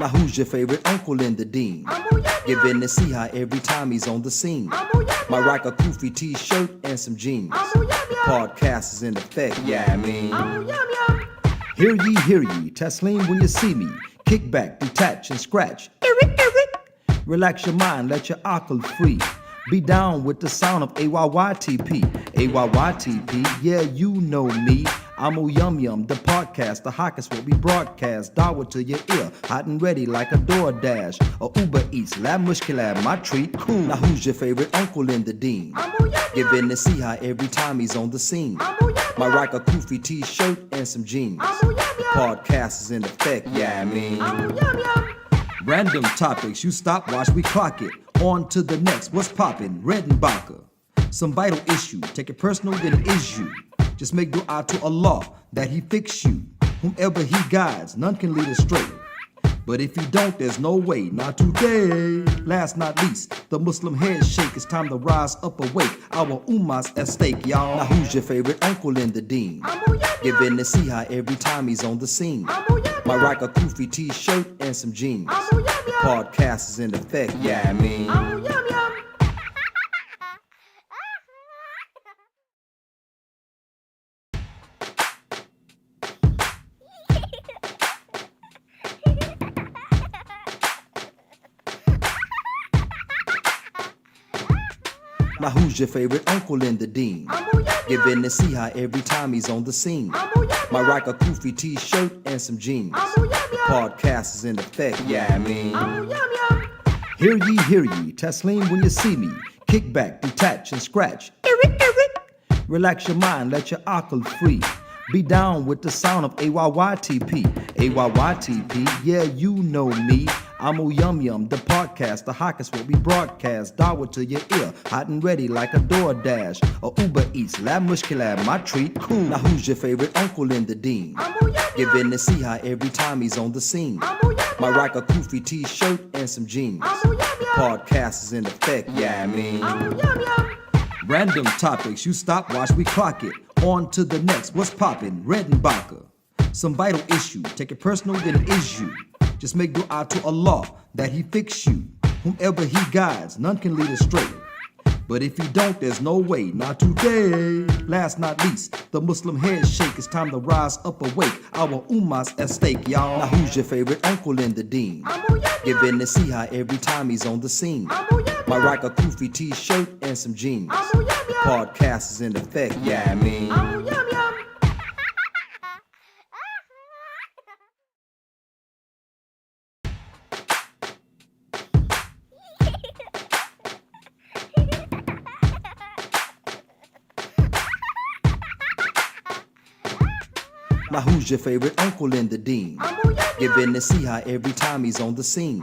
Now who's your favorite uncle in the dean? Giving the see how every time he's on the scene. My rock a Kufi t-shirt and some jeans. The podcast is in effect, yeah I mean. Hear ye, Taslim when you see me. Kick back, detach and scratch. Relax your mind, let your akal free. Be down with the sound of AYYTP. AYYTP, yeah, you know me. I'm Yum Yum, the podcast, the hockey's what we broadcast. Dawa to your ear, hot and ready like a DoorDash. Or Uber Eats, lab mushkilab, my treat, cool. Now who's your favorite uncle in the dean? Giving the see how every time he's on the scene. My rock a Kufi t-shirt and some jeans. The podcast is in effect, yeah I mean. Random topics, you stop, watch, we clock it. On to the next, what's poppin'? Redenbacher. Some vital issue, take it personal, then it is you. Just make dua to Allah that He fix you. Whomever He guides, none can lead astray. But if He don't, there's no way, not today. Last not least, the Muslim head shake. It's time to rise up awake. Our ummah's at stake, y'all. Now who's your favorite uncle in the dean? Giving the see how every time he's on the scene. My rock a Kufi t-shirt and some jeans. The podcast is in effect, yeah I mean. Now who's your favorite uncle in the dean? Giving the see how every time he's on the scene. My rock a Kufi t-shirt and some jeans. The podcast is in effect, yeah I mean. Hear ye, Taslim when you see me. Kick back, detach and scratch. Relax your mind, let your akal free. Be down with the sound of AYYTP. AYYTP, yeah you know me. I'm Yum Yum, the podcast, the hockey's what we broadcast. Dawa to your ear, hot and ready like a DoorDash. Or Uber Eats, lab mushkilab, my treat, cool. Now who's your favorite uncle in the dean? Giving the see how every time he's on the scene. My rock a Kufi t-shirt and some jeans. The podcast is in effect, yeah I mean. Random topics, you stop, watch, we clock it. On to the next, what's poppin'? Redenbacher. Some vital issue, take it personal, then it is you. Just make dua to Allah that He fix you. Whomever He guides, none can lead astray. But if He don't, there's no way, not today. Last not least, the Muslim head shake. It's time to rise up awake. Our ummah's at stake, y'all. Now who's your favorite uncle in the dean? Giving the see how every time he's on the scene. My rock a Kufi t-shirt and some jeans. The podcast is in effect, yeah I mean. Now who's your favorite uncle in the dean? Giving the see how every time he's on the scene.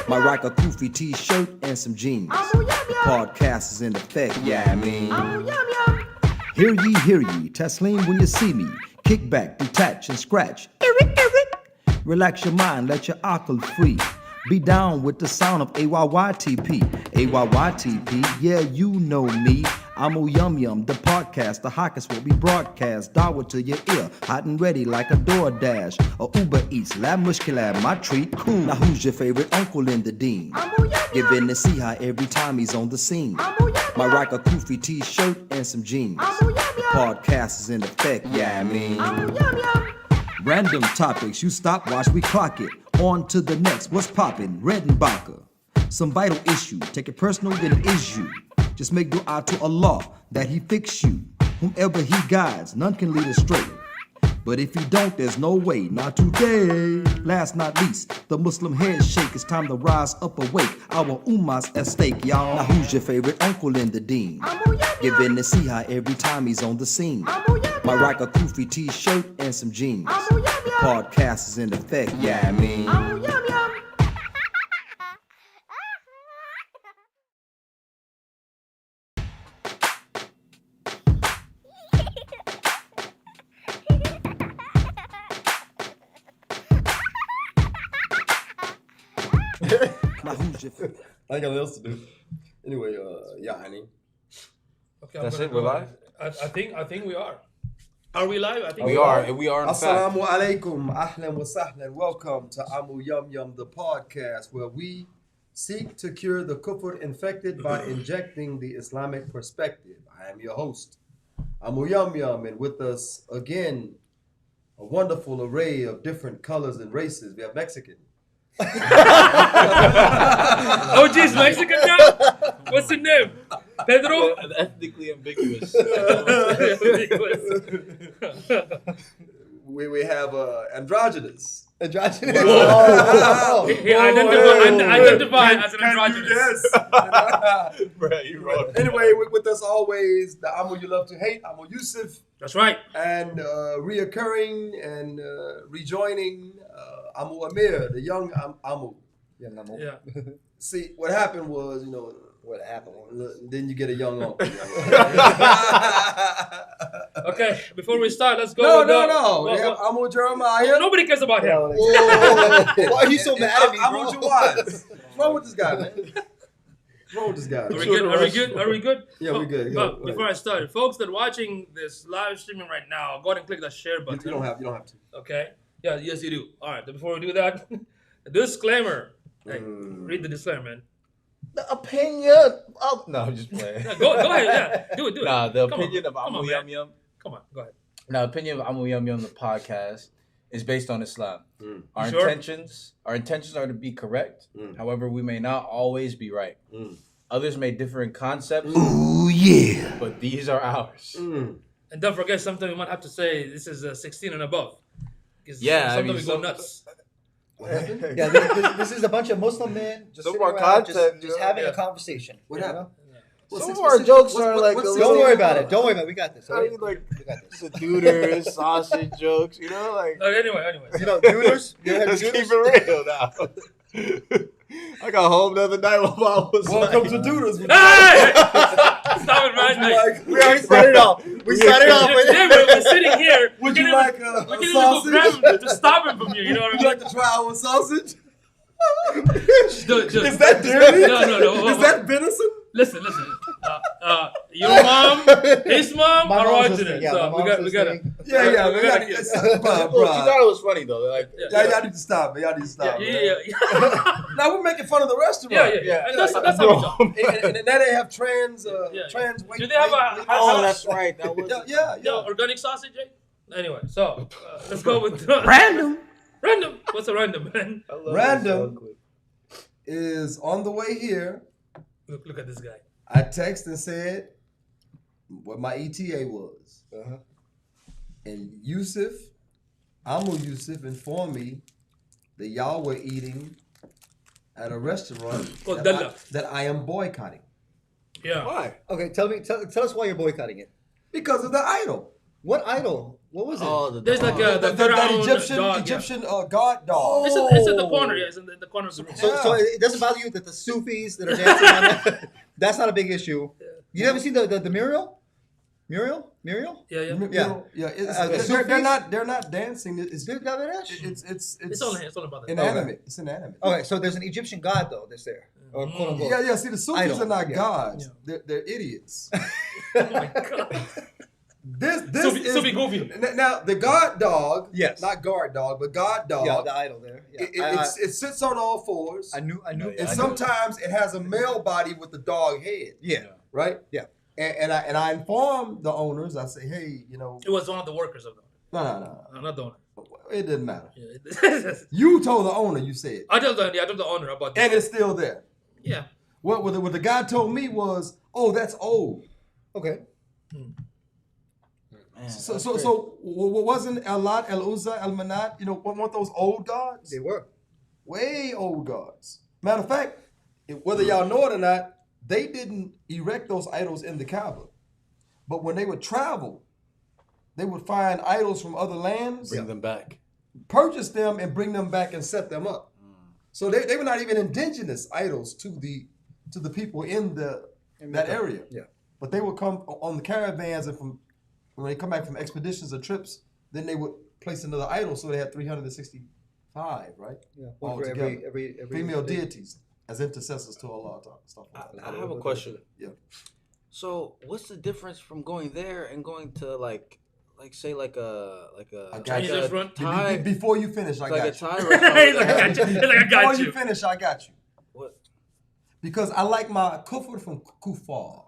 My rock a Kufi t-shirt and some jeans. The podcast is in effect, yeah I mean. Hear ye, Taslim when you see me. Kick back, detach and scratch. Relax your mind, let your akal free. Be down with the sound of AYYTP. AYYTP, yeah you know me. I'm Yum Yum, the podcast, the hockey's what we broadcast. Dawa to your ear, hot and ready like a DoorDash. Or Uber Eats, lab mushkilab, my treat, cool. Now who's your favorite uncle in the dean? Giving the see how every time he's on the scene. My rock a Kufi t-shirt and some jeans. The podcast is in effect, yeah I mean. Random topics, you stop, watch, we clock it. On to the next, what's poppin'? Redenbacher. Some vital issue, take it personal, then it is you. Just make dua to Allah that He fix you. Whomever He guides, none can lead astray. But if He don't, there's no way, not today. Last not least, the Muslim head shake. It's time to rise up awake. Our ummah's at stake, y'all. Now who's your favorite uncle in the dean? Giving the see how every time he's on the scene. My rock a Kufi t-shirt and some jeans. The podcast is in effect, yeah I mean. I got else to do. Anyway, yeah, Annie. Okay, That's it, we're live? I think we are. Are we live? I think We are in fact. Assalamu alaikum, ahlan wa sahlan. Welcome to Amu Yum Yum, the podcast where we seek to cure the kufr infected by injecting the Islamic perspective. I am your host, Amu Yum Yum, and with us again, a wonderful array of different colors and races. We have Mexican. Oh, geez, Mexican now? What's the name? Pedro? Ethnically ambiguous. We have androgynous. Androgynous. Oh. He identify as an androgynous. Bro, you wrong. Anyway, with us always, the Amu you love to hate, Amu Yusuf. That's right. And reoccurring and rejoining Amu Amir, the young Amu. Yeah. See, what happened was, What happened? then you get a young uncle. Okay, before we start, let's go. No. We have Amu Jeremiah. Nobody cares about him. Whoa. Why are you so mad at me, bro? Amu Jawad. What's wrong with this guy, man? What's wrong with this guy? Are we good? Yeah, we're good. But before I start, folks that are watching this live streaming right now, go ahead and click that share button. You don't have to. Okay? Yeah, yes you do. All right, before we do that, disclaimer. Hey, read the disclaimer, man. The opinion of... No, I'm just playing. Yeah, go ahead, yeah. Do it. Nah, the Come opinion on. of Come Amu on, Yum man. Yum. Come on, go ahead. Now, opinion of Amu Yum Yum, the podcast, is based on Islam. Our Sure? intentions are to be correct. However, we may not always be right. Others may differ in concepts. Ooh, yeah. But these are ours. And don't forget, something we might have to say, this is 16 and above. Yeah, sometimes we go nuts. Yeah, this is a bunch of Muslim men just Some sitting of our around, content, just having a conversation. What happened? Some of our jokes are like... Don't worry about it. We got this. I mean, like, We got this. the duders, sausage jokes, like... Anyway. Duders? You ever had Let's keep duders? it real now. I got home the other night while I was Welcome like... to Doodles. Hey! Stop it, man. Hey. We already started off. We started off with... Yeah, we're sitting here. Would you like a We can't even go grab sausage? him to stop him from you. You know what I Would mean? you like to try our sausage? Just- Is that dirty? No. Is that venison? Listen. Your mom, his mom My are mom's alternate. listening. Yeah, So my we mom's gotta. listening. Yeah. We We gotta gotta Well, she thought it was funny, though. Like, y'all need to stop, man. Y'all need to stop. Yeah. Now we're making fun of the restaurant. Yeah. And that's how we talk. And now they have trans weight. Do they have a? oh, that's right. That was... Yeah. Organic sausage, eh? Anyway, so let's go with Random random. What's a random, man? Random is on the way here. Look at this guy. I texted and said what my ETA was. And Amu Yusuf informed me that y'all were eating at a restaurant Called Dalla. that I am boycotting. Yeah. Why? Okay, tell us why you're boycotting it. Because of the idol. What idol? What was it? Oh, There's like That pharaoh Egyptian dog, Egyptian god dog. It's in the corner. Yeah, it's in the corner of the room. So it doesn't bother you that the Sufis that are dancing on that? That's not a big issue. You haven't seen the mural? Muriel? Yeah. They're not dancing. It's It's only about that. inanimate. It's inanimate. Okay, so there's an Egyptian god though that's there, or quote unquote. Yeah. See, the Sufis Idol. are not Yeah. gods. They're idiots. Oh my god. This Sufi is goofy. now the god dog. Yes. Not guard dog, but god dog. Yeah, the idol there. Yeah. It sits on all fours. I knew. And sometimes it has a male body with the dog head. Yeah. Right. Yeah. And I informed the owners. I say, hey, It was one of the workers of the no. not the owner. It doesn't matter. Yeah. You told the owner. You said, I told the owner about this. and it's still there. Yeah. What the guy told me was, oh, that's old. Okay. Man, So wasn't Al-Lat, Al-Uzza, Al-Manat, weren't those old gods? They were. Way old gods. Matter of fact, whether y'all know it or not, they didn't erect those idols in the Kaaba. But when they would travel, they would find idols from other lands, bring them back, purchase them, and bring them back and set them up. So they were not even indigenous idols to the people in that area. Yeah. But they would come on the caravans, and when they come back from expeditions or trips, then they would place another idol. So they had 365, right? Yeah. All One for together. every Female deities as intercessors to Allah. Stuff like that. I have a question. Yeah. So, what's the difference from going there and going to like like say like a I got Chinese you. restaurant. Thai, Before you finish, I like a got you. Thai He's restaurant. like, I got you. He's like, I got Before you. you finish, I got you. What? Because I like my kufr from Kufar.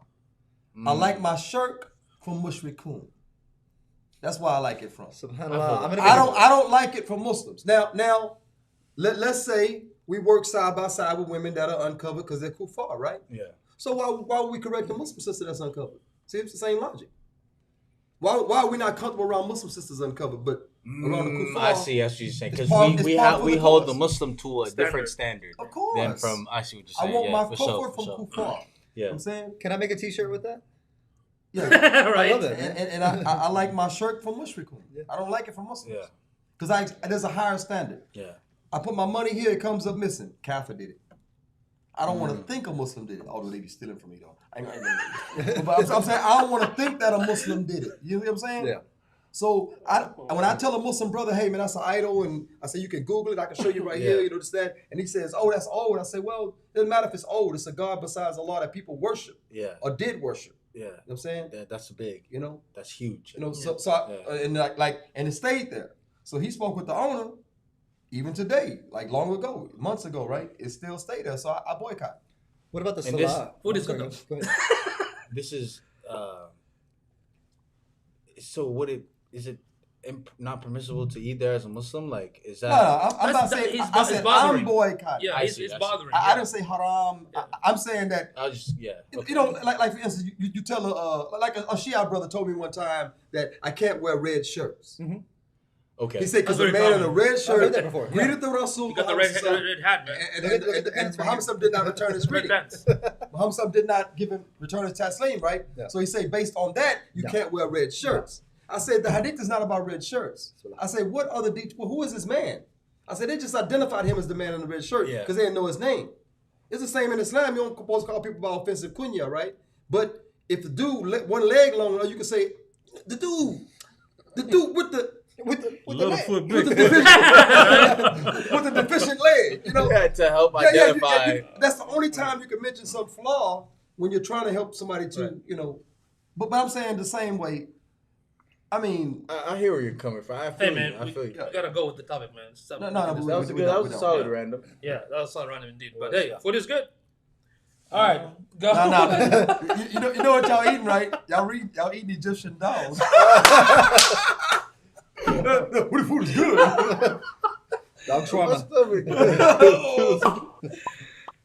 I like my shirk from Mushrikun. That's why I like it from. Subhanallah. I'm gonna I don't like it from Muslims. Now, let's say we work side by side with women that are uncovered because they're Kufar, right? Yeah. So why would we correct the Muslim sister that's uncovered? See, it's the same logic. Why are we not comfortable around Muslim sisters uncovered, but around the Kufar? I see. That's what you're saying. It's Because part- it's we part of we the hold the course. Muslim to a different standard Of course. than from. I see what you're I saying. want yeah, my for sure, kufr for from sure. Kufar. Yeah. You know what I'm saying? Can I make a T-shirt with that? Yeah. Right. I love it. And I like my shirt from Mushrikun. I don't like it from Muslims. Yeah. Because there's a higher standard. Yeah. I put my money here, it comes up missing. Kafir did it. I don't want to think a Muslim did it, although they be stealing from me though. But I'm saying I don't want to think that a Muslim did it. You know what I'm saying? Yeah. So when I tell a Muslim brother, hey man, that's an idol, and I say you can Google it, I can show you right here, you know this that, and he says, oh that's old. I say, well, it doesn't matter if it's old. It's a God besides Allah that people worship Yeah. or did worship. Yeah. You know what I'm saying? That's big. You know. That's huge. You know, and and it stayed there. So he spoke with the owner, even today, like long ago, months ago, right? It still stayed there. So I boycott. What about the And this- salah? Food is Sorry, good go ahead. This is. So what is it? Not permissible to eat there as a Muslim? Like, is that? No, I'm not That's- saying. it's I said bothering. I'm boycotting. Yeah, I it's see, I see. bothering. I yeah. didn't say haram. Yeah. I'm saying that I'll just okay. you know, like for instance, you tell a Shia brother told me one time that I can't wear red shirts. Okay. He said because That's the very man in a common. red I've shirt heard that before. greeted the Rasul, You got the red hat, man. and Muhammad did not return his Red greeting. pants. Muhammad did not return his taslim, right? Yeah. So he said, based on that, you Yeah. can't wear red shirts. I said, the hadith is not about red shirts. I said, what other well, who is this man? I said, they just identified him as the man in the red shirt Yeah. because they didn't know his name. It's the same in Islam. You don't supposed to call people by offensive kunya, right? But if the dude one leg long, you can say, the dude with the Little leg, foot with the big. deficient, with the deficient leg, you know. to help Yeah, identify. that's the only time you can mention some flaw when you're trying to help somebody to, Right. you know. But I'm saying the same way. I mean, I hear where you're coming from. I feel Hey man, you. I we feel you. gotta go with the topic, man. no, That was a we good. don't, That we was a don't. solid Yeah. random. Yeah, that was not random indeed. But was, hey, yeah. food is good. All right, go. No. you know what y'all eating, right? Y'all eating Egyptian dogs. The food is good. Dog shawarma.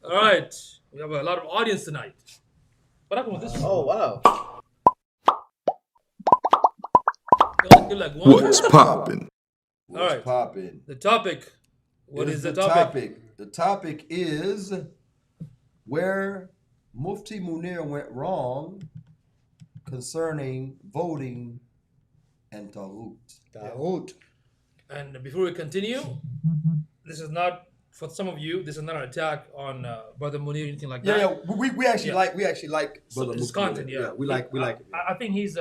All right, we have a lot of audience tonight. What happened with this? Oh wow. Do like one. What's poppin'? All right. What's popping? The topic. What is the topic? The topic is where Mufti Muneer went wrong concerning voting and Taghoot. Taghoot. And before we continue, this is not for some of you. This is not an attack on Brother Muneer or anything like that. Yeah, we actually Yeah. like So Brother his Mufti content, Muneer. yeah. We like it. I think he's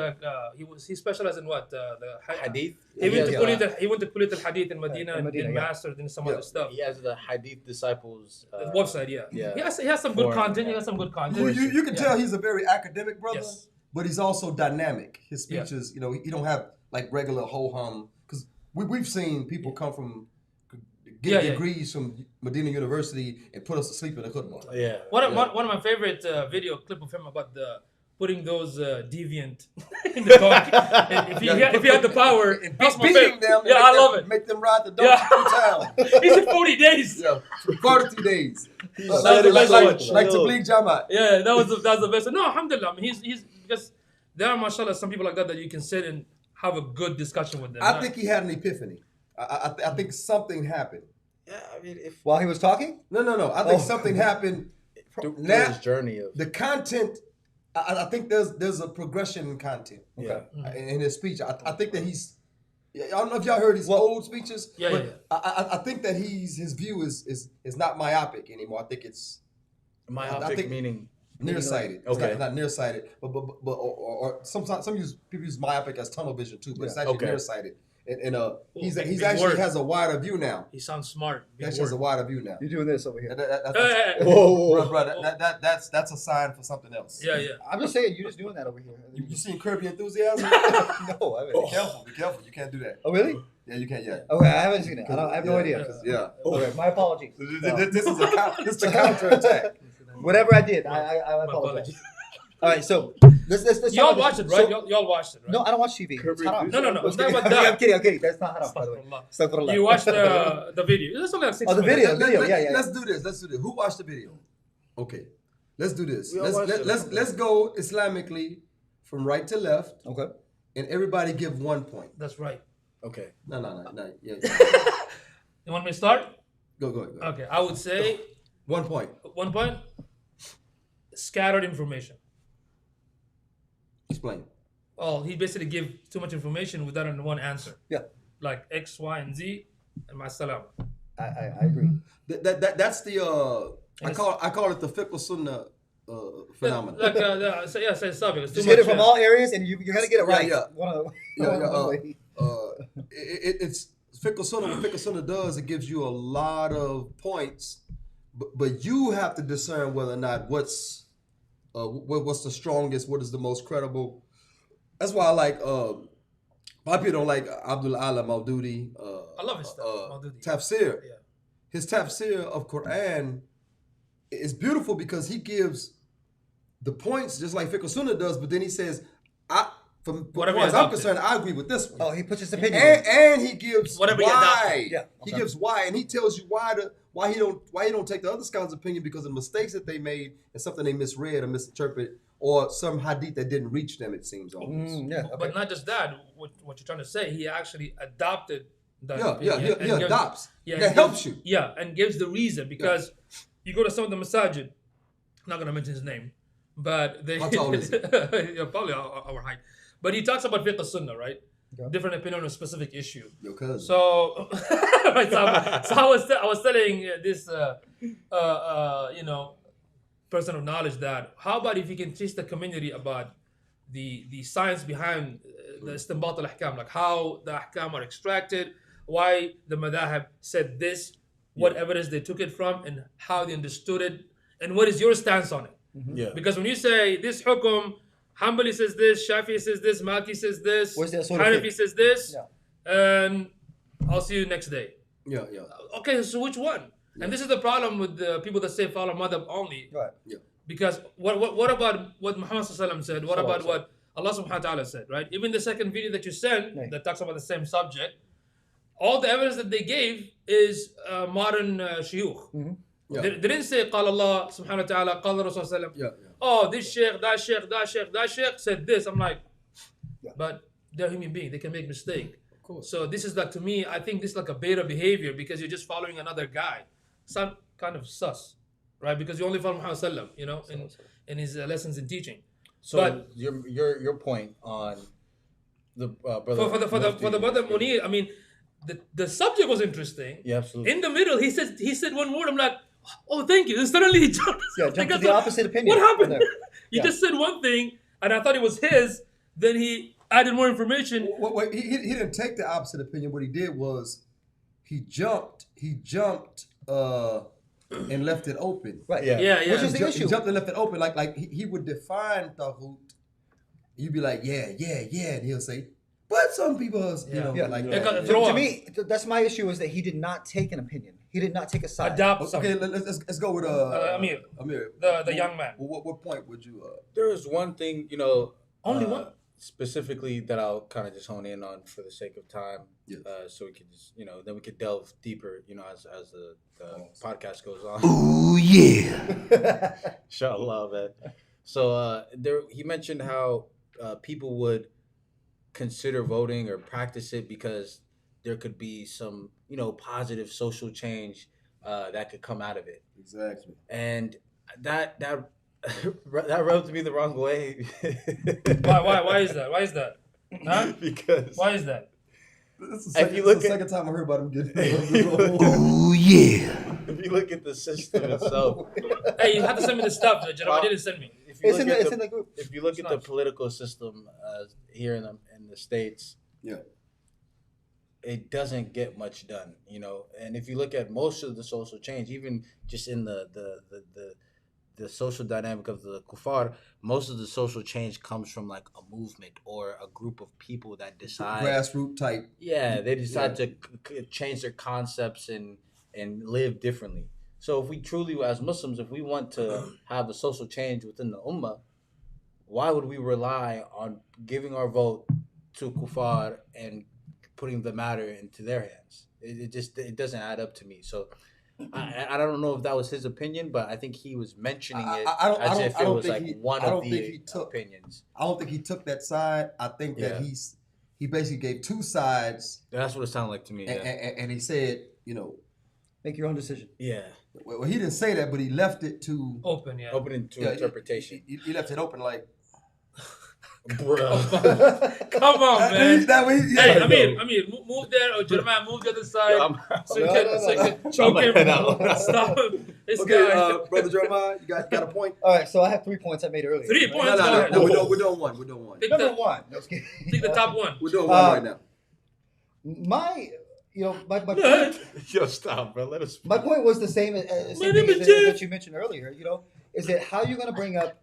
he specialized in what the Hadith. He went to has, Kulit. He went to Kulit al Hadith in Medina and Medina, did yeah. masters and some Yeah. other stuff. He has the Hadith disciples. The website, yeah. yeah. He has some good Forum, content. He yeah. has some good content. You can Yeah. tell he's a very academic brother, Yes. but he's also dynamic. His Yeah. speeches, you know, he don't have like regular ho hum because we've seen people come from get Yeah. degrees from Medina University and put us to sleep in the khutbah. Yeah. One of my favorite video clip of him about the putting those deviant in the car. And if he had the power, that's my Beating favorite. them, Yeah, I love it. Make them ride the donkey Yeah. through town. He said 40 days. Yeah, 42 days. said it so Like much. Tabligh Jamaat. Yeah, that's the best. No, alhamdulillah. I mean, he's because there are mashallah some people like that you can sit and have a good discussion with them. I think he had an epiphany. I think something happened. Yeah. I mean, if While he was talking? No. I think something happened. through Now, his journey of the content, I think there's a progression in content. yeah. In his speech. I think that he's. I don't know if y'all heard his old speeches. Yeah, but yeah. I think that his view is not myopic anymore. I think it's Myopic think- meaning. nearsighted. It's Okay. not nearsighted, but sometimes people use myopic as tunnel vision too, but it's actually Okay. nearsighted. and he's big actually word. has a wider view now. He sounds smart. He actually has a wider view now. You're doing this over here. Brother, that's a sign for something else. Yeah. I'm just saying, you're just doing that over here. You seen Curb Your Enthusiasm? No, I haven't. Be careful. You can't do that. Oh, really? Yeah, you can't. Yeah. Okay, I haven't seen it. I have no idea. Yeah. Okay, my apologies. No. This is a counter attack. Whatever I did, I apologize. All right, so let's Y'all talk watched it, about right? this. y'all watched it, right? No, I don't watch TV. It's haram. No. I'm talking about I'm that. kidding. That's not haram, by the way. Astaghfirullah. You watched the video. It's only like 6 Oh, the minutes. video. Yeah. Let's do this. Who watched the video? Okay. Let's do this. We all watched it. Let's go Islamically from right to left, Okay. and everybody give 1 point. That's right. Okay. No. Yeah. You want me to start? Go. Okay, I would say 1 point. 1 point. Scattered information. Explain. Oh, he basically give too much information without one answer. Yeah, Like X, Y, and Z, and my salam. I agree. That's the I call it the fiqh sunnah phenomenon. Like say subject. It's too Just much. hit it from all areas, and you're gonna get it right. Yeah. One of the. It's fiqh sunnah. What fiqh sunnah does, it gives you a lot of points, but you have to discern whether or not what's the strongest, what is the most credible. That's why I like. A lot of people don't like Abdul Ala Maududi. I love his stuff. Maududi. Tafsir. Yeah. His tafsir of Quran is beautiful because he gives the points just like fiqh sunnah does, but then he says, from Whatever as he I'm adopted. concerned, I agree with this one. Oh, he puts his opinion. And he gives Whatever he why. adopted. Yeah, He okay. gives why, and he tells you why he don't take the other scholars' opinion because of the mistakes that they made and something they misread or misinterpreted or some hadith that didn't reach them. It seems almost. Yeah. Okay. But not just that. What you're trying to say, he actually adopted that. Yeah, opinion he and adopts. Yeah, That and helps gives- you. Yeah, and gives the reason because you go to some of the masajid. I'm not gonna mention his name, but they How tall is he? yeah, probably our height. But he talks about fiqh sunnah, right? Okay. Different opinion on a specific issue. Your cousin. So, right, so I was telling this, person of knowledge that how about if you can teach the community about the science behind the istinbat al-ahkam, like how the ahkam are extracted, why the madhahib said this, what evidence they took it from, and how they understood it, and what is your stance on it? Yeah. Because when you say this hukum, Hanbali says this, Shafi says this, Maliki says this, Where's that sort of Hanafi thing? says this, Yeah. and I'll see you next day. Yeah. Okay, so which one? And this is the problem with the people that say follow madhab only. Right. Because what about what Muhammad ﷺ said? What about Sallallahu what Allah subhanahu wa ta'ala said, right? Even the second video that you sent Right. that talks about the same subject, all the evidence that they gave is modern shuyukh. Yeah. They didn't say قال Allah subhanahu wa ta'ala, قال Rasul sallam. Yeah. Oh, this sheikh, that sheikh said this. I'm like, but they're human beings. They can make mistake. Of course. So this is like, to me, I think this is like a beta behavior because you're just following another guy. Some kind of sus, right? Because you only follow Muhammad sallam, in his lessons and teaching. So But- your point on the brother For the brother Muneer, I mean, the subject was interesting. Yeah, absolutely. In the middle, he said one word. I'm like, oh, thank you. And suddenly he jumped. Jump to the opposite opinion. What happened? There. You Yeah. just said one thing, and I thought it was his. Then he added more information. He didn't take the opposite opinion. What he did was he jumped and left it open. Right. Yeah. Yeah. Which is the He issue. jumped and left it open. Like he would define Taghoot. You'd be like, yeah. And he'll say, but some people, Yeah. like Yeah. that. Throw To up. me, that's my issue is that he did not take an opinion. He did not take a side. Adopt Okay, something. let's go with Amir. Amir. The young man. What point would you? There is one thing, Only one? specifically that I'll kind of just hone in on for the sake of time. Yes. So we could just, then we could delve deeper, as the podcast goes on. Ooh, yeah. Inshallah, man. So he mentioned how people would consider voting or practice it because there could be some, positive social change that could come out of it. Exactly. And that rubbed me the wrong way. Why is that? Why is that? Huh? Because Why is that? This is If you look the at- second time I heard about him getting. Ooh, yeah. if you look at the system itself, Hey, you have to send me the stuff that Jeremiah didn't send me. if you It's look in at the, it's in the group. if you look It's at the nice. political system here in the States, Yeah. it doesn't get much done, you know. And if you look at most of the social change, even just in the social dynamic of the kuffar, most of the social change comes from like a movement or a group of people that decide. Grassroots type. Yeah, they decide to change their concepts and live differently. So if we truly, as Muslims, if we want to have a social change within the ummah, why would we rely on giving our vote to kuffar and putting the matter into their hands? It doesn't add up to me. So I don't know if that was his opinion, but I think he was mentioning it as if it was like one of the opinions. I don't think he took that side. I think that he basically gave two sides. That's what it sounded like to me. And he said, you know, make your own decision. Yeah. Well, he didn't say that, but he left it to open. Yeah. Open to interpretation. He left it open like. Bro. Come on, man. Hey, I mean, move there, or Jeremiah, move the other side. So you can choke him. Stop him. This guy. Brother Jeremiah, you got a point? All right, so I have 3 points I made earlier. 3 points? No, we're doing one. We're doing one. Number one. No, take the top one. We're doing one right now. My point, Yo, stop, bro. Let us. my point was the same thing that you mentioned earlier. You know, is that how you're going to bring up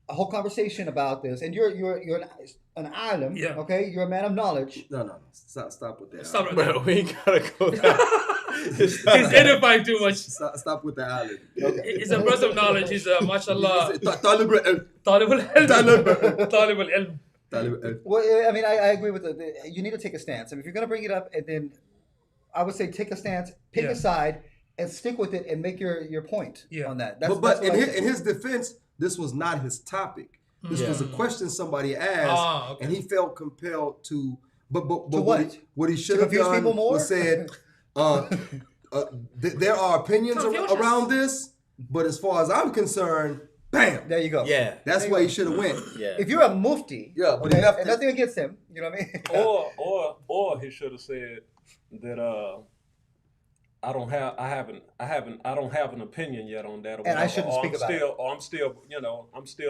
a whole conversation about this, and you're an alim, okay? You're a man of knowledge. No. Stop with that. Stop, bro. We ain't gotta go down. He's edifying too much. Stop with the alim. Okay. He's a person of knowledge. He's a mashallah. Talib al-ilm. Well, I mean, I agree with you need to take a stance. I mean, if you're going to bring it up, and then I would say take a stance, pick a side, and stick with it, and make your point on that. But in his defense, this was not his topic. This was a question somebody asked, and he felt compelled to. But what he should have done was said, there are opinions around this, but as far as I'm concerned, bam. There you go. Yeah, that's why he should have went. Yeah. If you're a mufti, but and nothing against him, you know what I mean. or he should have said that I don't have an opinion yet on that, or and I shouldn't speak about it. Or I'm still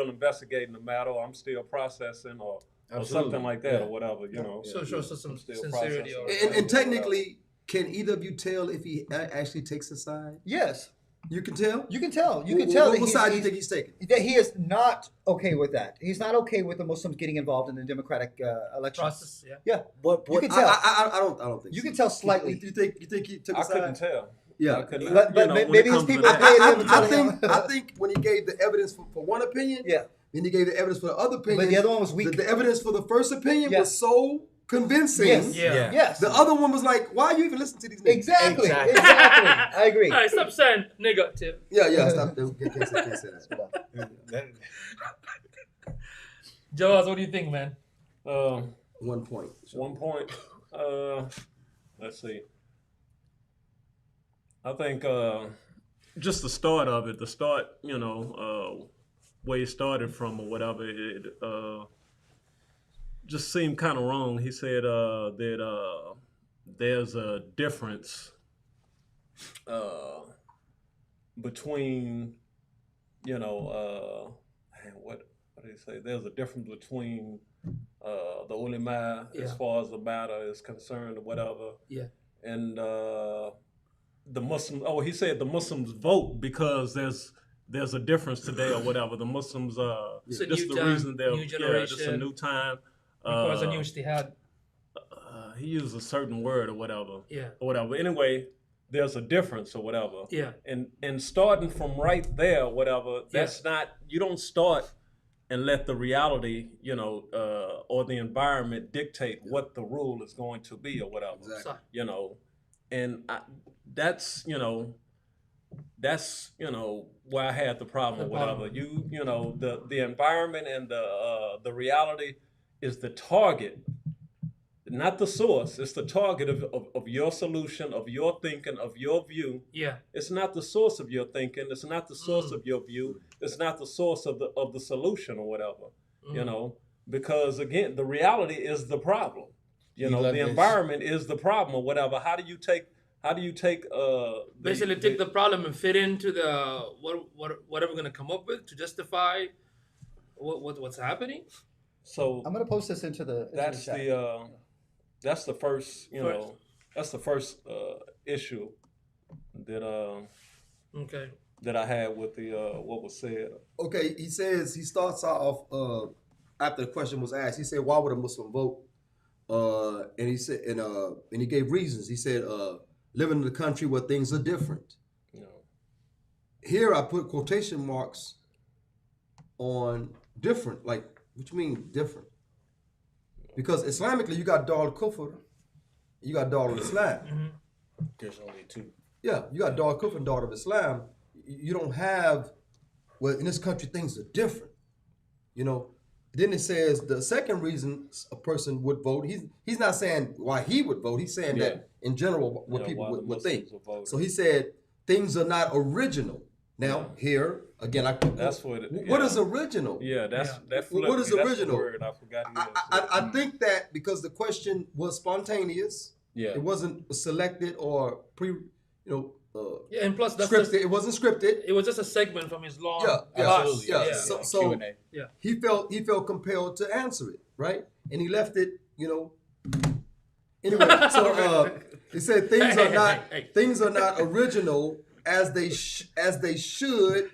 investigating the matter, or I'm still processing, or something like that, or whatever, you know. So some sincerity. And technically, can either of you tell if he actually takes a side? Yes. You can tell? You can tell. You can tell that what side do you think he's taking? That he is not okay with that. He's not okay with the Muslims getting involved in the democratic elections. Process, Yeah. What you can tell. I don't think you so. can tell slightly. You think he took a side? I couldn't tell. Yeah. I couldn't, but maybe his people paid him. I think when he gave the evidence for one opinion, then he gave the evidence for the other opinion. But the other one was weak. The evidence for the first opinion was so convincing. Yes. The other one was like, why are you even listening to these niggas? Exactly. I agree. All right, stop saying nigga, Tim. Yeah, stop. Can't say that. Jawaz, what do you think, man? 1 point. 1 point. Let's see. I think just the start of it, where he started from or whatever, it just seemed kind of wrong. He said that there's a difference between, what do you say? There's a difference between the ulama as far as the matter is concerned or whatever. Yeah. And the Muslims. Oh, he said the Muslims vote because there's a difference today or whatever. The Muslims. It's a this new is the time, reason they're. new generation. It's a new time. Because a new ijtihad. He used a certain word or whatever. Yeah. Or whatever. Anyway, there's a difference or whatever. Yeah. And starting from right there, whatever. That's not. You don't start and let the reality, or the environment dictate what the rule is going to be or whatever. Exactly. And that's where I had the problem or whatever. The environment and the reality is the target, not the source. It's the target of your solution, of your thinking, of your view. Yeah. It's not the source of your thinking. It's not the source of your view. It's not the source of the solution or whatever. Because again, the reality is the problem. The environment is the problem or whatever. How do you take basically take the problem and fit into the whatever we're gonna come up with to justify what's happening? So I'm gonna post this into the. That's chat. that's the first, that's the first issue that Okay. that I had with the what was said. Okay, he says, he starts off after the question was asked. He said, "Why would a Muslim vote?" And he said, and he gave reasons. He said, "Living in a country where things are different." Here I put quotation marks on different. Like, what you mean different? Because Islamically, you got Dar al-Kufr, you got Dar al-Islam. There's only two. Yeah, you got Dar al-Kufr and Dar al-Islam. You don't have, well, in this country, things are different. Then it says the second reason a person would vote, he's not saying why he would vote, he's saying that in general what people would think. So he said things are not original. Now here again, that's what. What is original? Yeah, that's that. What is original? Word I forgot. I think that because the question was spontaneous, it wasn't selected or and plus that's scripted. It wasn't scripted. It was just a segment from his long absolutely. So Q&A. he felt compelled to answer it, right? And he left it, Anyway, so he said things are not original as they should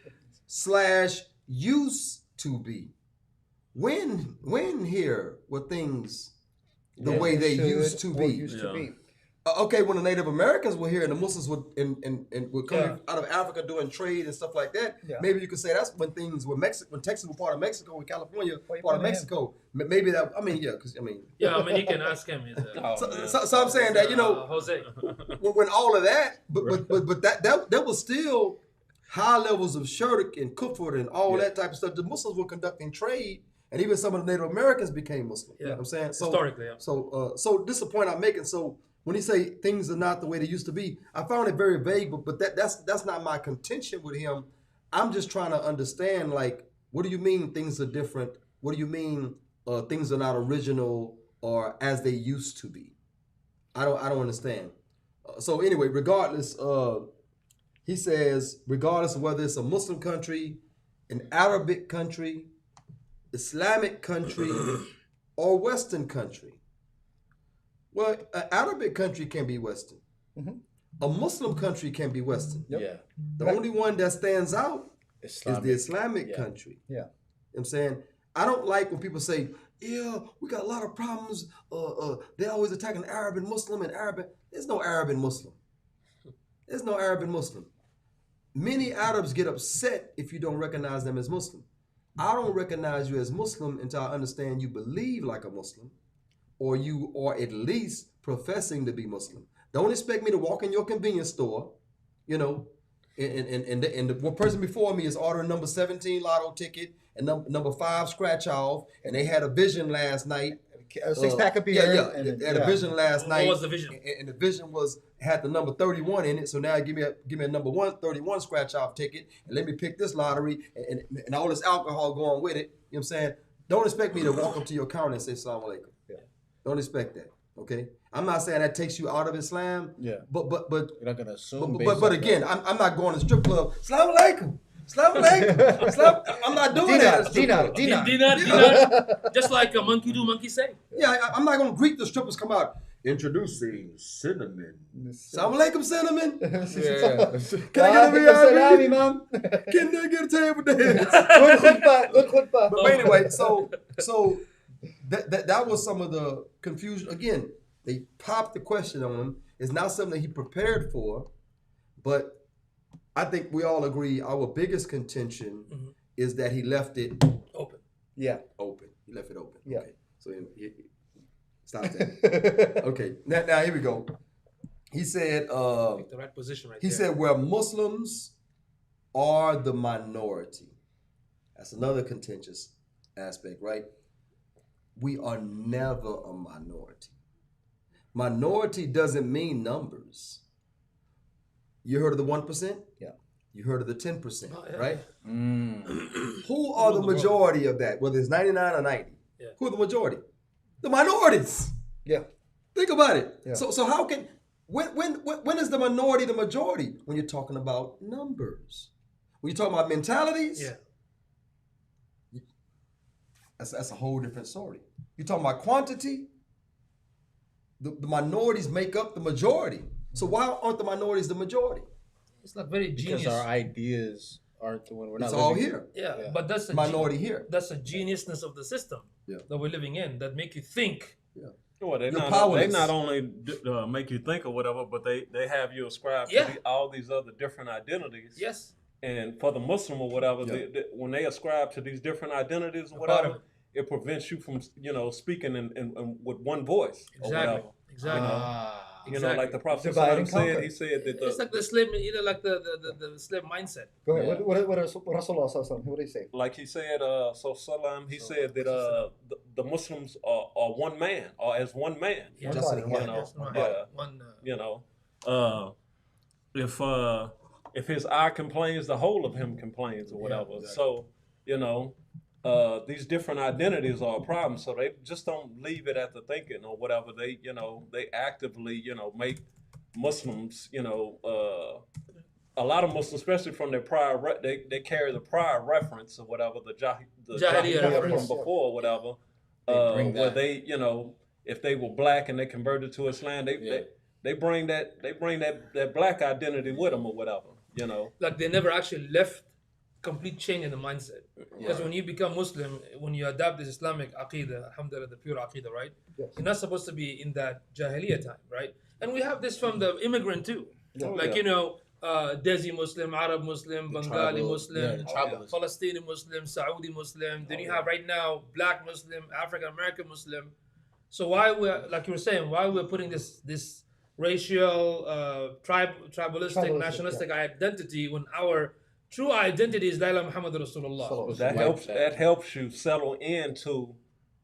/ used to be. When here were things the way they used to be? Okay, when the Native Americans were here and the Muslims would come out of Africa doing trade and stuff like that, maybe you could say that's when things were when Texas was part of Mexico and California part of Mexico. Maybe that, you can ask him. So I'm saying that, Jose. when all of that, but that was still high levels of shirk and kufr and all that type of stuff. The Muslims were conducting trade, and even some of the Native Americans became Muslim. You know what I'm saying? So, historically, so this is a point I'm making. So when he say things are not the way they used to be, I found it very vague, but that's not my contention with him. I'm just trying to understand, like, what do you mean things are different? What do you mean things are not original or as they used to be? I don't understand. So anyway, regardless, he says, regardless of whether it's a Muslim country, an Arabic country, Islamic country, or Western country. Well, an Arabic country can be Western. A Muslim country can be Western. The only one that stands out is the Islamic country. You know what I'm saying? I don't like when people say, we got a lot of problems. They're always attacking Arab and Muslim and Arab. There's no Arab and Muslim. There's no Arab and Muslim. Many Arabs get upset if you don't recognize them as Muslim. I don't recognize you as Muslim until I understand you believe like a Muslim, or you are at least professing to be Muslim. Don't expect me to walk in your convenience store, and the person before me is ordering number 17 lotto ticket and number 5 scratch off, and they had a vision last night. A 6-pack of beer. They had a vision last night. What was the vision? And the vision had the number 31 in it. So now give me a number 31 scratch off ticket, and let me pick this lottery and all this alcohol going with it. You know what I'm saying? Don't expect me to walk up to your counter and say Assalamu alaikum. Don't expect that. Okay, I'm not saying that takes you out of Islam. But you're not gonna assume. But again, I'm not going to strip club. Assalamu alaikum. Assalamu alaikum. I'm not doing that. Dinar. Just like a monkey do, monkey say. Yeah, I'm not going to greet the strippers come out. Introducing cinnamon. Assalamu alaikum, cinnamon. Can I get a VIP? Can they get a table dance? Good khutbah. But anyway, so that was some of the confusion. Again, they popped the question on him. It's not something that he prepared for, but I think we all agree our biggest contention is that he left it open. Open. He left it open. Yeah. Okay. So he stop that. Okay. Now here we go. He said the right position right there. He said where Muslims are the minority. That's another contentious aspect, right? We are never a minority. Minority doesn't mean numbers. You heard of the 1%? Yeah. You heard of the 10%, Oh, yeah. right? Who are the majority of that? Whether it's 99 or 90. Yeah. Who are the majority? The minorities. Yeah. Think about it. Yeah. So how can when is the minority the majority? When you're talking about numbers. When you're talking about mentalities. Yeah. That's a whole different story. You're talking about quantity. the minorities make up the majority. So why aren't the minorities the majority? It's not very genius. Because our ideas aren't the one we're not. It's all living- here. Yeah, but that's the Minority here. That's the geniusness of the system that we're living in that make you think. Well, they You're not powerless. only make you think or whatever, but they have you ascribe to all these other different identities. Yes. And for the Muslim or whatever, when they ascribe to these different identities or whatever, it prevents you from speaking in with one voice. Or whatever. Exactly. Like the Prophet said, he said that it's like the slave, like the slave mindset. Go ahead. What Rasulullah, what did he say? Like he said, he said that the Muslims are one man, or as one man. Yeah. If his eye complains, the whole of him complains, or whatever. So these different identities are a problem. So they just don't leave it at the thinking or whatever. They actively make Muslims a lot of Muslims, especially from their prior, they carry the prior reference or whatever, the Jahiliyyah from before or whatever, where they, if they were black and they converted to Islam, they bring that black identity with them or whatever, Like they never actually left complete change in the mindset. Because when you become Muslim, when you adopt this Islamic aqidah, alhamdulillah, the pure aqidah, right? Yes. You're not supposed to be in that Jahiliyyah time, right? And we have this from the immigrant too. Desi Muslim, Arab Muslim, Bengali Muslim, Palestinian Muslim, Saudi Muslim. Then you have right now black Muslim, African American Muslim. So why we're, like you were saying, why we're putting this racial, tribalistic, nationalistic identity when our true identity is La ilaha Muhammad Rasulullah. That helps you settle into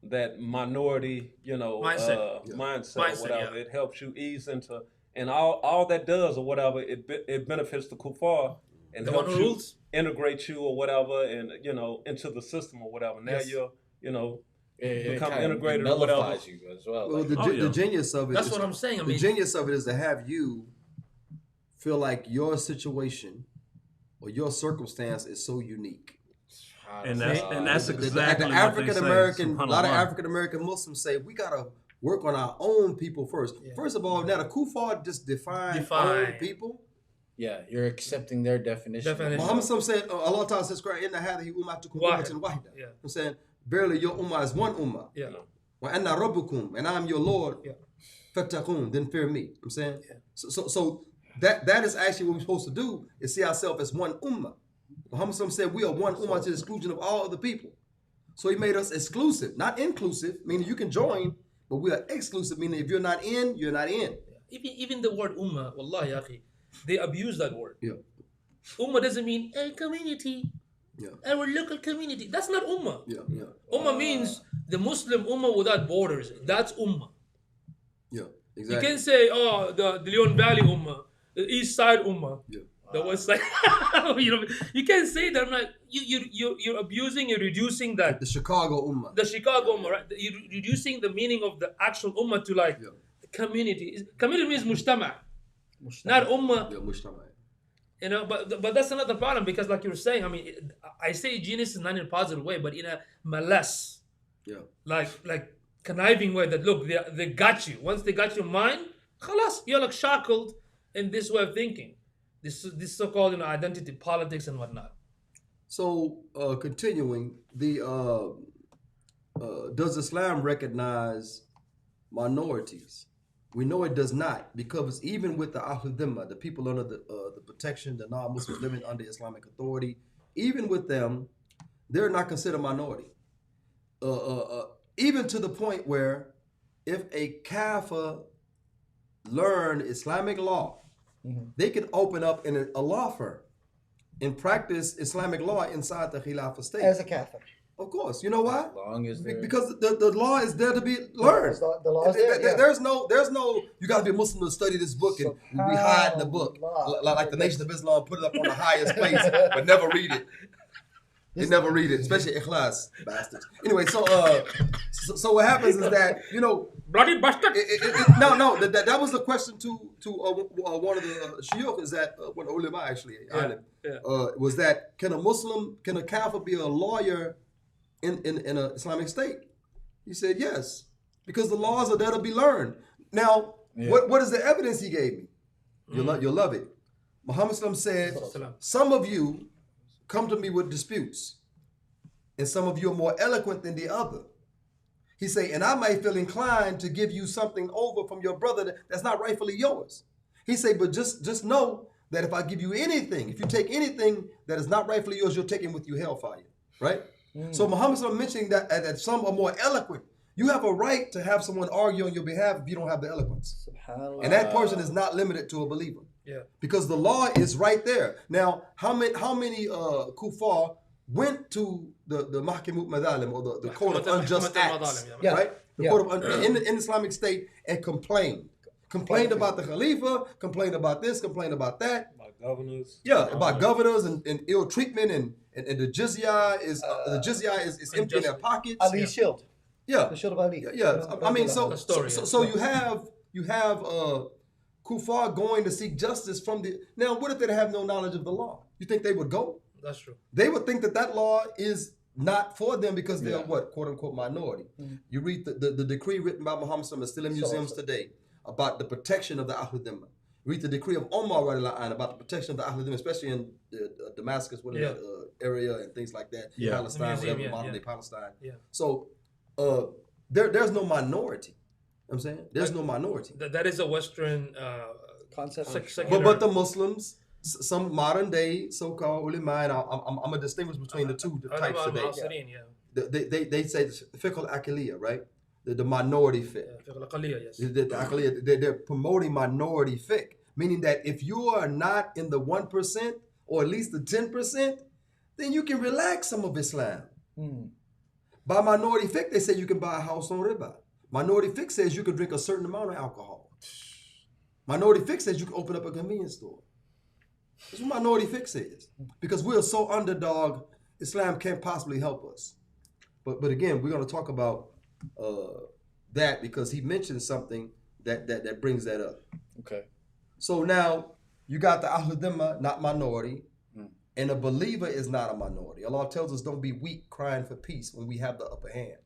that minority, mindset or whatever. It helps you ease into, and all that does or whatever, it benefits the kuffar and helps you integrate you or whatever, and into the system or whatever. Now you're become integrated or whatever. You as well. Well, the genius of it. That's what I'm saying. The genius of it is to have you feel like your situation or your circumstance is so unique. And that's exactly the African American. A lot of African American Muslims say we gotta work on our own people first. Yeah. First of all, now the kuffar just define own people. Yeah, you're accepting their definition. Muhammad said, Allah Ta'ala says, "Inna hadhihi ummatukum ummatan wahida." I'm saying, barely your ummah is one ummah. Yeah. Wa anna rabbukum, and I'm your Lord. Fattaqun, then fear me. I'm saying, so that is actually what we're supposed to do, is see ourselves as one ummah. Muhammad said we are one ummah to the exclusion of all other people. So he made us exclusive, not inclusive, meaning you can join, but we are exclusive, meaning if you're not in, you're not in. Even the word ummah, wallahi akhi, they abuse that word. Yeah. Ummah doesn't mean a community. Yeah. Our local community. That's not ummah. Yeah. Ummah means the Muslim ummah without borders. That's ummah. Yeah, exactly. You can say, the Leon Valley ummah, the East Side ummah, the West Side. You can't say that. I'm like, you're abusing, you're reducing that. The Chicago ummah. The Chicago ummah, right? You're reducing the meaning of the actual ummah to like community. Community means mujtama, not ummah. Yeah, mujtama. But that's another problem, because like you were saying, I mean, I say genius is not in a positive way, but in a malice, like conniving way, that look, they got you. Once they got your mind, khalas, you're like shackled in this way of thinking, this so-called identity politics and whatnot. So continuing, does Islam recognize minorities? We know it does not, because even with the Ahlul Dhimma, the people under the protection, the non-Muslims living under Islamic authority, even with them, they're not considered minority. Even to the point where if a kafir learn Islamic law, they can open up in a law firm and practice Islamic law inside the Khilafah state. As a kafir. Of course. You know why? As long as because the law is there to be learned. The law is there. There's no you got to be a Muslim to study this book and we hide in the book. Like the Nation of Islam put it up on the highest place, but never read it. They never read it, especially Ikhlas, bastards. Anyway, so what happens is that, bloody bastard. That was the question to one of the shuyukh, is that one ulama actually was that can a kafir be a lawyer in an Islamic state? He said yes, because the laws are there to be learned. Now, Yeah. what is the evidence he gave me? You'll love it. Muhammad said, some of you come to me with disputes, and some of you are more eloquent than the other. He said, and I might feel inclined to give you something over from your brother that's not rightfully yours. He said, but just know that if I give you anything, if you take anything that is not rightfully yours, you're taking with you hellfire, right? So Muhammad mentioning that some are more eloquent. You have a right to have someone argue on your behalf if you don't have the eloquence. And that person is not limited to a believer. Yeah. Because the law is right there. Now, how many kuffar went to the Mahkamut Madalim, or the court of unjust acts, right? The court of in the Islamic State, and complained about the Khalifa, complained about this, complained about that. About governors. Yeah, about governors and ill treatment, and the jizya is empty in their pockets. Ali's shield. Yeah, The shield of Ali. yeah. I mean, so you have kuffar going to seek justice from the. Now, what if they have no knowledge of the law? You think they would go? That's true. They would think that law is not for them because they're what, quote unquote, minority. You read the decree written by Muhammad still in museums today about the protection of the Ahlul Dhimma. Read the decree of Omar radiallahu anh about the protection of the Ahlul Dhimma, especially in Damascus, area and things like that. Palestine, whatever, modern day Palestine. Yeah. So there's no minority. You know what I'm saying there's no minority. That is a Western concept. But the Muslims, some modern day so-called ulama, and I'm gonna distinguish between the two types today. They say fiqh al-aqliyah, right? The minority fiqh. Fiqh al-aqliyah, yes. They're promoting minority fiqh, meaning that if you are not in the 1% or at least the 10%, then you can relax some of Islam. By minority fiqh, they say you can buy a house on riba. Minority fiqh says you can drink a certain amount of alcohol. Minority fiqh says you can open up a convenience store. That's what minority fiqh says. Because we are so underdog, Islam can't possibly help us. But again, we're going to talk about that because he mentioned something that brings that up. Okay. So now you got the Ahlul Dhimma, not minority, and a believer is not a minority. Allah tells us don't be weak crying for peace when we have the upper hand.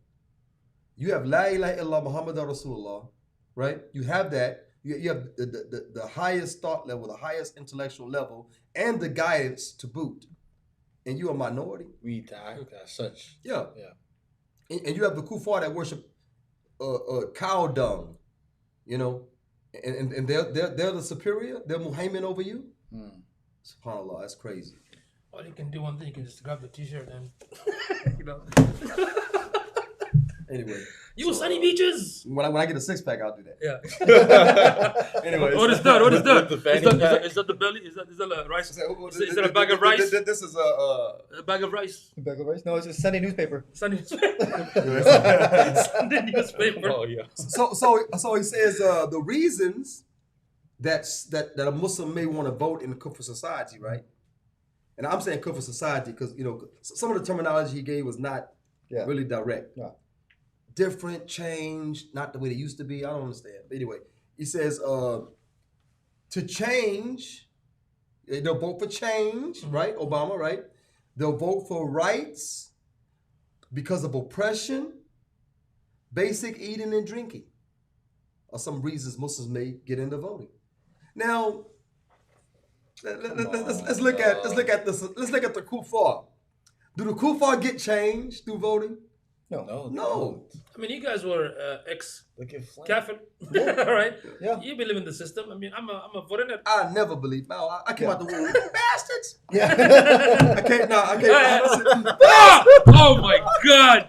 You have La ilaha illallah Muhammadur Rasulullah, right? You have that. You have the highest thought level, the highest intellectual level, and the guidance to boot. And you're a minority. We die as such. Yeah. And you have the kuffar that worship cow dung, you know, and they're the superior. They're muhaymin over you. SubhanAllah, that's crazy. Well, you can do one thing. You can just grab the T-shirt and, you know. Anyway. Sunny beaches. When I get a 6-pack, I'll do that. Yeah. Anyway. What is that? What is that? Is that the belly? Is that a rice? Is that a bag of rice? This is a bag of rice. A bag of rice? No, it's a Sunday newspaper. Sunday newspaper. Oh yeah. So he says the reasons that a Muslim may want to vote in the Kufr society, right? And I'm saying Kufr society because some of the terminology he gave was not really direct. Yeah. Different, change, not the way they used to be. I don't understand. But anyway, he says to change, they'll vote for change, right? Obama, right? They'll vote for rights because of oppression, basic eating and drinking are some reasons Muslims may get into voting. Now, let's look at the kuffar. Do the kuffar get changed through voting? No. I mean, you guys were ex-kafir, right? Yeah. You believe in the system. I mean, I'm a foreigner. I never believed. No, I came out the womb. Bastards. Yeah. I can't. Oh my God.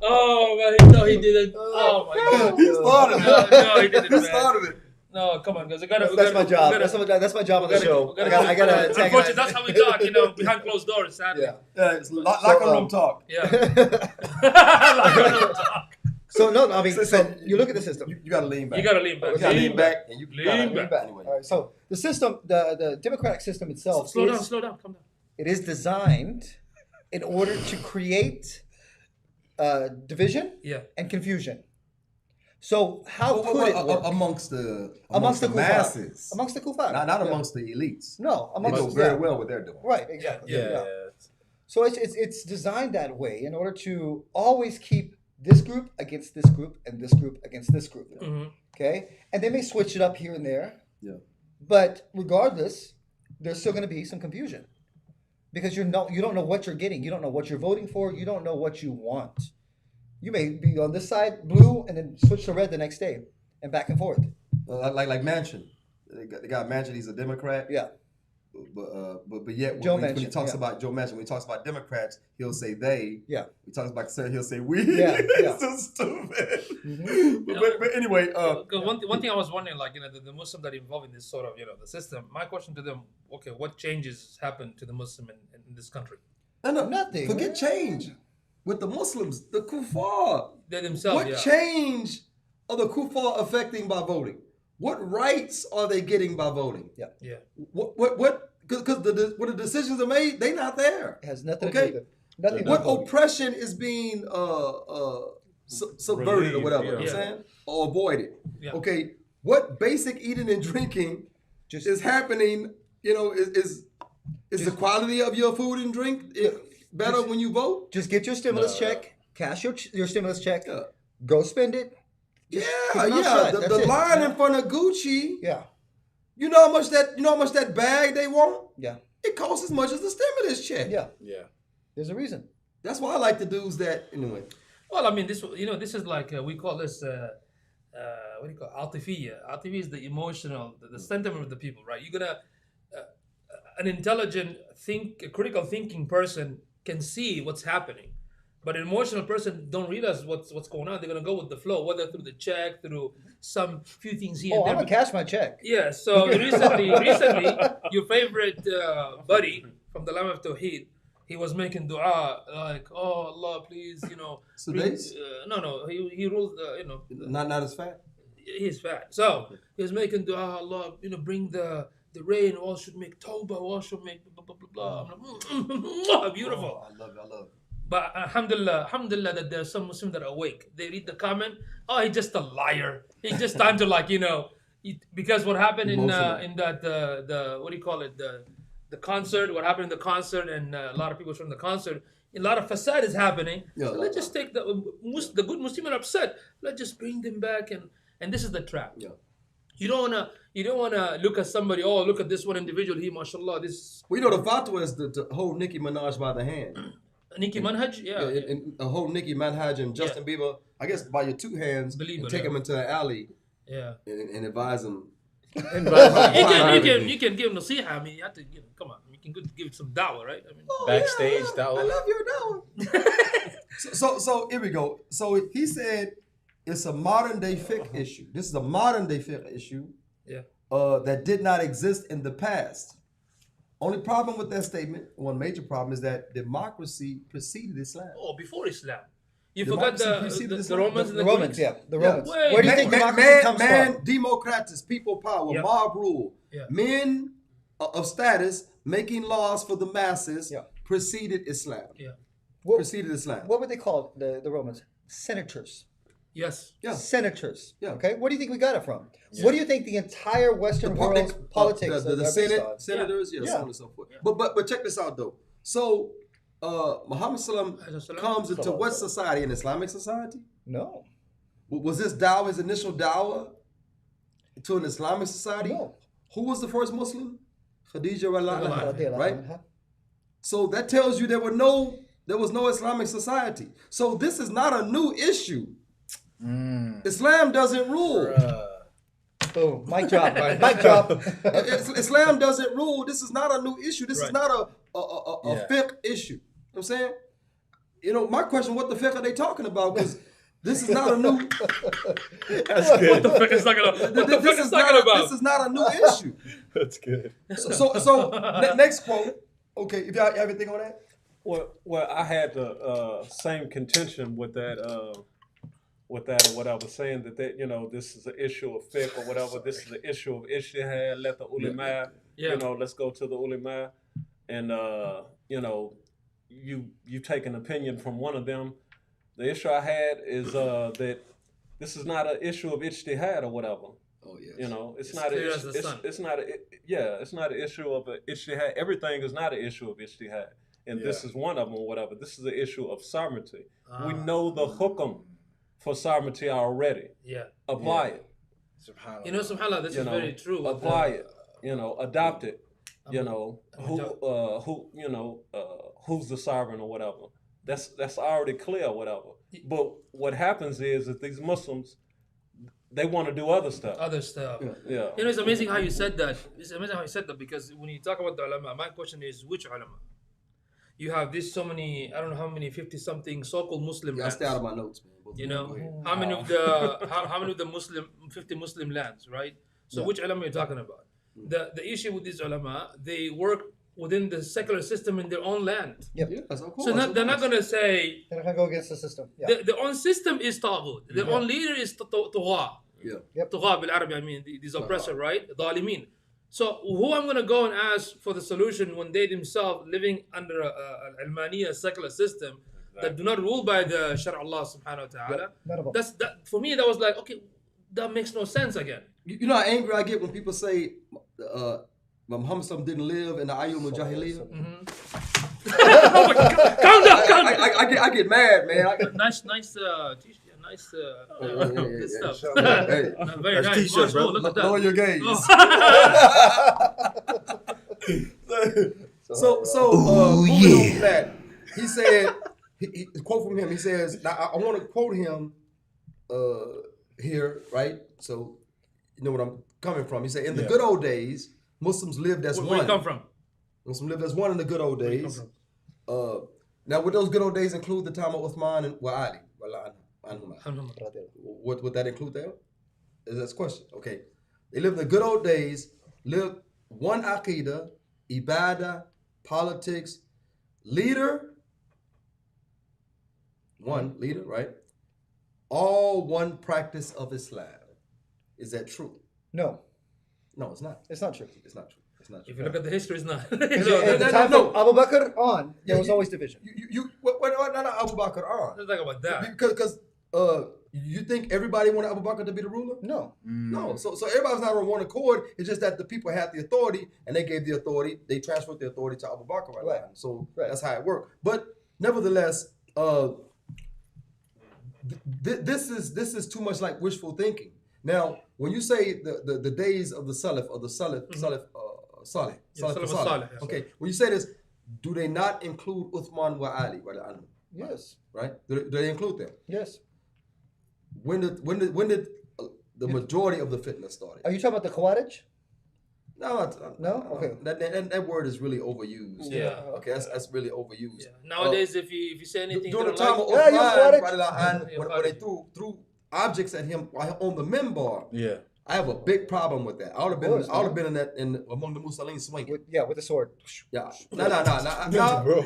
Oh man, no, he didn't. Oh my God. He started it. No, he didn't. He started it. No, come on, guys. That's my job. That's my job on the show. I gotta unfortunately, that's how we talk, behind closed doors, sadly. Yeah, it's locker room talk. Yeah. Locker room talk. So you look at the system. You gotta lean back. You gotta lean back. Lean back, and you lean back. Anyway. All right. So the system, the democratic system itself. Slow down, calm down. It is designed in order to create division and confusion. So how could it work? amongst the masses, amongst the kuffar, not amongst the elites? No, they know very well what they're doing. Right, exactly. Yeah. So it's designed that way in order to always keep this group against this group and this group against this group. Mm-hmm. Okay, and they may switch it up here and there. Yeah. But regardless, there's still going to be some confusion because you don't know what you're getting. You don't know what you're voting for. You don't know what you want. You may be on this side blue and then switch to red the next day, and back and forth. Like Manchin. They got Manchin. He's a Democrat. Yeah. But yet Joe when he Manchin, talks yeah. about Joe Manchin, when he talks about Democrats, he'll say they. Yeah. He talks about Sarah, he'll say we. Yeah, It's so stupid. Mm-hmm. But anyway, Because one thing I was wondering, like, the Muslim that are involved in this sort of, the system. My question to them, okay, what changes happened to the Muslim in this country? no, nothing. Forget change. With the Muslims, the kuffar. They themselves, What change are the kuffar affecting by voting? What rights are they getting by voting? Yeah. What? Because when the decisions are made, they not there. It has nothing to Okay. do with it. Nothing. What to do with it. oppression is being subverted or whatever? Yeah. You know what I'm saying, or avoided. Yeah. Okay. What basic eating and drinking Just- is happening? Is the quality of your food and drink better when you vote? Just get your stimulus check, cash your stimulus check, Yeah. go spend it. Yeah, keep your mouth yeah. shut. The That's it. line in front of Gucci. Yeah, You know how much that bag they want? yeah, It costs as much as the stimulus check. yeah. Yeah. There's a reason. That's why I like the dudes that anyway. Well, I mean, this is like we call this what do you call it? Atifiyya. Atifiyya is the emotional, the sentiment of the people, right? You're gonna an intelligent, critical thinking person can see what's happening, but an emotional person don't realize what's going on. They're gonna go with the flow, whether through the check, through some few things here. Oh, and I'm there. gonna cash my check. Yeah. So recently, your favorite buddy from the Lam of Tawheed, he was making dua like, "Oh Allah, please, Sudais? no, he rules, Not as fat. he's fat. So he was making dua, Allah, bring the rain. All should make tawbah. All should make blah blah blah blah. I'm like, beautiful. Oh, I love it. But alhamdulillah that there's some Muslims that are awake. They read the comment. Oh, he's just a liar. He's just time to because what happened in that the what do you call it, the concert? What happened in the concert, and a lot of people from the concert. A lot of facade is happening. Yeah. So let's just take the good Muslim are upset. Let's just bring them back, and this is the trap. Yeah. You don't wanna look at somebody. Oh, look at this one individual. He, mashallah, this Well, the fatwa is to hold Nicki Minaj by the hand. Nicki Manhaj. Yeah. And hold Nicki Minaj and Justin Bieber, I guess, by your two hands, Believe and it, take yeah. them into an alley Yeah. and advise them. You can give nasiha. I mean, you have to come on. You can give some dawah, right? I mean, Backstage I dawah. love your dawah. So here we go. So he said it's a modern day fiqh issue. This is a modern day fiqh issue. Yeah. That did not exist in the past. Only problem with that statement, one major problem, is that democracy preceded Islam. Oh, before Islam. You forgot Democracy preceded the Islam. Romans and The the Romans, Greeks? yeah, the Yeah. Romans. Wait, Where do you think democracy comes from? Democratus, people power, Yeah. mob rule. Yeah. Men of status making laws for the masses Yeah. preceded Islam. Yeah. What, Preceded Islam. what would they call the Romans? Senators. Yes. Yeah. Senators. Yeah. Okay. Where do you think we got it from? What do you think the entire Western world's politics the are based Senate, on? senators, Yeah. so on and so forth. But check this out though. So Muhammad Sallam comes into what society? An Islamic society? No. Was this dawah his initial dawah to an Islamic society? No. Who was the first Muslim? Khadija radiallahu anha, Radiallahu right? anha. So that tells you there was no Islamic society. So this is not a new issue. Islam doesn't rule. Boom. Mic drop. Mic drop. Islam doesn't rule. This is not a new issue. This is Right. not a fiqh issue. You know what I'm saying? My question, what the fiqh are they talking about? Because this is not a new. That's What good. the fuck is talking about? What the fuck This is is talking not. about? This is not a new issue. That's good. Next quote. Okay, if y'all have anything on that. Well, I had the same contention with that or what I was saying that this is an issue of fiqh or whatever. This is an issue of ijtihad. Let the ulama, Yeah. let's go to the ulama, and you take an opinion from one of them. The issue I had is that this is not an issue of ijtihad or whatever. Oh yeah. It's It's not clear a, as the sun. it's not a, it's not an issue of a ijtihad. Everything is not an issue of ijtihad. And this is one of them or whatever. This is an issue of sovereignty. We know the hukam for sovereignty already. Yeah. Apply it. SubhanAllah. You know, subhanAllah, this You is know, very true. apply it. You know, adopt it. You know, who's the sovereign or whatever. That's already clear or whatever. But what happens is that these Muslims, they want to do other stuff. Other stuff. Yeah. You know, it's amazing how you said that. It's amazing how you said that because when you talk about the ulama, my question is which ulama? You have this so many, I don't know how many, 50-something so-called Muslim Yeah, I lands. stay out of my notes, man. Both You of know, go ahead. how many of the Muslim 50 Muslim lands, right? So Yeah. which ulama are you talking about? The issue with these ulama, they work within the secular system in their own land. Yep. Yes, of course. So of they're not course. going to say They're not gonna go against the system. Yeah. their own system is Taghoot. Their own leader is Taghoot. Yeah. Taghoot بالعربي, I mean, these oppressor, right? ظالمين. So who I'm going to go and ask for the solution when they themselves living under an Almaniya secular system that do not rule by the Shar Allah subhanahu wa ta'ala. None of them. That for me, that was like, okay, that makes no sense again. You know how angry I get when people say Muhammad Sallam didn't live in the Ayyub al-Jahiliyyah? Oh my God. Calm down. I get mad, man. Nice t-shirt. Nice good stuff. Hey, Very That's nice. t-shirt, bro. Look at that. lower your gaze. So moving on from that, he said, he quote from him. He says, now I want to quote him here, right? So you know what I'm coming from. He said, in the good old days, Muslims lived as Where one. you come from? Muslims lived as one in the good old Where you days. come Now, would those good old days include the time of Uthman and Ali? from? Would that include that? That's the question. Okay. They lived in the good old days, lived one aqidah, ibadah, politics, leader, one leader, right? All one practice of Islam. Is that true? No, No, it's not. it's not true. It's not true. It's not true. If you look at the history, it's not. At the time no. of Abu Bakr on, there was You- always division. What not Abu Bakr on? Let's talk about that. Because you think everybody wanted Abu Bakr to be the ruler? No. No. So everybody's not on one accord. It's just that the people had the authority and they gave the authority, they transferred the authority to Abu Bakr. Right. So Right. that's how it worked. But nevertheless, this is too much like wishful thinking. Now, when you say the days of the Salaf or the Salaf, Salih, Yeah, Salaf Salaf Salih, Salih, yeah. okay, when you say this, do they not include Uthman wa Ali, Yes. right? Do they include them? Yes. When did the majority of the fitna started? Are you talking about the Khawarij? No. Okay. That word is really overused. Yeah. Okay, that's really overused. Yeah. Nowadays, if you say anything, During the they don't time of like, Yeah, Uthman, you're radiallahu You're anhu, when they threw objects at him while on the minbar, Yeah. I have a big problem with that. I would course, have been in among the Muslims swinging. With the sword. Yeah. No. Bro,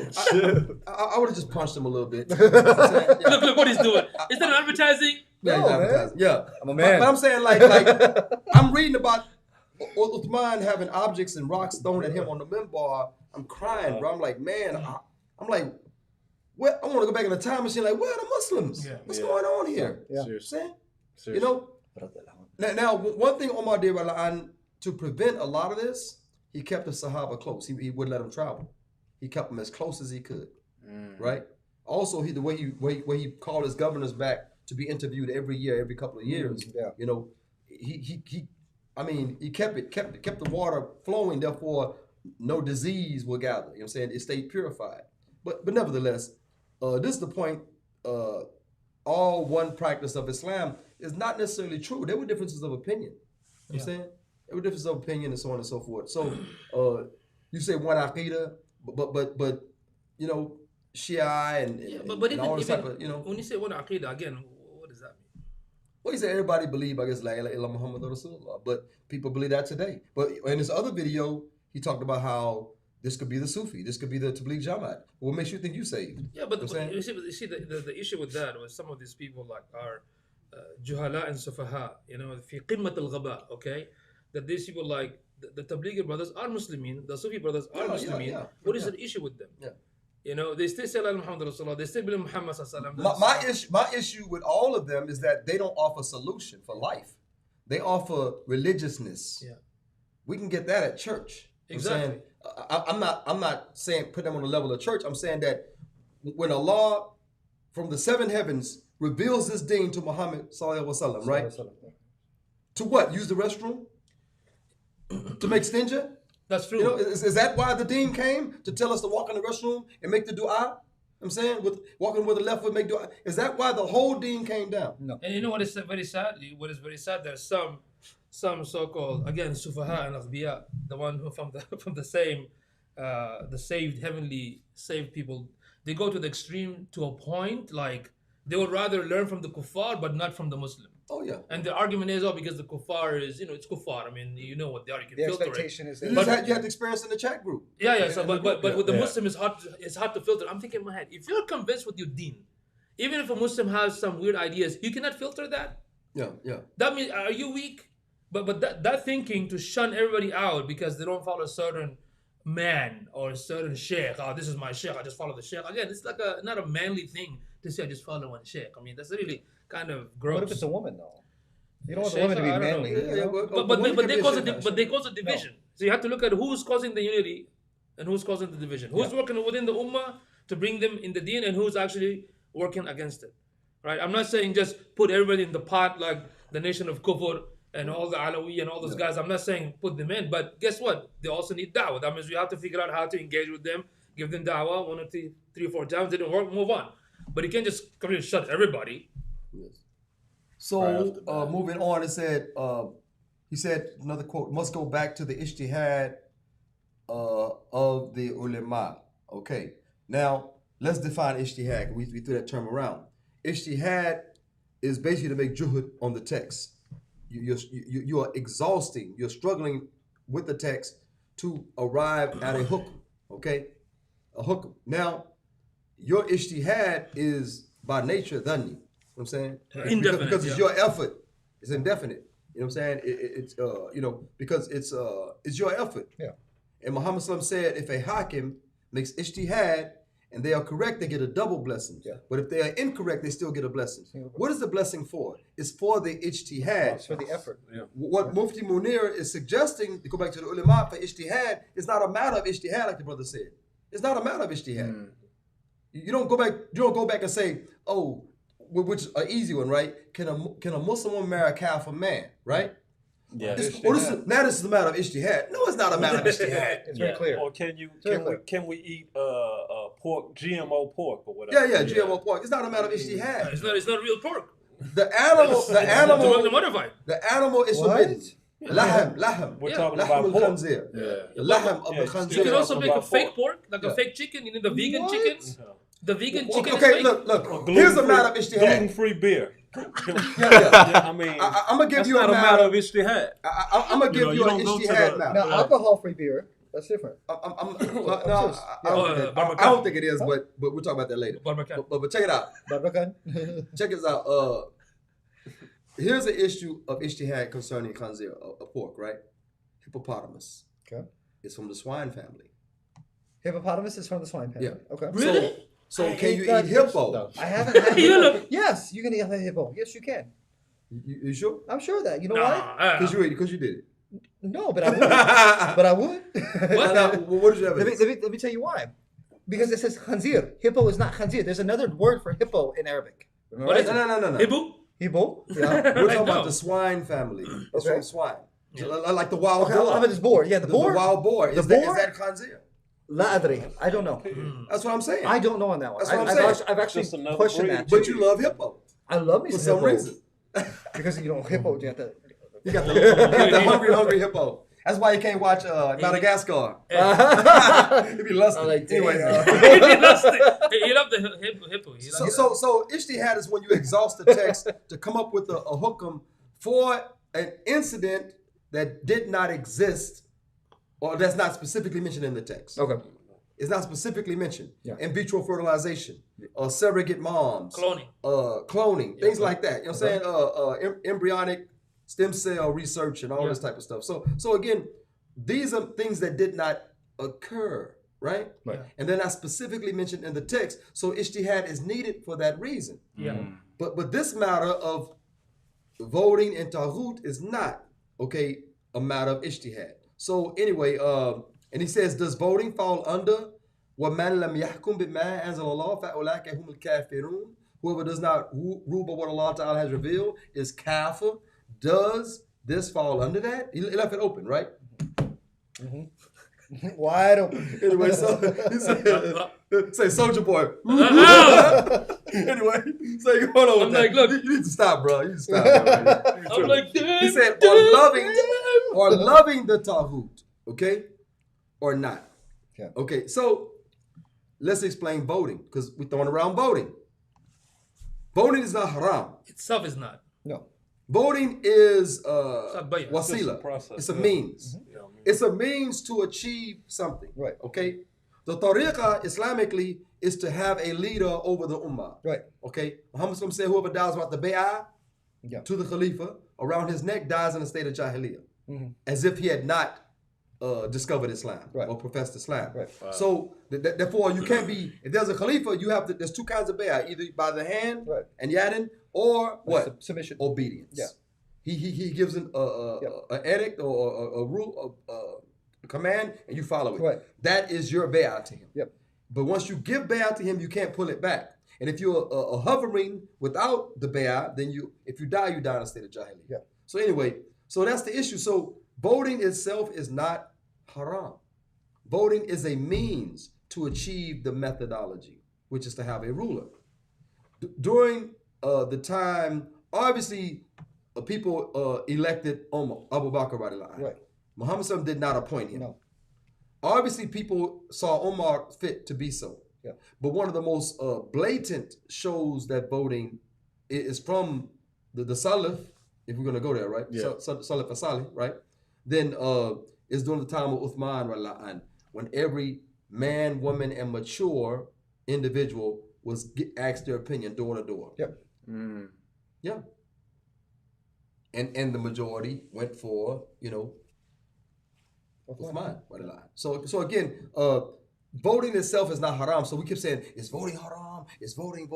I would have just punched him a little bit. look what he's doing. Is that advertising? Yeah, No, he's man. advertising. Yeah. I'm a man. But I'm saying like I'm reading about Uthman having objects and rocks thrown at him on the minbar. I'm crying, bro. I'm like, man, I'm like, what? I want to go back in the time machine. Like, where are the Muslims? Yeah. What's going on here? Yeah. Seriously. Saying, you know. Now, one thing Omar did to prevent a lot of this, he kept the Sahaba close. He wouldn't let them travel. He kept them as close as he could, right? Also, the way he called his governors back to be interviewed every year, every couple of years. Yeah. You know, he kept the water flowing. Therefore, no disease will gather. You know what I'm saying? It stayed purified. But nevertheless, this is the point. All one practice of Islam is not necessarily true. There were differences of opinion. You know what I'm saying? There were differences of opinion and so on and so forth. So you say one aqidah, but you know, Shia and but and all this even type of, you know. when you say one aqidah again, what does that mean? Well, he said everybody believe, I guess, La ilaha illa Muhammad Rasulullah, but people believe that today. But in this other video, he talked about how this could be the Sufi, this could be the Tabligh Jamaat. What makes you think you saved? Yeah, but You know what I'm you see the issue with that was some of these people like are juhala and sufaha, you know, fi qimmat al-ghaba, okay? That these people like the Tablighi brothers are Muslimin, the Sufi brothers are Muslimin. What is the issue with them? Yeah. You know, they still say La Muhammad Rasulullah, they still believe Muhammad Sallallahu Alaihi Wasallam. My issue with all of them is that they don't offer solution for life. They offer religiousness. Yeah. We can get that at church. Exactly. I'm not saying put them on the level of church. I'm saying that when Allah from the seven heavens reveals this deen to Muhammad sallallahu alaihi wasallam, right? To what? Use the restroom? To make stinja? That's true. You know, is that why the deen came? To tell us to walk in the restroom and make the dua? I'm saying, with walking with the left foot, make dua. Is that why the whole deen came down? No. And you know what is very sad? What is very sad? There's some so-called, again, sufaha and aghbiya, the one who from the same, the saved, heavenly saved people. They go to the extreme to a point like they would rather learn from the kuffar but not from the Muslim. Oh yeah. And the argument is, because the kuffar is, it's kuffar. I mean, you know what they are. You can The filter expectation it. is You, that just you had to experience in the chat group. Yeah. So, but with the Yeah. Muslim, it's hard to filter. I'm thinking in my head, if you're convinced with your deen, even if a Muslim has some weird ideas, you cannot filter that. Yeah. That means, are you weak? But that thinking to shun everybody out because they don't follow a certain man or a certain sheikh. Oh, this is my sheikh. I just follow the sheikh. Again, it's like not a manly thing to say I just follow one sheikh. I mean, that's really kind of gross. What if it's a woman though? You don't want the Sheikh, woman to be I don't know. manly. Yeah, you know? But they cause a division. So you have to look at who's causing the unity and who's causing the division. Who's working within the ummah to bring them in the deen and who's actually working against it. Right? I'm not saying just put everybody in the pot like the nation of kufr and all the Alawi and all those guys. I'm not saying put them in, but guess what? They also need da'wah. That means we have to figure out how to engage with them, give them da'wah 1 or 2, 3 or 4 times. Didn't work, move on. But you can't just completely shut everybody. Yes. So moving on, he said another quote, must go back to the ijtihad of the ulama. Okay, now let's define ijtihad. We threw that term around. Ijtihad is basically to make juhud on the text. You are exhausting, you're struggling with the text to arrive at a hukm, okay? A hukm. Now, your ijtihad is by nature dhanni. You know what I'm saying? Indefinite, Because it's your effort. It's indefinite. You know what I'm saying? It's because it's your effort. Yeah. And Muhammad SAW said, if a hakim makes ijtihad and they are correct, they get a double blessing. Yeah. But if they are incorrect, they still get a blessing. What is the blessing for? It's for the ijtihad. It's for the effort. Yeah. What Mufti Muneer is suggesting, to go back to the ulama for ijtihad, is not a matter of ijtihad, like the brother said. It's not a matter of ijtihad. You don't go back and say, oh, which is an easy one, right? Can a Muslim woman marry a kafir man, right? Yeah. This is a matter of ijtihad. No, it's not a matter of ijtihad. It's very clear. Or can we eat pork, GMO pork or whatever? Yeah, GMO pork. It's not a matter of ijtihad. It's not real pork. The animal It's modified. the animal is What? forbidden. Lahm. We're Yeah. talking Lahm about pork. al-khanzir. Yeah. Lahm of the Yeah, khanzir. You can also talking make a about fake pork. pork, like a fake chicken. You know the vegan What? chickens? The vegan chicken is Okay, fake. look. Here's a matter of ijtihad. Gluten-free beer. Yeah. I mean, I'm gonna give that's you not a a matter of ijtihad. I'm gonna give know, you you an don't go to ijtihad the- matter. Now, alcohol-free beer, that's different. I don't think it is, but we'll talk about that later. Barbacan. But check it out. Barbacan. Check this out. Here's an issue of ijtihad concerning khanzir, a pork, right? Hippopotamus. Okay. It's from the swine family. Hippopotamus is from the swine family. Yeah. Okay. Really? So I can hate you that eat dish, hippo? though. I haven't had You hippo. know- Yes, you can eat hippo. Yes, you can. You sure? I'm sure of that. You know why? Because you did it. No, but I would. But I would. Now, what did you have? Let me tell you why. Because it says khanzir. Hippo is not khanzir. There's another word for hippo in Arabic. Remember What that? is it? No. Hibu? Hippo. Yeah. We're talking I about know. the swine family. It's Okay. from swine. Like the wild Okay, how boar. about this boar? Yeah, the boar. The wild boar. The Is boar? that khanzir? La adri. I don't know. That's what I'm saying. I don't know on that one. That's what I'm saying. I've actually Just another questioned breed. that. But too. you love hippo I love me for some some hippo. reason. Because hippo. You have to. You got the hungry hippo. That's why you can't watch Madagascar. If you lusty. like, Anyway, He loves the hippo. He loves so ijtihad is when you exhaust the text to come up with a hukam for an incident that did not exist or that's not specifically mentioned in the text. Okay. It's not specifically mentioned. Yeah. In vitro fertilization, surrogate moms, cloning. things like that. You know what I'm saying? Embryonic stem cell research and all this type of stuff. So again, these are things that did not occur, right? Right. And they're not specifically mentioned in the text. So ijtihad is needed for that reason. Yeah. But this matter of voting in Taghoot is not, a matter of ijtihad. So anyway, and he says, does voting fall under وَمَنْ لَمْ يَحْكُمْ بِمَا أَنزَلَ اللَّهُ فَأُولَٰئِكَ هُمُ الْكَافِرُونَ? whoever does not rule by what Allah Ta'ala has revealed is kafir. Does this fall under that? He left it open, right? Wide open. Anyway, so he said, say Soldier Boy. Anyway, say hold on. I'm like, look, you need to stop, bro. You need to stop. Bro. I'm like, He said, or loving the Taghoot, okay, or not. Yeah. Okay, so let's explain voting because we're throwing around voting. Voting is not haram. itself is not. No. Voting is bay'ah. wasila. It's a process, It's a yeah. means. Yeah, It's a means to achieve something. Right. Okay. The tariqah Islamically is to have a leader over the ummah. Right. Okay. Muhammad said whoever dies without the bay'ah Yeah. to the Khalifa around his neck dies in a state of jahiliyyah. As if he had not discovered Islam Right. or professed Islam. Right. So therefore you can't be, if there's a Khalifa, you have to, there's two kinds of bay'ah, either by the hand Right. and yadin or what? Submission. Obedience. Yeah. He gives an edict or a rule, a command, and you follow it. Right. That is your bay'ah to him. Yep. But once you give bay'ah to him, you can't pull it back. And if you're hovering without the bay'ah, then if you die in a state of jahiliyyah. Yeah. So anyway, so that's the issue. So voting itself is not haram. Voting is a means to achieve the methodology, which is to have a ruler. During the time, obviously, people elected Umar, Abu Bakr radiallahu anhu. Right. Muhammad SAW did not appoint him. No. Obviously, people saw Umar fit to be so. Yeah. But one of the most blatant shows that voting is from the Salaf, if we're going to go there, right? Yeah. Salaf Salih, right? Then is during the time of Uthman, radiallahu anhu, when every man, woman, and mature individual was asked their opinion door to door. Yep. Yeah. And the majority went for, Uthman. So again, voting itself is not haram. So we keep saying, is voting haram? Is voting?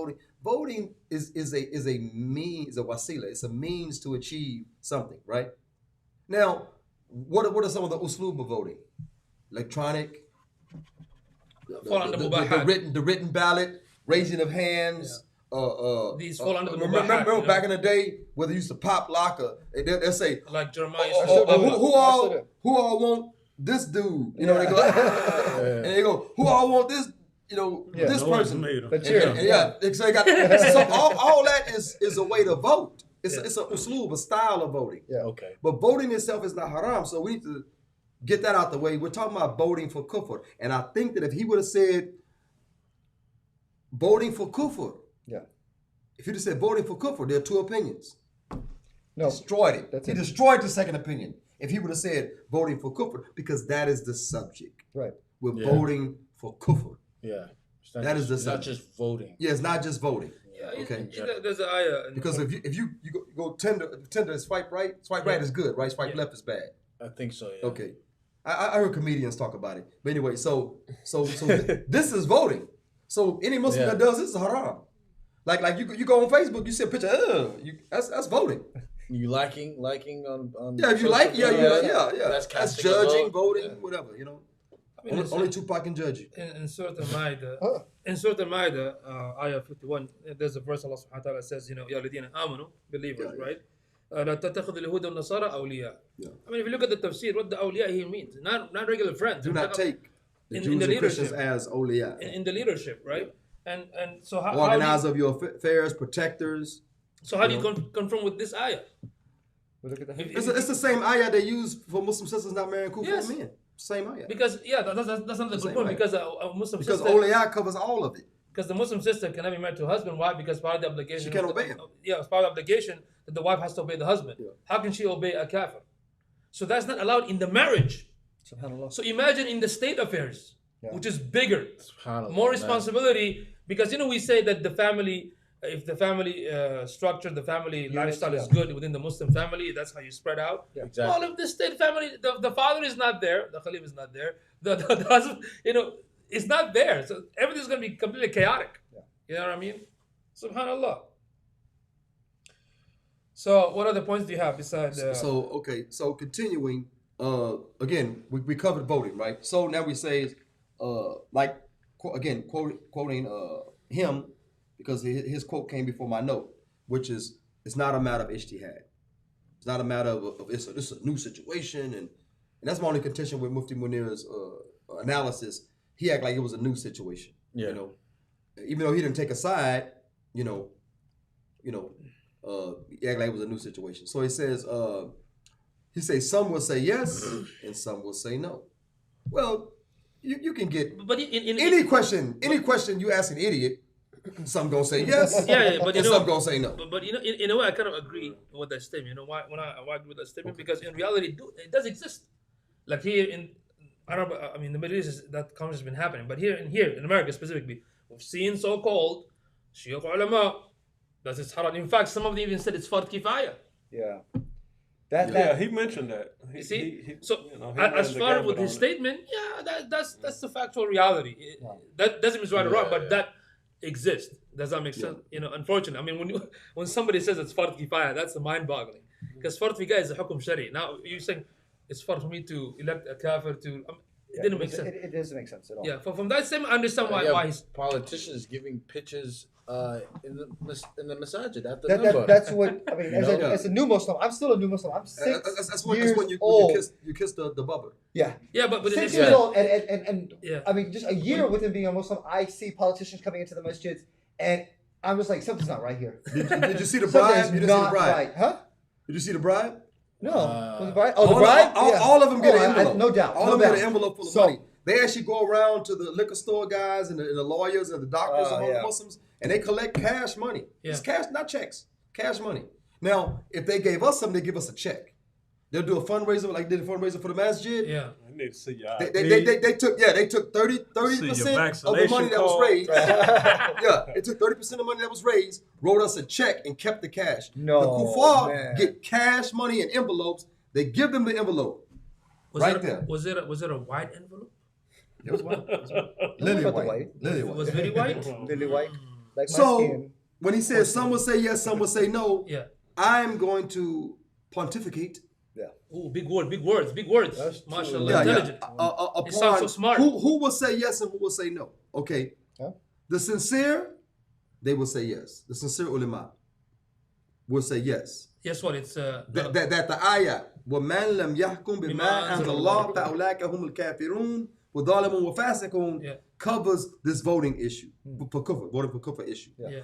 Voting is a means, a wasila. It's a means to achieve something, right? Now, what are some of the uslub of voting? Electronic, Fall under mubahat. the written ballot, raising of hands. These fall under the remember mubahat, back in the day where they used to pop lock they'll say, Like Jeremiah. who all want this dude? They go, and they go, who all want this? This No one's person. made 'em. The cheer. So they got so all that is a way to vote. It's a uslub, a style of voting. Yeah. Okay. But voting itself is not haram, so we need to get that out the way. We're talking about voting for kufr, and I think that if he would have said voting for kufr, Yeah. if he'd have said voting for kufr, there are two opinions. No. Destroyed it. That's He it. destroyed the second opinion. If he would have said voting for kufr, because that is the subject. Right. We're Yeah. voting for kufr. Yeah. It's not That just, is the it's not subject. just voting. Yeah, it's not just voting. Yeah, Okay. There's an ayah. in the Because Quran. if you go tender is swipe right is good, right? Swipe left is bad. I think so. Yeah. Okay. I heard comedians talk about it. But anyway, so this is voting. So any Muslim Yeah. that does this is haram. Like you go on Facebook, you see a picture, that's voting. You liking on Yeah, if you social like, yeah. That's That's casting a judging, vote. voting, Yeah. whatever, I mean, it's- Only Tupac can judge you. in Surah Al-Ma'idah, in Surah Al-Ma'idah, ayah 51, there's a verse Allah subhanahu wa ta'ala says, Ya ladina amanu, believers, Yeah. right? لا تتخذ اليهود والنصارى أولياء. Yeah. I mean, if you look at the tafsir, what the awliya here means, not regular friends. Do not take the in Jews the and Christians leadership. as awliya. in the leadership, right? And so how do Organizer you, of your affairs, protectors. so how do you confront with this ayah? We look at the If- It's the same ayah they use for Muslim sisters not marrying kuffar Yes. men. Same ayah. Because that's not the good Same point. way. Because a Muslim Because sister, awliya covers all of it. because the Muslim sister cannot be married to a husband. Why? Because part of the obligation. She can't obey him. Yeah, it's part of the obligation that the wife has to obey the husband. Yeah. How can she obey a kafir? So that's not allowed in the marriage. SubhanAllah. So imagine in the state affairs, Yeah. which is bigger, SubhanAllah, more man. responsibility. Because we say that the family, if the family structure, the family lifestyle is good within the Muslim family, that's how you spread out. Yeah. Exactly. Well, if the state family, the father is not there, the Khalif is not there, the husband, is not there. So everything's going to be completely chaotic. Yeah. You know what I mean? Subhanallah. So what other points do you have besides? So continuing, again, we covered voting, right? So now we say, quoting him, because his quote came before my note, which is, it's not a matter of ijtihad. It's not a matter of this is a new situation, and that's my only contention with Mufti Muneer's analysis. He acted like it was a new situation. Yeah. You know, even though he didn't take a side, he acted like it was a new situation. So he says, some will say yes and some will say no. Well, you can get But in any question you ask an idiot, some gonna say yes, yeah, but and some gonna say no. But in a way, I kind of agree with that statement. You know why? When I agree with that statement, because in reality, it does exist. Like here in, I don't know, I mean, the Middle East, that conversation has been happening. But here in America specifically, we've seen so-called Shi'a ulama that it's haram. In fact, some of them even said it's fard kifaya. Yeah. Yeah, he mentioned that. You see, he so ran as the far gamut with his on it. statement, that's the factual reality. That doesn't mean it's right or wrong, but that exists. Does that make sense? You know, unfortunately, I mean, when somebody says it's fard kifaya, that's mind-boggling. Because fard kifaya is a hukum shari. Now you're saying it's fard for me to elect a kafir to. It didn't make sense. It doesn't make sense at all. Yeah, from that statement, I understand why he's. politicians giving pitches in the masajid at the minbar. That's what I mean. know? As a new Muslim, I'm still a new Muslim. I'm 6 That's when years you old. kiss the bubble. Yeah, Yeah, but 6 it years is. old, and Yeah. I mean, just a year within being a Muslim, I see politicians coming into the masjids, and I'm just like, something's not right here. Did you see the Something's bribe? You didn't see the not bribe. right, huh? Did you see the bribe? No, was the bride? Oh, the All- bride? all- Yeah. all of them get an I- envelope. no doubt. All no of them doubt. get an envelope full of So- money. They actually go around to the liquor store guys and the lawyers and the doctors among yeah. the Muslims, and they collect cash money. Yeah. It's cash, not checks. Cash money. Now, if they gave us something, they give us a check. They'll do a fundraiser like they did a fundraiser for the masjid. Yeah. I need to see your They ID. took 30% of the money that was vaccination raised. Yeah, it took 30% of the money that was raised, wrote us a check, and kept the cash. No, the kuffar man. get cash money in envelopes. They give them the envelope. Was Right it there. Was it a white envelope? It was white. About Lily the white. white. Lily It white. was very white. Lily white, like my So skin. when he says some will say yes, some will say no, Yeah. I'm going to pontificate. Oh, big words. That's Mashallah, true. intelligent. Upon It sounds so smart. Who will say yes and who will say no? Okay. Huh? The sincere, they will say yes. The sincere ulama will say yes. Guess what? It's That the ayah وَمَنْ لَمْ يَحْكُمْ بِمَا أَنزَلَ اللَّهُ فَأُولَٰئِكَ هُمُ الْكَافِرُونَ وَظَالِمُونَ وَفَاسِقُونَ Yeah. covers this voting issue, for kufr, voting for kufr issue. yeah.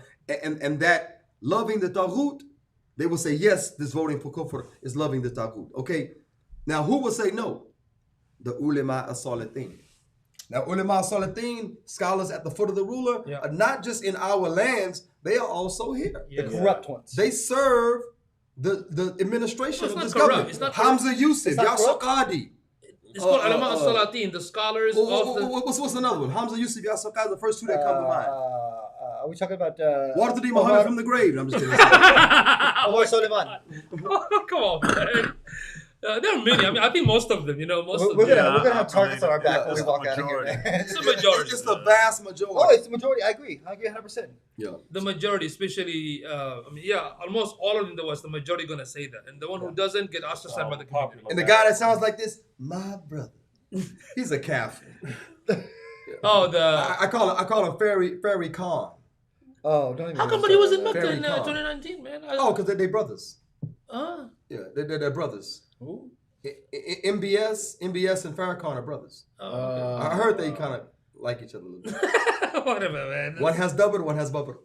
And that loving the Taghoot, they will say yes, this voting for kufr is loving the Taghoot. Okay, now who will say no? The ulama as-salihin. Now ulama as-salihin, scholars at the foot of the ruler, Yeah. are not just in our lands, they are also here. Yeah. The corrupt ones. They serve the administration No, it's of this not corrupt. government. It's not Hamza Yusuf, It's not Yasser corrupt. Qadi. It's called ulama as-salatin, the scholars of the. What's another one? Hamza Yusuf, Yasser Qadi, the first two that come to mind. Are we talking about Water to Muhammad from the grave. I'm just kidding. Omar Suleiman? Come on, man. There are many. I mean, I think most of them. You know, most of We're them. gonna have targets on our back Yeah, when we it's walk out of here. It's the majority. It's the vast majority. Oh, it's the majority. I agree 100%. Yeah. The majority, especially, I mean, yeah, almost all of them. There was the majority gonna say that, and the one who doesn't get ostracized by the community. And the guy that sounds like this, my brother, he's a kafir. Oh, the. I call him Fairy Khan. Oh, don't even. How come? But he was in that. Mecca Very in calm. 2019, man. Oh, because they're brothers. Ah. Yeah, they're brothers. Who? MBS and Farrakhan are brothers. Oh, I heard they kind of like each other a little bit. okay. Whatever, man. One has double, one has bubble.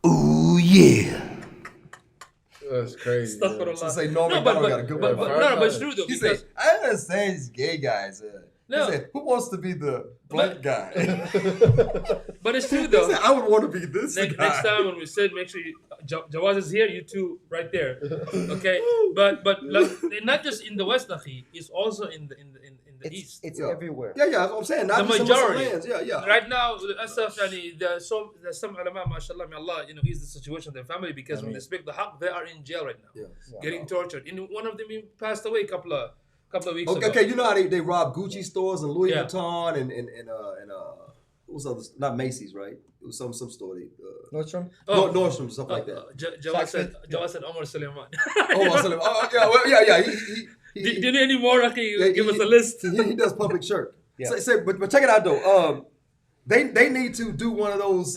Ooh, yeah. That's crazy. man. Astaghfirullah. So say Norm No, but, Macdonald got a good but, one. no, but it's true though. He Because said, I understand these gay guys. No. He said, who wants to be the black guy? but it's true He though. said, I would want to be this guy. Next time when we sit, make sure Jawaz is here. You two right there, okay? But like, not just in the West, Akhi, it's also in the East. It's Yeah. everywhere. Yeah, that's what I'm saying. Not The just in Muslim majority. lands. Yeah. Right now, asaf, there's some ulama, mashallah, may Allah, ease the situation of their family because when they speak the haqq, they are in jail right now, Yeah. getting tortured. And one of them even passed away a couple of weeks Okay, ago. okay, you know how they rob Gucci stores and Louis Yeah. Vuitton and what was others? Not Macy's, right? It was some store. Nordstrom? Nordstrom, stuff like that. Jawaz said Omar Suleiman. Yeah. Do you need any more, Akhi? Yeah, Give us a list. He does public shirt. Yeah. But check it out though. They need to do one of those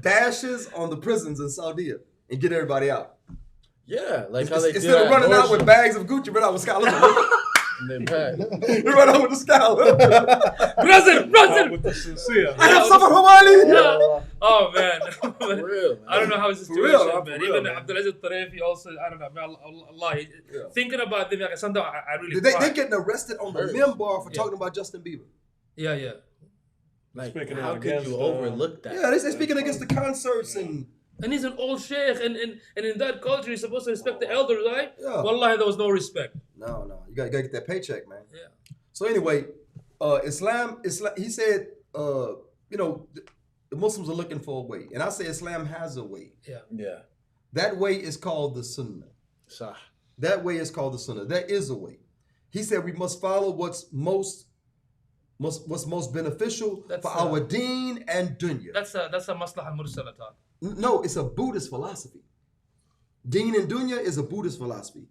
dashes on the prisons in Saudi and get everybody out. Yeah, like how they do Instead of running out with bags of Gucci, run out with scholars. and they pack. You run out with the scholars. Brazil. With the sincere. I have suffered Hawali. Oh man. For real, man. I don't know how it's the For real, situation, for man. real, Even man. Abdulaziz Tarifi also, I don't know, man, Allah. Thinking about them, like, sometimes I really They cry. getting arrested on the Hurts. minbar for Yeah. talking about Justin Bieber. Yeah. Like, Speaking how out could against, you overlook that? Yeah, they're speaking against the concerts and And he's an old sheikh, and in that culture, you're supposed to respect the elders, right? Yeah. Wallahi, there was no respect. no, you gotta get that paycheck, man. Yeah. So anyway, Islam. He said, the Muslims are looking for a way, and I say Islam has a way. Yeah. That way is called the Sunnah. Sah. That way is called the Sunnah. There is a way. He said we must follow what's most beneficial That's, for our deen and dunya. That's a maslaha mursala talk. No, it's a Buddhist philosophy. Deen and dunya is a Buddhist philosophy.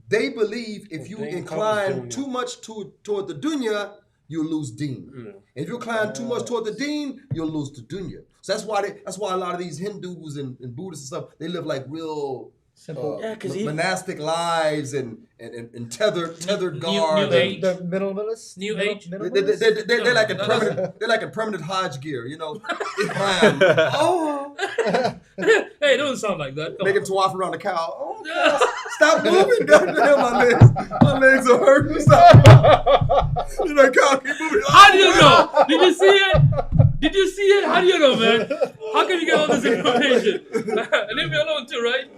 They believe if you Deen incline covers dunya. too much toward the dunya, you'll lose deen. If you incline too much toward the deen, you'll lose the dunya. So that's why a lot of these Hindus and Buddhists and stuff, they live like real Simple. Yeah, 'cause monastic lives and tethered guards. New age. The minimalists. New age. They're like in No, permanent Hajj gear, Ihram. Oh, Hey, it doesn't sound like that. Come making on. tawaf around the cow. Oh, stop moving, goddamn, my legs are hurting. Stop. Cow, keep moving. How do you know? Did you see it? Did you see it? How do you know, man? How can you get all this information? Leave me alone too, right?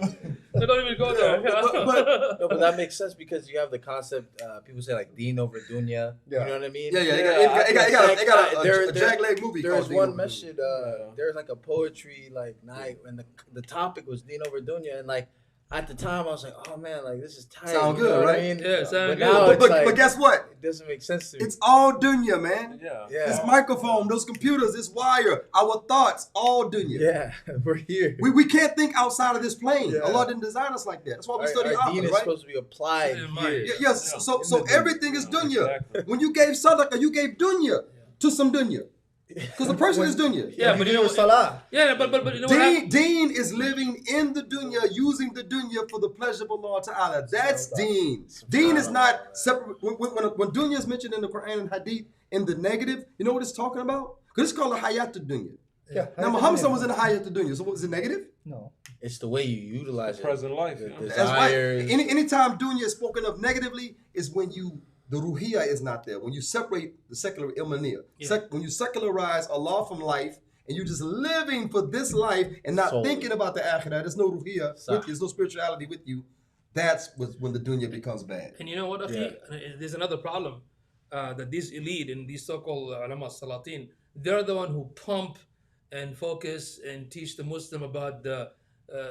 I don't even go there. No, but that makes sense because you have the concept. People say like Deen over Dunya. Yeah. You know what I mean? It got a drag-leg movie. There was called one Deen. message. There was like a poetry like night, and the topic was Deen over Dunya, and like at the time I was like, oh man, like this is tight. Sound you know good, what I right? mean? Yeah, sound but good. now it's like, But guess what? it doesn't make sense to me. It's all dunya, man. Yeah. yeah, This microphone, those computers, this wire, our thoughts, all dunya. yeah, we're here. We can't think outside of this plane. Yeah. Allah didn't design us like that. That's why we study our deen Akhira, is right? supposed to be applied Yeah, here. yeah. Yes. So everything is dunya. Exactly. When you gave sadaqah, you gave dunya to some dunya. Because the person is dunya. Yeah, but you know what? Salah. Yeah, but you know what? happened? Deen is living in the dunya, using the dunya for the pleasure of Allah Ta'ala. That's deen. Deen is not separate. When dunya is mentioned in the Quran and Hadith in the negative, you know what it's talking about? Because it's called a hayat dunya. Yeah. Now Muhammad was in the hayat dunya, so what was it negative? No. It's the way you utilize it. Present life. The Yeah. That's right. desires. Anytime dunya is spoken of negatively is when the ruhiyah is not there. When you separate the secular ilmaniyah. Yeah. When you secularize Allah from life and you're just living for this life and not Solely. thinking about the akhirah, there's no ruhiyah Sah. with you, there's no spirituality with you. That's when the dunya becomes bad. And you know what, Akhi? There's another problem that these elite and these so-called ulama salatin, they're the one who pump and focus and teach the Muslim about the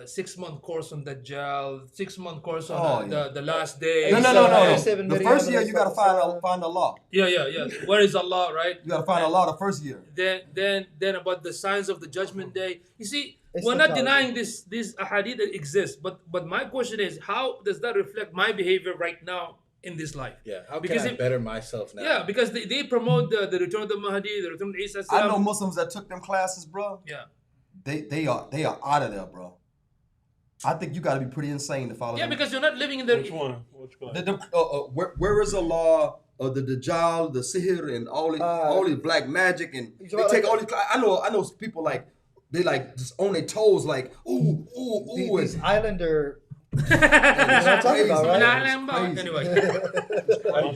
6-month course on Dajjal, 6-month course on the last day. No. Seven The million first year you gotta find Allah. Yeah. Where is Allah, right? You gotta find Allah the first year. Then about the signs of the judgment day. You see, It's we're the not problem. denying this ahadith that exists, but my question is, how does that reflect my behavior right now in this life? Yeah, how Because can I better myself now? Yeah, because they promote the return of the Mahdi, the return of Isa. I know Muslims that took them classes, bro. Yeah. They are out of there, bro. I think you gotta be pretty insane to follow Yeah, them. because you're not living in the. Which one? Which one? Where is Allah? The Dajjal, the Sihr, and all these black magic, and You they talking take about all these. I know people like they like just on their toes, like ooh. These islander. That's I'm talking about, right? Anyway.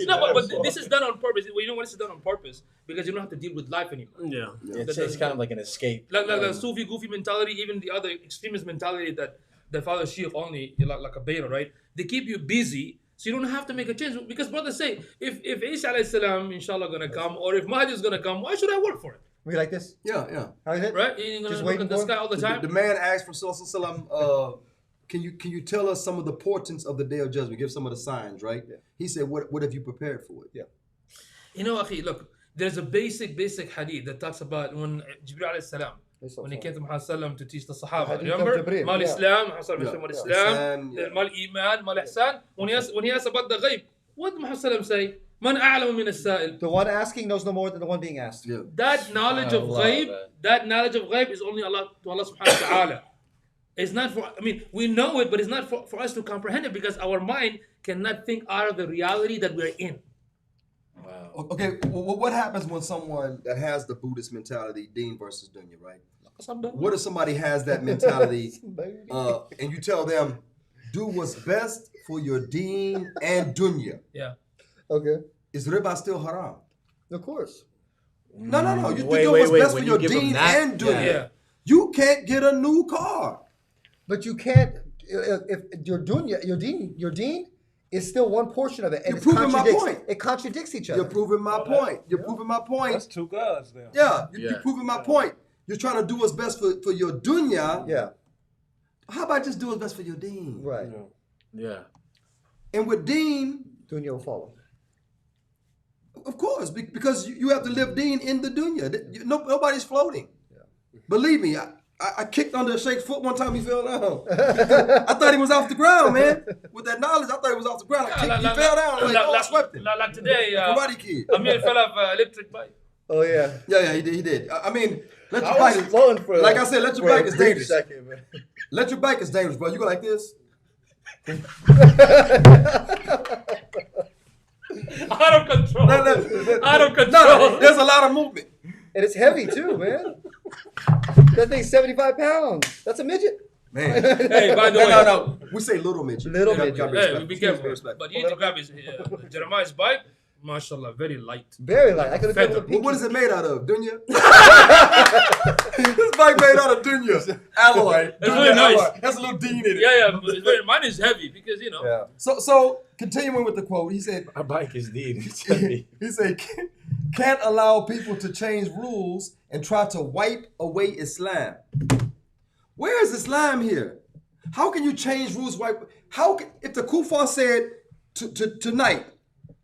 No, but this is done on purpose. Well, you know what? This is done on purpose because you don't have to deal with life anymore. Yeah. It's kind of like an escape. Like the Sufi goofy mentality, even the other extremist mentality that follows Sheikh only, like a beta, right? They keep you busy, so you don't have to make a change. Because brothers say, if Isa alayhi salam, inshallah, gonna come, or if Mahdi is gonna come, why should I work for it? We like this? Yeah. How is it? Right? You're gonna Just look waiting at the for sky all the time. The man asked for Sallallahu can you tell us some of the portents of the day of judgment? Give some of the signs, right? Yeah. He said, what have you prepared for it? Yeah. You know, Akhi, look, there's a basic hadith that talks about when Jibreel alayhi salam, when he came to Muhammad sallam to teach the Sahaba. Hadith of Remember? Jibreel, Mal yeah. Islam, Mal Islam, Ihsan, yeah. Mal Iman, Mal Ihsan. When he asked about the ghaib, what did Muhammad sallam say? Man a'lamu min as-sa'il. The one asking knows no more than the one being asked. Yeah. That knowledge of Allah, ghaib, man. that knowledge of ghaib is only Allah to Allah subhanahu wa ta'ala. It's not for, I mean, we know it, but it's not for us to comprehend it because our mind cannot think out of the reality that we're in. Wow. Okay, well, what happens when someone that has the Buddhist mentality, deen versus dunya, right? What if somebody has that mentality and you tell them, do what's best for your deen and dunya? Yeah. Okay. Is riba still haram? Of course. No. You Wait, do wait, what's wait. best When for you your give them deen that- and dunya. Yeah. You can't get a new car. But you can't. If your deen is still one portion of it, and You're it proving my contradicts. point. It contradicts each other. You're proving my point. You're proving my point. That's two gods there. Yeah, you're Yeah. proving my point. You're trying to do what's best for your dunya. Yeah. How about just do what's best for your deen? Right. Yeah. And with deen, Dunya will follow. of course, because you have to live deen in the dunya. Nobody's floating. Believe me, I kicked under a Sheikh's foot one time. He fell down. I thought he was off the ground, man. With that knowledge, I thought he was off the ground. I kicked, he fell down. I swept him. Like today, Karate kid. Amir fell off electric bike. Oh yeah. Yeah, he did. I mean, let your I bike. was flowing for Like I said, let your for a bike is brief dangerous. second, man. Let your bike is dangerous, bro. You go like this. Out of control. Out of control. No, there's a lot of movement. And it's heavy too, man. That thing's 75 pounds. That's a midget. Man. Hey, by the way, No. We say little midget. Little You gotta- midget. you gotta be hey, respectful. be You gotta careful. respectful. But you need to grab his Jeremiah's bike. Mashallah, very light. Very light. I could have Feather. done with a What is pinky. it made out of? Dunya? This bike made out of dunya. Alloy. It's really nice. Alloy. That's a little deen in it. Yeah, but it's very, mine is heavy because Yeah. So continuing with the quote, he said, My bike is deep. It's heavy. he said, can't allow people to change rules and try to wipe away Islam. Where is Islam here? How can you change rules? If the Kufar said tonight,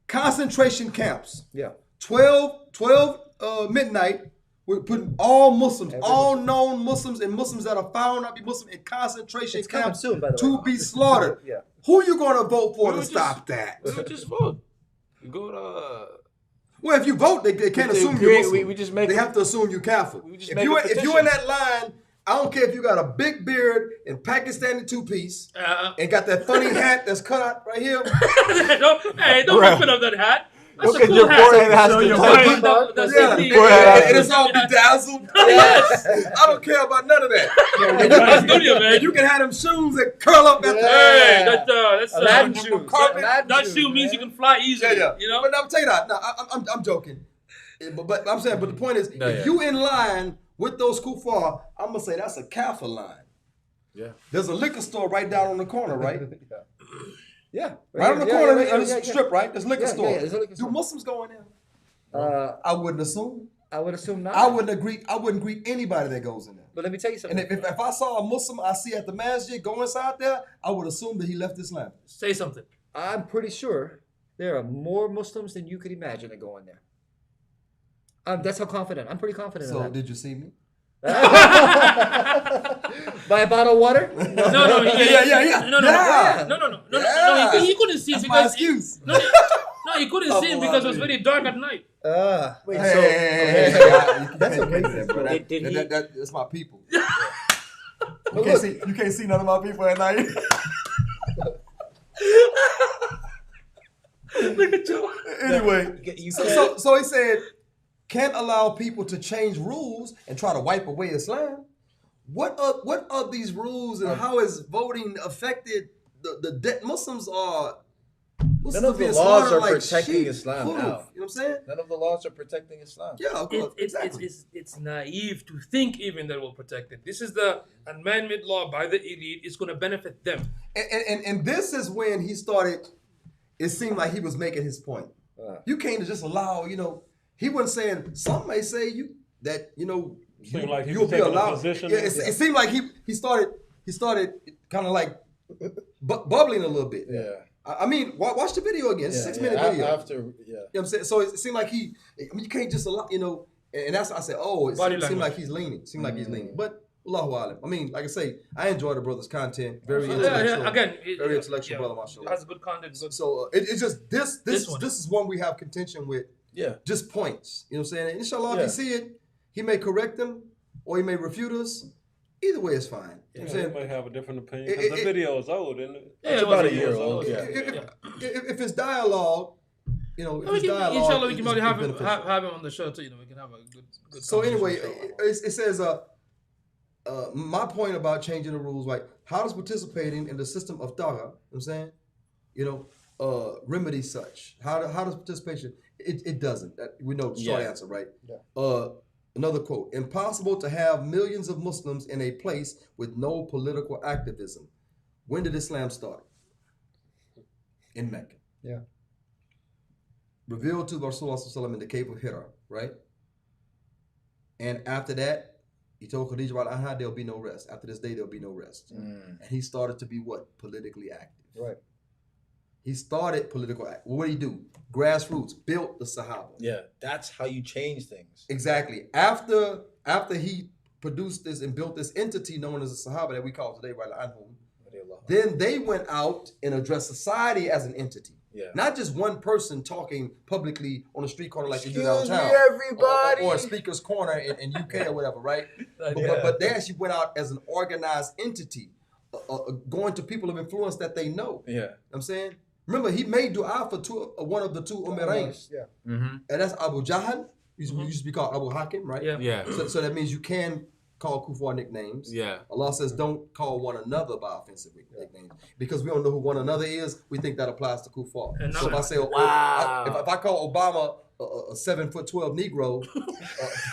concentration camps, Yeah. 12 midnight, we're putting all Muslims, all known Muslims and Muslims that are found not be Muslim in concentration It's coming camps soon, by the to way. be slaughtered. Yeah. Who you going to vote for We to would stop that? We would just vote. You go to. Well, if you vote, they can't We assume create- you're Muslim. we just make they a- have to assume you're Catholic. We just If make you a if you in that line, I don't care if you got a big beard and Pakistani two-piece and got that funny hat that's cut out right here. don't open up that hat. That's Look a at cool your hat. forehead has So to your touch. forehead, the Yeah, safety- and it's all bedazzled. Yes. I don't care about none of that. That's dunya, man. And you can have them shoes that curl up at the Hey, that's Aladdin that, shoes. carpet. that shoe means you can fly easily. Yeah. You know. But I'm tell you that. No, I'm joking. But I'm saying, but the point is, No, if yeah. you in line with those kuffar, I'm gonna say that's a kafir line. Yeah. There's a liquor store right down on the corner, right? Yeah. Right on the Yeah, corner yeah, on this yeah, strip, right? There's a liquor Yeah, store. yeah, there's a liquor Do store. Muslims go in there? I I wouldn't assume. would assume not. I wouldn't greet anybody that goes in there. But let me tell you something. And if I saw a Muslim I see at the masjid go inside there, I would assume that he left Islam. Say something. I'm pretty sure there are more Muslims than you could imagine that go in there. That's how confident. I'm pretty confident So in that. did you see me? Buy a bottle of water? No. Yeah. Yeah. No. He couldn't see That's my because excuse. no, he couldn't see him because it was very dark at night. Wait, Hey, That's you a can't racist, do that, bro. bro. Did he- That's my people. You can't see none of my people at night. Look at you. Anyway, You so he said, can't allow people to change rules and try to wipe away Islam. What are these rules and how is voting affected the Muslims are? None of the being laws slaughtered are like protecting sheep. Islam Food. now. You know what I'm saying? None of the laws are protecting Islam. Yeah, of course. Exactly. It's naive to think even that will protect it. This is the man-made law by the elite. It's going to benefit them. And this is when he started. It seemed like he was making his point. You can't just allow. He wasn't saying. Some may say Seemed like he you'll was be taking a allowed. position. Yeah, it seemed like he started kind of like bubbling a little bit. Yeah. I mean, watch the video again. It's a 6-minute video. After, You know what I'm saying? So it seemed like you can't just allow, and that's I said, it Body seemed language. like he's leaning. Seemed like he's leaning. But Allahu alam. I mean, like I say, I enjoy the brother's content. Very Yeah, intellectual. again, very intellectual brother, It mashallah. has good content. Good. So it's just this one. is one we have contention with. Yeah. Just points. You know what I'm saying? And inshallah, if Yeah. you see it, he may correct them or he may refute us. Either way is fine. You know what I'm You saying? might have a different opinion. It- 'Cause the it- video is old, isn't it? Yeah, It's it was about a a year year old. Yeah. If it's dialogue, you know, if We it's can, dialogue, inshallah, we can it's probably have him, beneficial. have him on the show too. You know, we can have a good. So anyway, conversation, inshallah. it says, my point about changing the rules, like how does participating in the system of Tagha, you know what I'm saying, you know, remedy such? How does participation? It doesn't. We know the short Yeah. answer, right? Yeah. Another quote: impossible to have millions of Muslims in a place with no political activism. When did Islam start? In Mecca. Yeah. Revealed to Rasulullah in the cave of Hira, right? And after that, he told Khadija anha, there'll be no rest. After this day, there'll be no rest. And he started to be what? Politically active. Right. He started political act. What did he do? Grassroots, built the Sahaba. Yeah. That's how you change things. Exactly. After he produced this and built this entity known as the Sahaba that we call today, right? Anhum, then they went out and addressed society as an entity. Yeah. Not just one person talking publicly on the street corner like you do Excuse downtown. me, everybody. Or a speaker's corner in UK or whatever, right? Yeah. But they actually went out as an organized entity, going to people of influence that they know. Yeah. You know what I'm saying? Remember, he made dua for one of the two Umarain. Yeah. Mm-hmm. And that's Abu Jahl. He used to be called Abu Hakim, right? Yeah. Yeah. So that means you can call kuffar nicknames. Yeah. Allah says don't call one another by offensive nicknames. Because we don't know who one another is, we think that applies to kuffar. And So if I say, Wow. if I call Obama a 7'12" Negro,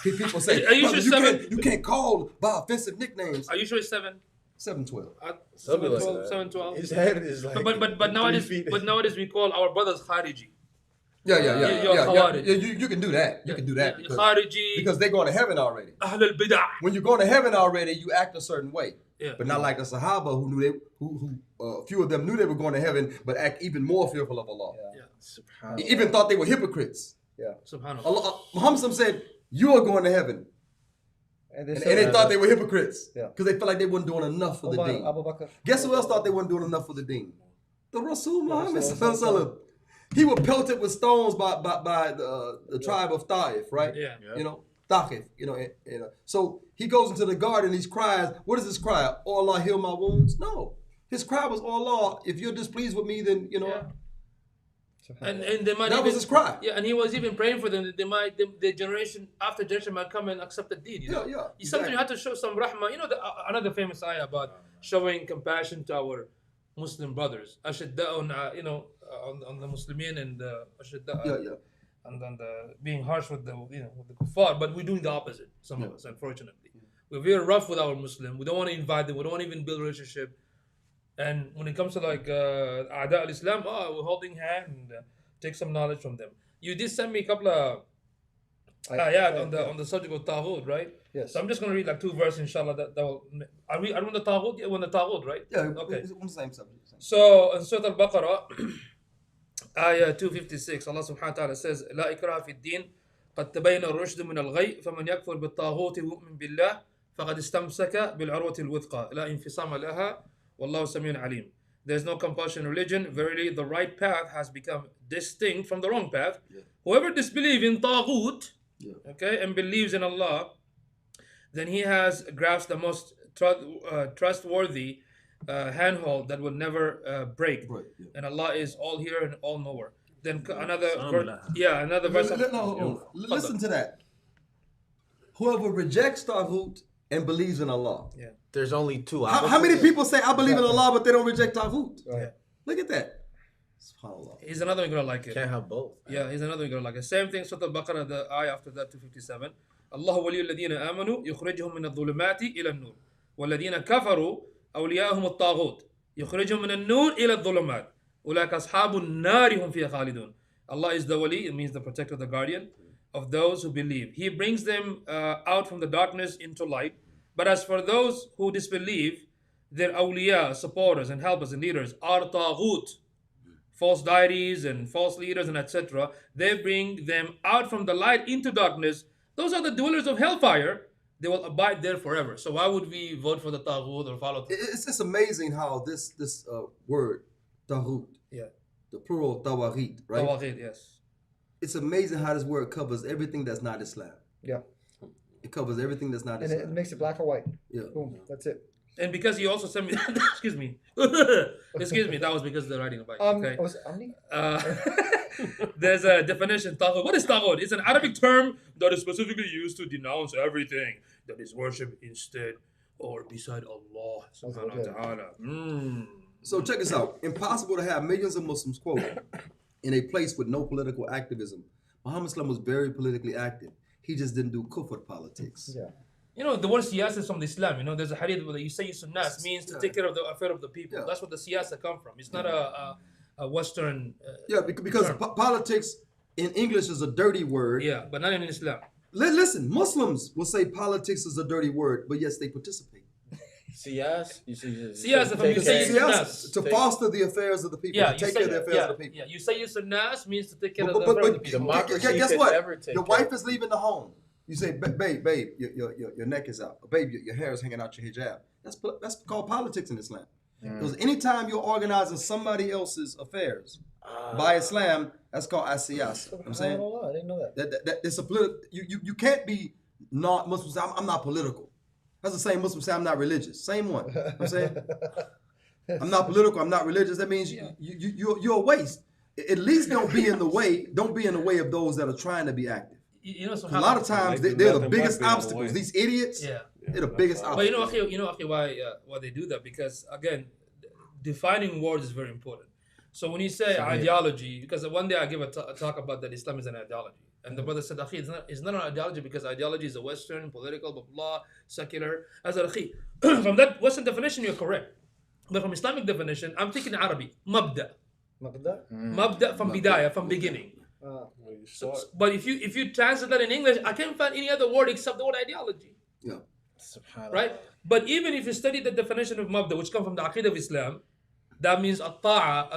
people say, Are you "Brother, sure you can't call by offensive nicknames. Are you sure it's 7? 7'12". Something like 712, that. 712. His head is like. But nowadays, 3 feet. but nowadays we call our brothers Khariji. Yeah. You're Khawarij. You can do that. You can do that Khariji. because they're going to heaven already. Ahl al-Bid'ah. When you're going to heaven already, you act a certain way. Yeah. But not like the Sahaba who a few of them knew they were going to heaven, but act even more fearful of Allah. Yeah. SubhanAllah. Even thought they were hypocrites. Subhanallah. Allah, Muhammad said, "You are going to heaven," And and they thought they were hypocrites Yeah. because they felt like they weren't doing enough for the deen. Abu Bakr. Guess who else thought they weren't doing enough for the deen? The Rasul Muhammad Rasul Sallallahu Alaihi Wasallam. He was pelted with stones by the tribe of Taif, right? Yeah. You know, Thaqif, you know. So he goes into the garden, he cries. What is his cry? Oh Allah, heal my wounds? No. His cry was, oh Allah, if you're displeased with me, then, you know. Yeah. And they might That even, was his cry. Yeah, and he was even praying for them that the generation after generation might come and accept the deed. You know? Yeah, Sometimes you have to show some rahmah. You know, another famous ayah about showing compassion to our Muslim brothers. Ashidda'un, on the Muslimin and ashidda'un. Yeah. And then being harsh with the kuffar, but we're doing the opposite. Some of us, unfortunately, we're very rough with our Muslim. We don't want to invite them. We don't want to even build a relationship. And when it comes to like A'da al-Islam, we're holding hand and take some knowledge from them. You did send me a couple of ayat on the subject of Taghoot, right? Yes. So I'm just going to read like 2 verses, inshallah. That will. Are we on the Taghoot? Yeah, we're on the Taghoot, right? Yeah, Okay. it's on the same subject. So in Surah Al-Baqarah, ayah 256, Allah subhanahu wa ta'ala says, لا إكراه في الدين قد تبين الرشد من الغي فمن يكفر بالطاغوت ويؤمن بالله فقد استمسك بالعروة الوثقى لا انفصام لها والله سميع عليم. There's no compulsion in religion. Verily, the right path has become distinct from the wrong path. Yeah. Whoever disbelieves in Taghoot, Yeah. okay, and believes in Allah, then he has grasped the most trustworthy handhold that will never break. Right, yeah. And Allah is all hearer and all knower. Then another Alhamdulillah. verse. Listen to that. Whoever rejects Taghoot and believes in Allah. Yeah. There's only 2 How many people say, I believe in Allah, but they don't reject Taghoot? Right. Look at that. SubhanAllah. He's another one gonna like it. Can't have both. Yeah, he's another one gonna like it. Same thing, Surah Al-Baqarah, the ayah after that, 257. الله ولي الذين آمنوا يخرجهم من الظلمات إلى النور والذين كفروا أولياءهم الطاغوت يخرجهم من النور إلى الظلمات أولئك أصحاب النار هم فيها خالدون. Allah is the wali, it means the protector, the guardian of those who believe. He brings them out from the darkness into light. But as for those who disbelieve, their awliya, supporters and helpers and leaders are Taghoot, false deities and false leaders and etc. They bring them out from the light into darkness. Those are the dwellers of hellfire, they will abide there forever. So why would we vote for the Taghoot or follow? It's just amazing how this word Taghoot, Yeah, the plural Tawaghit, right? Tawaghit, yes. It's amazing how this word covers everything that's not Islam. Yeah. It covers everything that's not And Islam. it makes it black or white. Yeah. Boom. That's it. And because you also sent me, excuse me, excuse me, that was because of the riding a bike. Okay. Was it Omni? There's a definition. Taghut. What is taghut? It's an Arabic term that is specifically used to denounce everything that is worshipped instead or beside Allah subhanahu wa ta'ala. So check this out. Impossible to have millions of Muslims, quote, in a place with no political activism. Muhammad Islam was very politically active. He just didn't do kufr politics. Yeah. You know, the word siyasa is from the Islam. You know, there's a hadith where you say sunnah means to take care of the affair of the people. Yeah. That's what the siyasa come from. It's not a Western. Yeah, because politics in English is a dirty word. Yeah, but not in Islam. Listen, Muslims will say politics is a dirty word, but yes, they participate. Siyas? Siyasa, from you say See, sunnahs. to foster the affairs of the people, Yeah, to take care of the affairs of the people. Yeah, you say your sunnahs means to take care of But, the but, affair of the but people. Democracy guess could what? never take Your care. wife is leaving the home. You say, babe, your neck is out. Babe, your hair is hanging out your hijab. That's called politics in Islam. Because anytime you're organizing somebody else's affairs by Islam, that's called asiyas. I'm saying I didn't know that. that it's a political. You can't be not Muslim. Say, I'm not political. That's the same Muslim say I'm not religious. Same one. I'm saying I'm not political. I'm not religious. That means you're a waste. At least don't be in the way. Don't be in the way of those that are trying to be active. You know, A lot of times they're the nothing biggest might be in the obstacles. way. These idiots, yeah. they're the biggest But you know, obstacles. Akhi, why they do that? Because again, defining words is very important. So when you say ideology, because one day I give a talk about that Islam is an ideology, and the brother said, Akhi, it's not an ideology because ideology is a Western, political, blah blah, secular. I said, Akhi, from that Western definition, you're correct, but from Islamic definition, I'm thinking Arabic, mabda, mabda from bidayah, from beginning. But if you translate that in English, I can't find any other word except the word ideology. Yeah. Right? But even if you study the definition of mabda, which comes from the Aqidah of Islam, that means al-ta'a,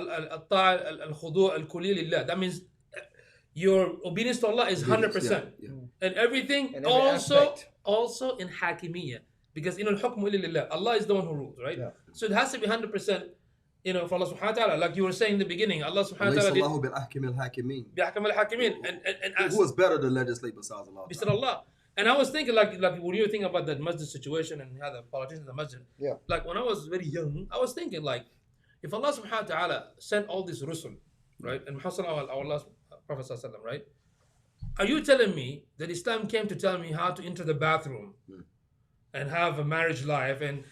al-khudu' al-kulli lillah. That means your obedience to Allah is 100%. Yeah. And everything In every also aspect. in hakimiyya. Because al-hukmu illa lillah. Allah is the one who rules, right? Yeah. So it has to be 100%, for Allah subhanahu wa ta'ala. Like you were saying in the beginning, Allah subhanahu wa ta'ala did Allahu bil ahkam al hakimin. بِأَحْكَمِ الْحَاكِمِينَ. And Who is better to legislate besides Allah? Mr. Allah. And I was thinking, like when you were thinking about that masjid situation and how the politicians in the masjid, Yeah. like when I was very young, I was thinking, like, if Allah subhanahu wa ta'ala sent all these rusul, right, and Muhammad our last Prophet sallallahu alaihi wasallam, right, are you telling me that Islam came to tell me how to enter the bathroom and have a marriage life and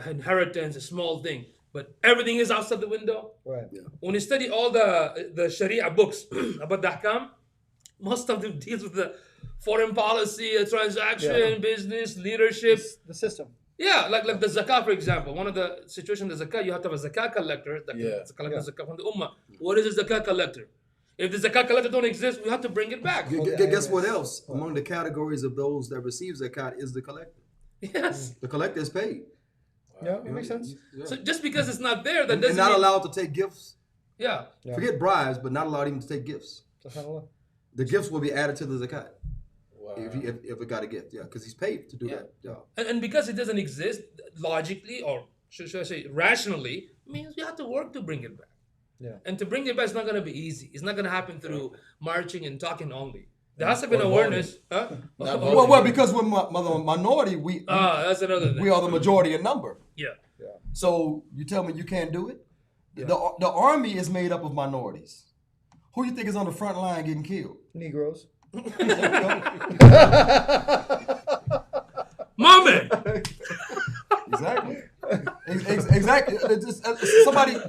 inheritance, a small thing, but everything is outside the window? Right. When you study all the Sharia books about the Ahkam, most of them deals with the foreign policy, transaction, business, leadership. The system. Yeah, like the zakah, for example. One of the situations, the zakah, you have to have a zakah collector that collects the zakah from the ummah. What is a zakah collector? If the zakah collector don't exist, we have to bring it back. Guess what else? Among the categories of those that receive zakat is the collector. Yes. The collector is paid. Yeah, it makes sense. So just because it's not there, that And doesn't not mean, allowed to take gifts. Yeah. Yeah. Forget bribes, but not allowed even to take gifts. SubhanAllah. The gifts will be added to the zakat Wow. if it got a gift. Yeah, because he's paid to do that. Yeah. And because it doesn't exist logically, or should I say rationally, means we have to work to bring it back. Yeah. And to bring it back is not going to be easy. It's not going to happen through marching and talking only. There has to be an Or awareness. Huh? Not Well, because we're minority, That's another thing. we are the majority in number. Yeah. So you tell me you can't do it? The army is made up of minorities. Who you think is on the front line getting killed? Negroes. My man! Exactly. Exactly.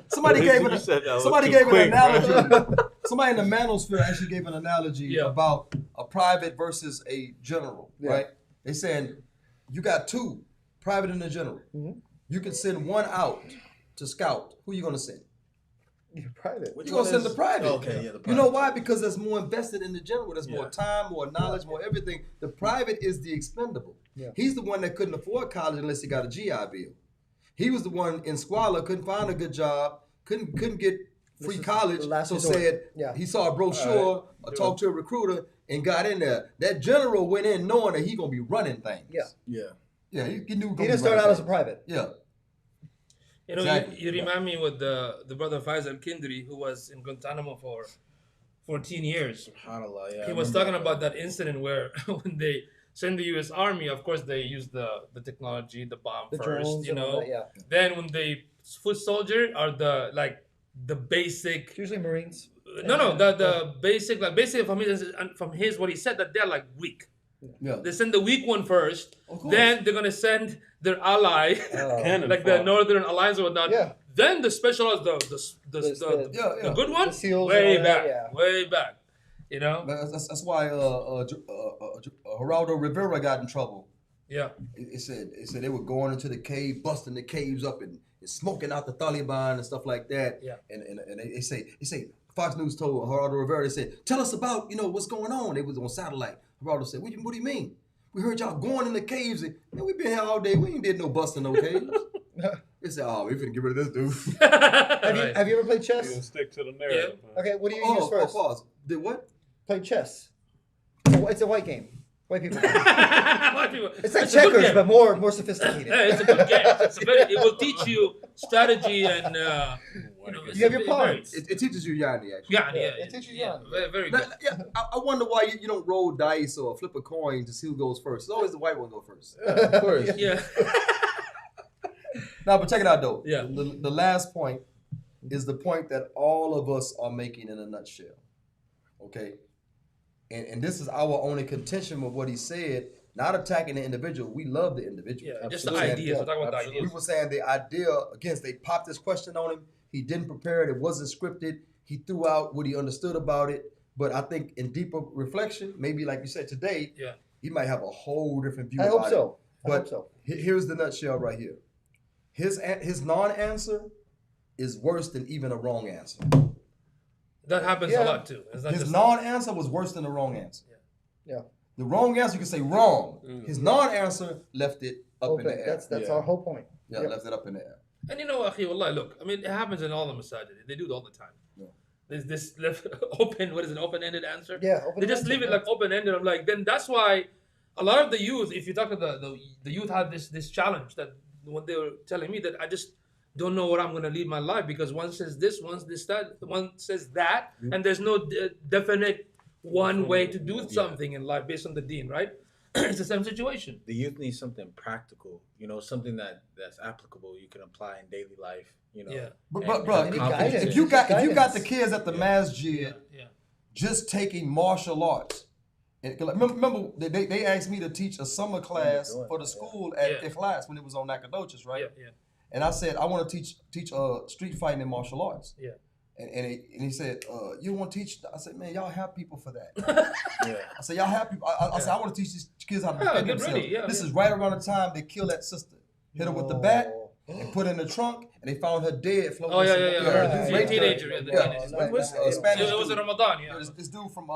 Somebody gave You said that was somebody too gave an quick, bro. analogy. Somebody in the manosphere actually gave an analogy Yeah. about a private versus a general. Yeah. Right? They saying you got two, private and a general. You can send one out to scout. Who you gonna send? You're private. Which You're gonna one send is- the private. Okay, yeah, the You know private. why? Because there's more invested in the general. There's more Yeah. time, more knowledge, more everything. The private is the expendable. Yeah. He's the one that couldn't afford college unless he got a GI Bill. He was the one in squalor, couldn't find a good job, couldn't get free is college, the last so resort. said Yeah. he saw a brochure, or talked to a recruiter, and got in there. That general went in knowing that he gonna be running things. Yeah. Yeah, he knew. He didn't start out as a private. Yeah. You know, Exactly. you remind me with the brother Faisal Kindri, who was in Guantanamo for 14 years. SubhanAllah, yeah. He was talking about that incident where when they send the U.S. Army, of course they use the technology, the bomb The first, drones you and all know. that, yeah. Then when they foot soldier are the basic. Usually Marines. No, the basic, like basically from his what he said, that they're like weak. Yeah. They send the weak one first, Of course. then they're gonna send their ally, Cannon like the fodder. Northern Alliance or whatnot. Yeah. Then the specialized, the Yeah. good one, The SEALs way and all that, back, yeah. way back. You know, That's why Geraldo Rivera got in trouble. yeah, It said they were going into the cave, busting the caves up, and smoking out the Taliban and stuff like that. Yeah. And they say Fox News told Geraldo Rivera, they said, tell us about what's going on. It was on satellite. Geraldo said, what do you mean? We heard y'all going in the caves, and we've been here all day. We ain't did no busting no caves. They said, oh, we finna get rid of this dude. Have you ever played You chess? stick to the narrative. man. Okay, what do you use first? Pause. Did what? Play chess. It's a white game. White people. Game. White people. It's like a good checkers, game. but more sophisticated. Yeah, it's a good game. It will teach you strategy and. You have your pawns. It teaches you Yanni, actually. Yeah, It teaches you Yanni. very, very Now, good. yeah, I wonder why you don't roll dice or flip a coin to see who goes first. It's always the white one go first. Of course. Yeah. Now, but check it out though. Yeah. The last point is the point that all of us are making in a nutshell. Okay. And this is our only contention with what he said. Not attacking the individual. We love the individual. Yeah, just the Absolutely. ideas. We're talking about the Absolutely. We ideas. were saying the idea, again, they popped this question on him. He didn't prepare it. It wasn't scripted. He threw out what he understood about it. But I think in deeper reflection, maybe like you said today, Yeah. he might have a whole different view I about hope so. it. I hope But so. here's the nutshell right here. His non-answer is worse than even a wrong answer. That happens Yeah. a lot too. It's not His just non-answer was worse than the wrong answer. Yeah. The wrong answer, you can say wrong. Mm. His non-answer left it up in Open. the air. That's Yeah. our whole point. Yeah, Yeah. left it up in the air. And you know, Akhi, Wallah, look, I mean, it happens in all the masajid. They do it all the time. Yeah. There's this left open, what is it, open-ended answer? Yeah. They just leave it like open-ended. I'm like, then that's why a lot of the youth, if you talk to the youth have this challenge that when they were telling me that I just don't know what I'm going to lead my life because one says this, one says that, one says that, and there's no definite one way to do something in life based on the deen, right? It's the same situation. The youth needs something practical, something that's applicable you can apply in daily life, Yeah. But bro, Any if guidance. you got Guidance. the kids at the masjid Yeah. just taking martial arts, and remember they asked me to teach a summer class for the school at Yeah. Ikhlas when it was on Nacogdoches, right? Yeah. And I said I want to teach street fighting and martial arts. Yeah. And he said, you want to teach? I said, man, y'all have people for that. Yeah. I said, y'all have people. I said, I want to teach these kids how to Yeah, defend get themselves. ready, yeah, This yeah. is right around the time they killed that sister. Hit her with the bat and put her in the trunk, and they found her dead floating. Oh, yeah. This The raped her. teenager. Yeah, the Yeah. teenager. It was, It Spanish It was dude. in Ramadan, yeah. This dude from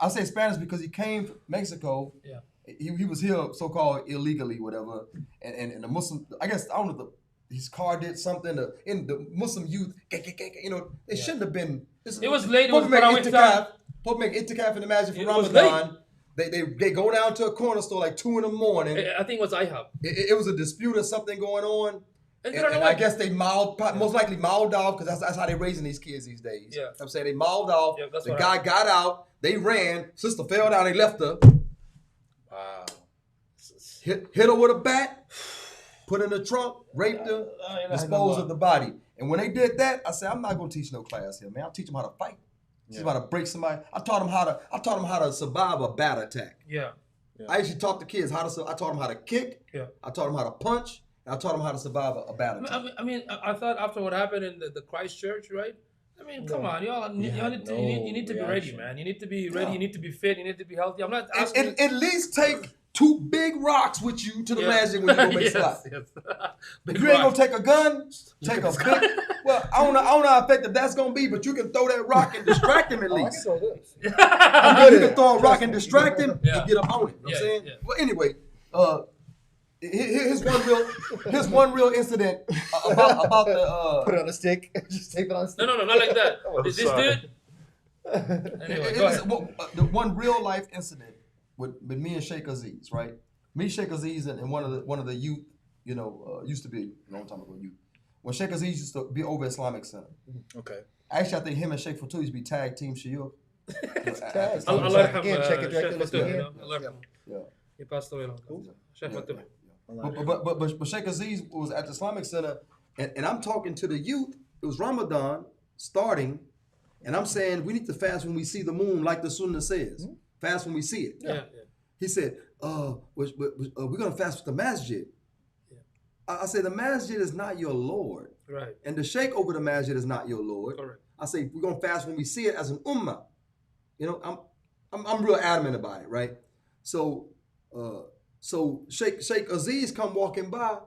I say Spanish because he came from Mexico. Yeah. He was here so-called illegally, whatever. And the Muslim, I guess I don't know, his car did something. In the Muslim youth, it shouldn't have been. It was late, it was Supposed to make Tarawih time. itikaf. Supposed to make itikaf in the masjid for It was Ramadan. They go down to a corner store like 2 a.m. I think it was IHOP. It was a dispute or something going on. And And, you don't know I what? guess they most likely mouthed off because that's how they're raising these kids these days. Yeah. I'm saying they mouthed off. Yeah, that's The what guy got out. They ran. Sister fell down. They left her. Wow. Hit her with a bat. Put her in the trunk. Raped her. Disposed of the body. And when they did that, I said, I'm not gonna teach no class here, man. I'll teach them how to fight. Teach them how to break somebody. I taught them how to survive a bat attack. Yeah. I actually taught the kids I taught them how to kick. Yeah. I taught them how to punch. And I taught them how to survive a bat attack. I mean, I thought after what happened in the Christchurch, right? I mean, come on, y'all need to, you need to be ready, reaction. man. You need to be ready. Yeah. You need to be fit. You need to be healthy. I'm not asking. At least take 2 big rocks with you to the masjid when you go make salat. yes. If you ain't gonna take a gun, take a big. Well, I don't know how effective that's gonna be, but you can throw that rock and distract him at Oh, I can least. throw this. You good at can throw a it. rock and distract him Yeah. and get up on it. You know what I'm Yeah, saying? yeah. Well, anyway, here's one real incident about Put the it on a stick. Just tape it on a stick. No, not like that. I'm This sorry. dude, Anyway, go ahead. The one real life incident with me and Sheikh Aziz, right? Me, Sheikh Aziz, and one of the youth, used to be a long time ago youth. When Sheikh Aziz used to be over Islamic Center. Okay. Actually, I think him and Sheikh Fatu used to be tag team Shiur. Tag. Allah Again, check it directly. Fatu, Again. Allah yarham. Yeah. He passed away long ago. Sheikh Fatu. But Sheikh Aziz was at the Islamic Center, and I'm talking to the youth. It was Ramadan starting, and I'm saying we need to fast when we see the moon, like the Sunnah says. Fast when we see it. Yeah. He said, we're going to fast with the masjid. I say the masjid is not your Lord. Right. And the sheikh over the masjid is not your Lord. Correct. I say we're going to fast when we see it as an ummah. I'm real adamant about it, right? So Sheikh Aziz come walking by,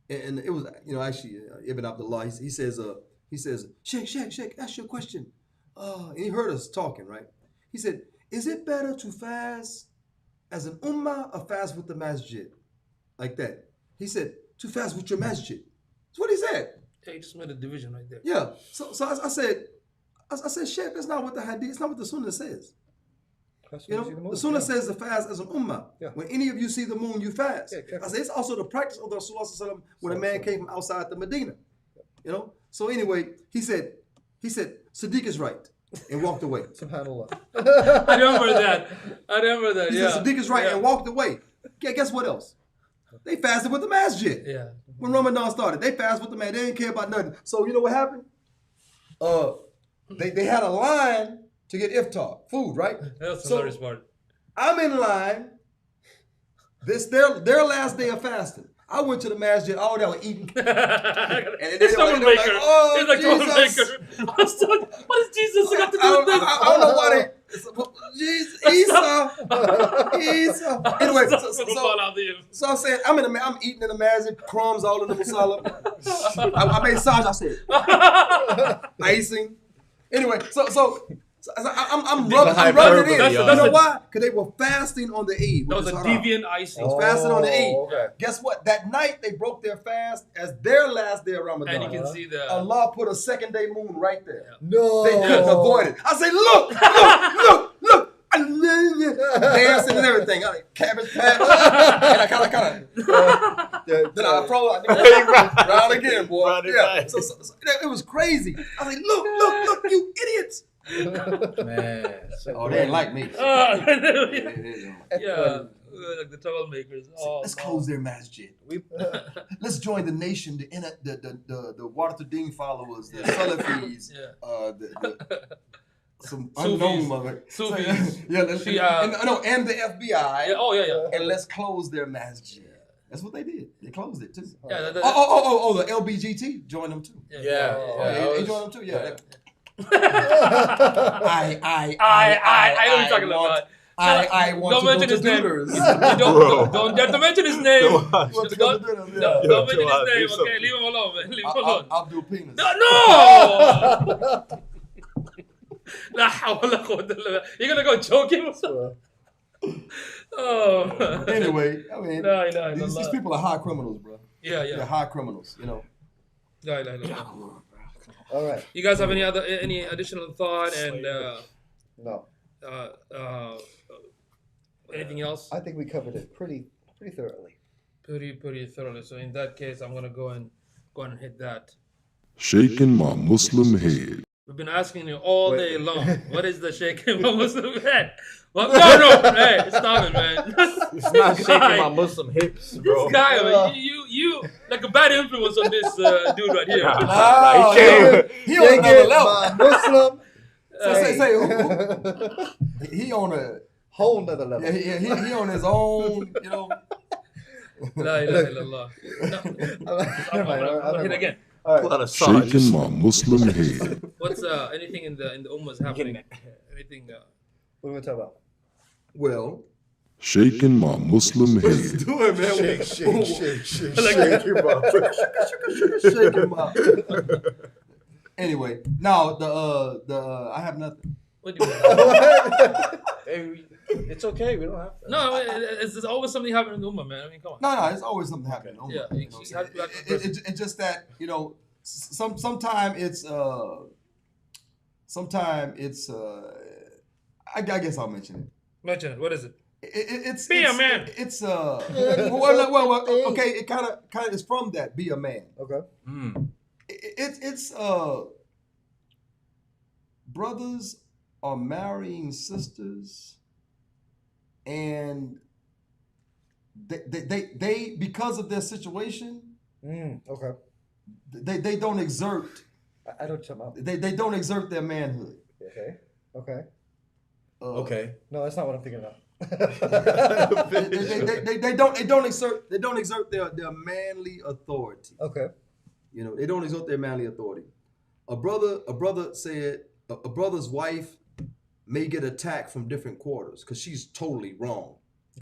and it was actually Ibn Abdullah. He says Sheikh, ask you a question. And he heard us talking, right? He said, is it better to fast as an ummah or fast with the masjid? Like that. He said, to fast with your masjid. That's what he said. Yeah, he just made a division right there. Yeah. So I said, Sheikh, that's not what the hadith, it's not what the Sunnah says. The Sunnah says to fast as an ummah. Yeah. When any of you see the moon, you fast. Yeah, I said, it's also the practice of the Rasulullah when a man came from outside the Medina. So anyway, he said, Siddiq is right, and walked away. SubhanAllah. I remember that. He said, Siddiq is right, and walked away. Guess what else? They fasted with the masjid. Yeah. When Ramadan started, they fasted with the masjid. They didn't care about nothing. So you know what happened? They had a line to get iftar, food, right? That's the hilarious part. I'm in line. This their last day of fasting. I went to the masjid, all they were eating. And It's troublemaker. like, oh, He's like Jesus. troublemaker. What does Jesus got to do with this? I don't know why they. Isa. Anyway, so I'm saying I'm eating in the masjid, crumbs all in the masala. I made sajda. I said icing. Anyway, so I'm rubbing it in. You know why? Because they were fasting on the Eid. That was a deviant icing. Fasting on the Eid. Okay. Guess what? That night they broke their fast as their last day of Ramadan. And you can see the Allah put a second day moon right there. Yeah. No. They couldn't avoid it. I say, look. Dancing and everything. I like cabbage patch. And I kind of. Then I round again, boy. Yeah. So it was crazy. I was like, look, you idiots. Man. They ain't like me. yeah, like the troublemakers. Let's close their masjid. Let's join the nation, the Warathudin followers, the Salafis, some unknown mother. Sufis. And the FBI. Yeah. And let's close their masjid. That's what they did. They closed it too. Yeah. The LBGT joined them too. Yeah. He joined them too. Yeah. I know what you're talking about. I want don't to mention go his to name. Dooders. Don't dare to mention his name. You want to go to Dooders? Yeah. Don't mention his name. Okay, leave him alone, man. Leave him alone. Abdul Penis. No! La hawla wa quwwata illa billah. You're gonna go choke him or something? Oh. Anyway, I mean, No. these people are high criminals, bro. Yeah. They're high criminals, No. All right. You guys have any additional thought and No. anything else? I think we covered it pretty thoroughly. Pretty thoroughly. So in that case, I'm gonna go and hit that. Shaking my Muslim head. We've been asking you all day long. What is the shaking my Muslim head? Well, no. Hey, stop it, man. It's not shaking my Muslim hips, bro. This guy, man, you like a bad influence on this dude right here. He on another level. My Muslim. Say who? He on a whole nother level. Yeah, he on his own, La ilaha illallah. I'm gonna hit again. All right. Shaking my Muslim head. What's anything in the ummah is happening? Anything? What are we talking about? well. Shaking my Muslim head. Do it, man. Shake. Shake him up. Anyway, now the I have nothing. What do you mean? Hey, it's okay. We don't have to. No, there's always something happening in the ummah, man. I mean, come on. No, it's always something happening. Yeah, It's just that sometimes it's sometimes it's I guess I'll mention it. Mention it. What is it? It's Be a man. It's okay. It kind of is from that. Be a man. Okay. It's brothers are marrying sisters, and they because of their situation, Okay. they don't exert. I don't come up. They don't exert their manhood. Okay. Okay. Okay. No, that's not what I'm thinking about. They don't exert their manly authority. Okay. You know, they don't exert their manly authority. A brother said a brother's wife may get attacked from different quarters because she's totally wrong.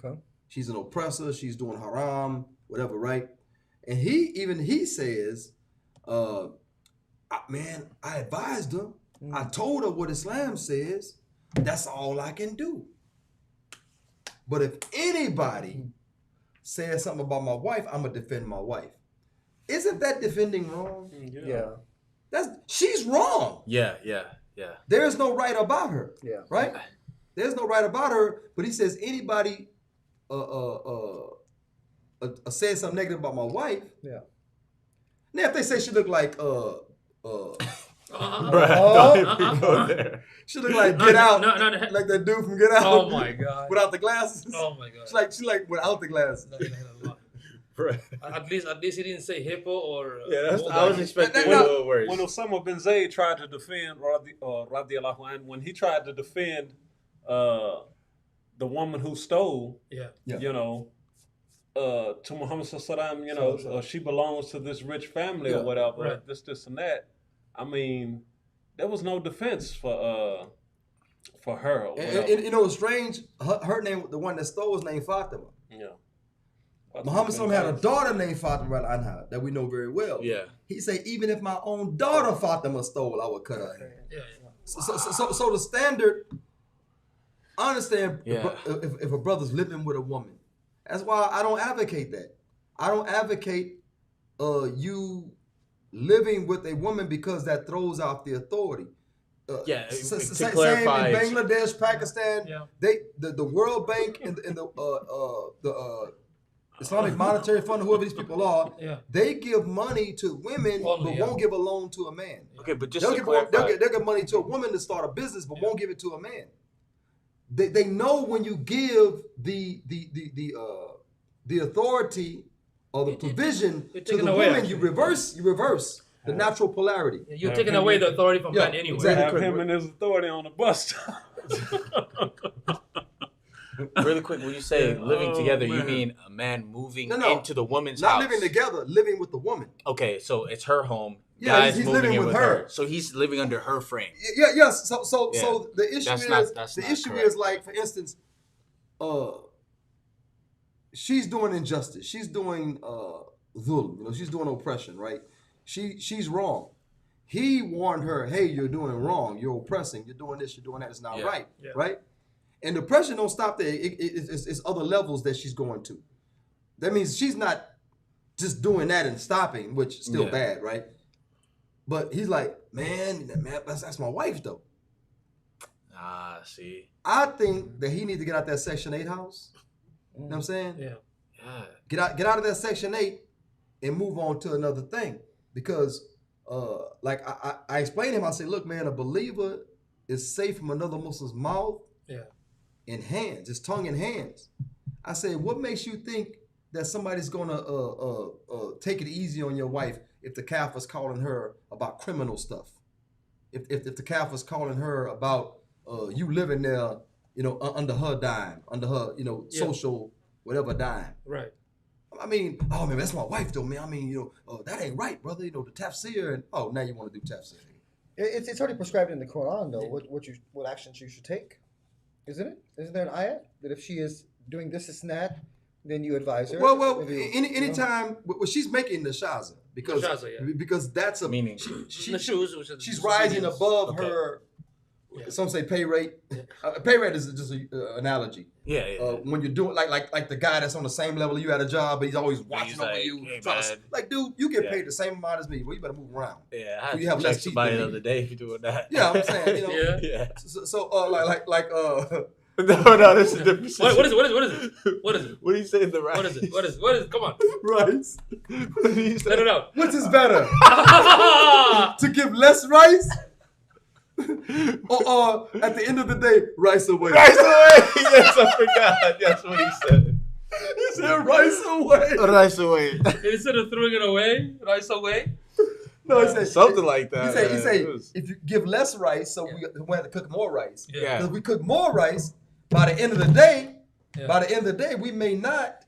Okay. She's an oppressor. She's doing haram, whatever, right? And he says, man, I advised her. I told her what Islam says. That's all I can do. But if anybody says something about my wife, I'm gonna defend my wife. Isn't that defending wrong? Yeah. She's wrong. Yeah. There's no right about her. Yeah. Right? There's no right about her. But he says anybody says something negative about my wife. Yeah. Now if they say she look like Don't even go there. she look like Get Out, no. like that dude from Get Out. Oh my God. Without the glasses. Oh my God. She like without the glasses. Right. At least he didn't say hippo or. Yeah, bulldog. I was expecting a No. little worse. When Osama bin Zayd tried to defend Radiallahu anhu, when he tried to defend the woman who stole, Yeah. you know, to Muhammad Sallallahu, you know, she belongs to this rich family or whatever, Right. this and that. I mean, there was no defense for her. Or whatever. And you know what's strange? Her name, the one that stole, was named Fatima. Yeah. Muhammad Sallallahu had a daughter named Fatima Anha that we know very well. Yeah. He said, even if my own daughter Fatima stole, I would cut her hand. Yeah. So the standard, I understand Yeah. if a brother's living with a woman. That's why I don't advocate that. I don't advocate you living with a woman because that throws out the authority. Yeah, to Same clarify, in Bangladesh, Pakistan, Yeah. the World Bank and the Islamic Monetary Fund, whoever these people are, Yeah. they give money to women Only, but yeah. won't give a loan to a man. Okay, but just They'll to give, clarify, they'll give money to a woman to start a business, but won't give it to a man. They know when you give the authority or the provision you're to taking the away, woman, you reverse the natural polarity. You're taking away the authority from Yeah, men anyway. exactly. Have him and his authority on the bus stop. really quick, when you say living together, you man. mean a man moving No. into the woman's Not house? living together, living with the woman. Okay, so it's her home. Yeah, Guy's he's moving living in with her. So he's living under her frame. Yes. So Yeah. the issue That's the not issue correct. is like, for instance, she's doing injustice. She's doing dhulm. You know, she's doing oppression, right? She's wrong. He warned her, hey, you're doing wrong. You're oppressing. You're doing this. You're doing that. It's not Yeah. right, Yeah. right? And the oppression don't stop there. It's other levels that she's going to. That means she's not just doing that and stopping, which is still Yeah. bad, right? But he's like, man, that's my wife, though. Ah, see. I think that he needs to get out that Section 8 house. You know what I'm saying? Yeah. Yeah. Get out of that Section 8 and move on to another thing. Because like I explained to him, I said, look, man, a believer is safe from another Muslim's mouth and hands, his tongue and hands. I said, what makes you think that somebody's gonna take it easy on your wife if the Kafir's calling her about criminal stuff? If the Kafir's calling her about you living there, you know, under her dime, under her, you know, social whatever dime. Right. I mean, oh man, that's my wife though, man. I mean, you know, that ain't right, brother. You know, the tafsir, and now you want to do tafsir. It's already prescribed in the Quran though. What actions you should take, isn't it? Isn't there an ayat that if she is doing this and that, then you advise her? Well, Maybe, anytime she's making the shaza because Shaza, yeah. because that's a Meaning? The shoes, which is she's rising above her. some say pay rate. Pay rate is just an analogy. Yeah, yeah. When you're doing like the guy that's on the same level you at a job, but he's always watching over like, you. "Hey, trying to- man." like, dude, you get paid the same amount as me. Well, you better move around. Yeah, I So had you to have less check teeth somebody than the me. other day for doing that. Yeah, I'm saying, you know. Yeah. Yeah. So No, this is a different. What is it? What is it? What is it? What do you say? The rice? What is it? What is it? What is it? Come on. rice. What do you say? Let it out. Which is better, to give less rice, or at the end of the day, rice away? Rice away. Yes, I forgot. That's what he said. He said rice away. Rice away. Instead of throwing it away, rice away. No, he said Something like that. He say It was- if you give less rice, so we have to cook more rice. Yeah. Yeah. Because we cook more rice, by the end of the day, Yeah. we may not,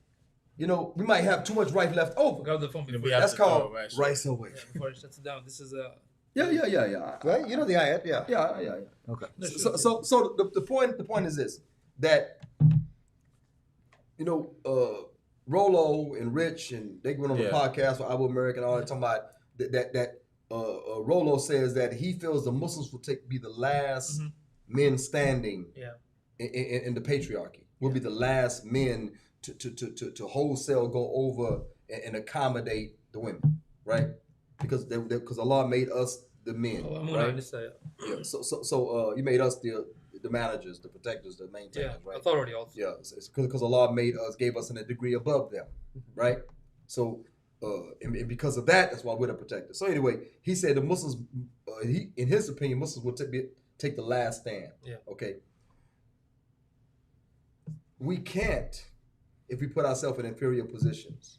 we might have too much rice left over. Grab the phone. We have That's to throw called rice. rice away. Yeah, before it shuts it down. This is a. Yeah. Right? You know the ayat, yeah. Yeah. Okay. So the point is this, that Rolo and Rich, and they went on the Yeah. podcast with Abu American, all that, talking about that Rolo says that he feels the Muslims will be the last men standing Yeah. in the patriarchy. We'll be the last men to wholesale go over and accommodate the women, right? Because Allah made us the men, Oh, I'm right? gonna say. Yeah. So you made us the managers, the protectors, the Yeah. maintainers, right? Authority also. Yeah, it's because Allah gave us in a degree above them, right? So, and because of that, that's why we're the protectors. So anyway, he said the Muslims, in his opinion, Muslims will take the last stand. Yeah. Okay. We can't if we put ourselves in inferior positions.